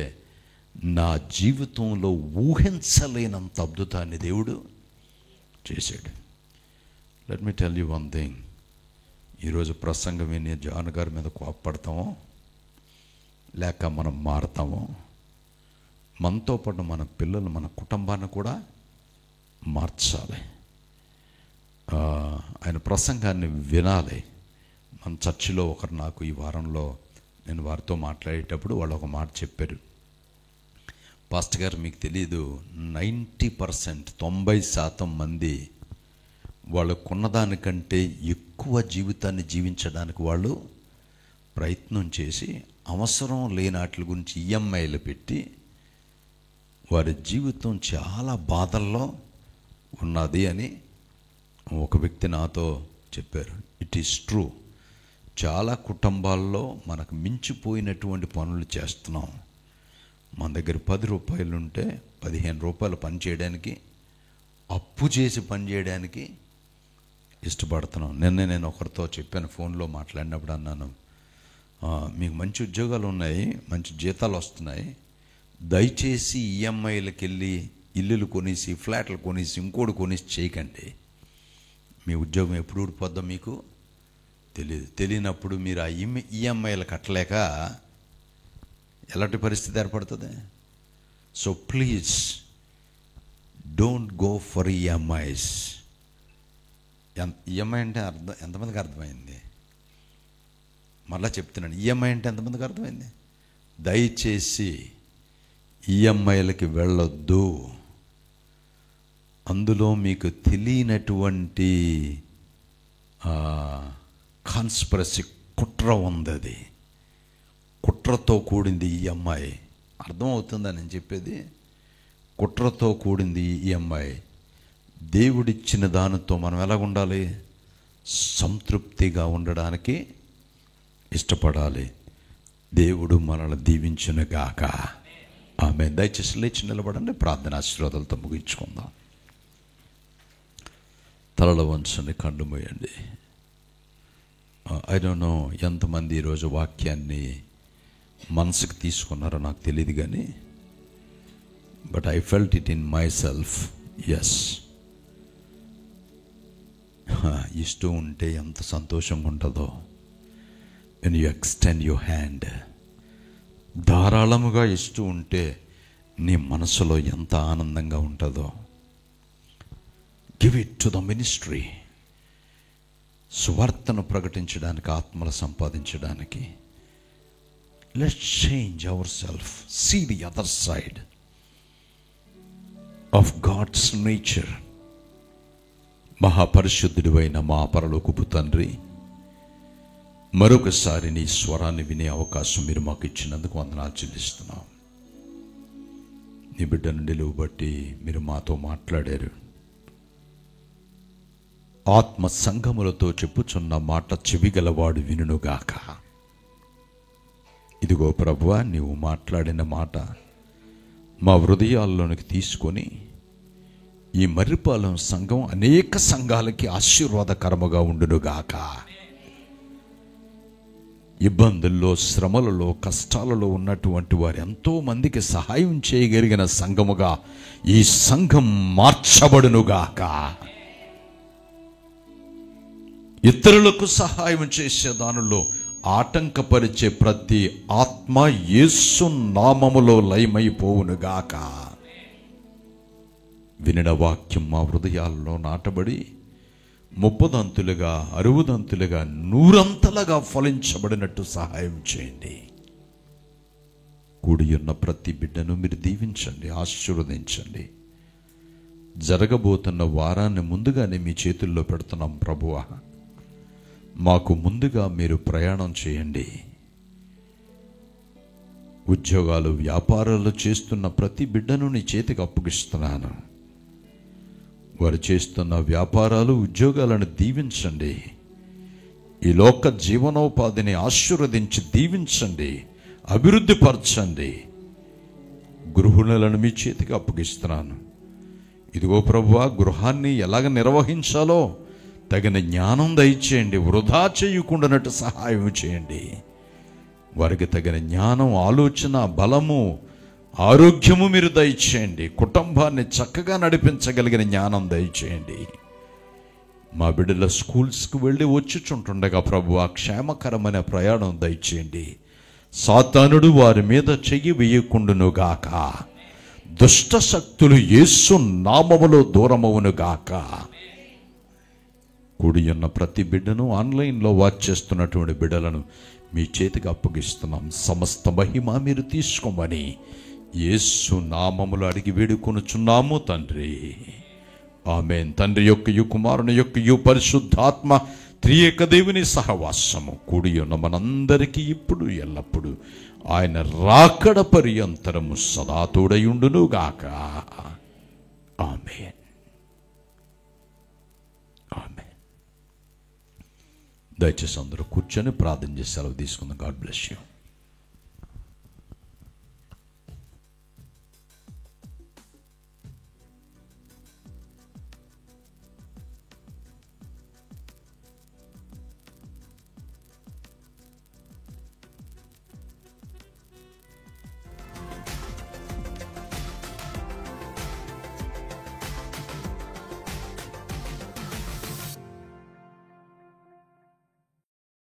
నా జీవితంలో ఊహించలేనంత అద్భుతాన్ని దేవుడు చేశాడు. Let me tell you one thing. ఈరోజు ప్రసంగం విని జాన్ గారి మీద కోప్పడతామో లేక మనం మారతామో, మనతో పాటు మన పిల్లలు, మన కుటుంబాన్ని కూడా మార్చాలి. ఆయన ప్రసంగాన్ని వినాలి. మన చర్చిలో ఒకరు నాకు ఈ వారంలో, నేను వారితో మాట్లాడేటప్పుడు వాళ్ళు ఒక మాట చెప్పారు. పాస్టర్ గారు, మీకు తెలియదు, 90%, 90% మంది వాళ్ళకున్నదానికంటే ఎక్కువ జీవితాన్ని జీవించడానికి వాళ్ళు ప్రయత్నం చేసి అవసరం లేని వాటి గురించి ఈఎంఐలు పెట్టి వారి జీవితం చాలా బాధల్లో ఉన్నది అని ఒక వ్యక్తి నాతో చెప్పారు. It is true. చాలా కుటుంబాల్లో మనకు మించిపోయినటువంటి పనులు చేస్తున్నాం. మన దగ్గర 10 రూపాయలు ఉంటే 15 రూపాయలు పని చేయడానికి, అప్పు చేసి పని చేయడానికి ఇష్టపడుతున్నాం. నేను ఒకరితో చెప్పాను, ఫోన్లో మాట్లాడినప్పుడు అన్నాను, మీకు మంచి ఉద్యోగాలు ఉన్నాయి, మంచి జీతాలు వస్తున్నాయి, దయచేసి ఈఎంఐలకు వెళ్ళి ఇల్లులు కొనేసి, ఫ్లాట్లు కొనేసి, ఇంకోటి కొనేసి చేయకండి. మీ ఉద్యోగం ఎప్పుడు ఊడిపోద్దో మీకు తెలియనప్పుడు మీరు ఆ ఈఎంఐలు కట్టలేక ఎలాంటి పరిస్థితి ఏర్పడుతుంది. So please don't go for EMIs. EMI అంటే ఎంతమందికి అర్థమైంది? మళ్ళా చెప్తున్నాను, ఈఎంఐ అంటే ఎంతమందికి అర్థమైంది? దయచేసి ఈఎంఐలకి వెళ్ళొద్దు. అందులో మీకు తెలియనటువంటి కాన్స్పిరసీ, కుట్ర ఉంది. అది కుట్రతో కూడింది ఈఎంఐ. అర్థమవుతుందా నేను చెప్పేది? కుట్రతో కూడింది ఈఎంఐ. దేవుడిచ్చిన దానితో మనం ఎలా ఉండాలి? సంతృప్తిగా ఉండడానికి ఇష్టపడాలి. దేవుడు మనల్ని దీవించునుగాక. ఆమె. దయచేసి లేచి నిలబడండి, ప్రార్థన ఆశీర్వాదాలతో ముగించుకుందాం. తలలో వంచండి, కళ్ళు మూయండి. ఐ డోంట్ నో ఎంతమంది ఈరోజు వాక్యాన్ని మనసుకు తీసుకున్నారో నాకు తెలియదు, కానీ but I felt it in my self. Yes, ఇస్తూ ఉంటే ఎంత సంతోషంగా ఉంటుందో. when you extend your hand, ధారాళముగా ఇస్తూ ఉంటే నీ మనసులో ఎంత ఆనందంగా ఉంటుందో. Give it to the ministry. సువార్తను ప్రకటించడానికి, ఆత్మలు సంపాదించడానికి. Let's change our self, see the other side of God's nature. మహాపరిశుద్ధుడు అయిన మా పరలోకపు తండ్రి, మరొకసారి నీ స్వరాన్ని వినే అవకాశం మీరు మాకు ఇచ్చినందుకు వందనాలు చెల్లిస్తున్నాం. నీ బిడ్డను నిలువు బట్టి మీరు మాతో మాట్లాడారు. ఆత్మ సంఘములతో చెప్పుచున్న మాట చెవిగలవాడు వినుగాక. ఇదిగో ప్రభువా, నీవు మాట్లాడిన మాట మా హృదయాల్లోనికి తీసుకొని ఈ మర్రిపాలెం సంఘం అనేక సంఘాలకి ఆశీర్వాదకరముగా ఉండునుగాక. ఇబ్బందుల్లో, శ్రమలలో, కష్టాలలో ఉన్నటువంటి వారు ఎంతో మందికి సహాయం చేయగలిగిన సంఘముగా ఈ సంఘం మార్చబడునుగాక. ఇతరులకు సహాయం చేసే దానిలో ఆటంకపరిచే ప్రతి ఆత్మ యేసు నామములో లయమైపోవునుగాక. వినిన వాక్యం మా హృదయాల్లో నాటబడి 30 60 100 ఫలించబడినట్టు సహాయం చేయండి. కూడి ఉన్న ప్రతి బిడ్డను మీరు దీవించండి, ఆశీర్వదించండి. జరగబోతున్న వారాన్ని ముందుగానే మీ చేతుల్లో పెడుతున్నాం ప్రభువా. మాకు ముందుగా మీరు ప్రయాణం చేయండి. ఉద్యోగాలు వ్యాపారాలు చేస్తున్న ప్రతి బిడ్డను నీ చేతికి అప్పగిస్తున్నాను. వారు చేస్తున్న వ్యాపారాలు ఉద్యోగాలను దీవించండి. ఈ లోక జీవనోపాధిని ఆశీర్వదించి దీవించండి, అభివృద్ధి పరచండి. గృహిణులను మీ చేతికి అప్పగిస్తున్నాను. ఇదిగో ప్రభువా, గృహాన్ని ఎలాగ నిర్వహించాలో తగిన జ్ఞానం దయచేయండి. వృధా చేయకుండానట్టు సహాయం చేయండి. వారికి తగిన జ్ఞానం, ఆలోచన, బలము, ఆరోగ్యము మీరు దయచేయండి. కుటుంబాన్ని చక్కగా నడిపించగలిగిన జ్ఞానం దయచేయండి. మా బిడ్డల స్కూల్స్కి వెళ్ళి వచ్చుచుంటుండగా ప్రభువా, క్షేమకరమైన ప్రయాణం దయచేయండి. సాతానుడు వారి మీద చెయ్యి వేయకుండును గాక. దుష్ట శక్తులు యేసు నామములో దూరమవును గాక. కూడి ఉన్న ప్రతి బిడ్డను, ఆన్లైన్లో వాచ్ చేస్తున్నటువంటి బిడ్డలను మీ చేతికి అప్పగిస్తున్నాం. సమస్త మహిమ మీరు తీసుకోమని యేసు నామములో అడిగి వేడుకొనుచున్నాము తండ్రి. ఆమేన్. తండ్రి యొక్కయు, కుమారుని యొక్కయు, పరిశుద్ధాత్మ త్రియేక దేవుని సహవాసము కూడి ఉన్న మనందరికీ ఇప్పుడు ఎల్లప్పుడు ఆయన రాకడ పర్యంతరము సదా తోడయుండును గాక. ఆమేన్. ఆమేన్. దయచేసి అందరూ కూర్చొని ప్రార్థన చేసి సెలవు తీసుకుందాం. God bless you.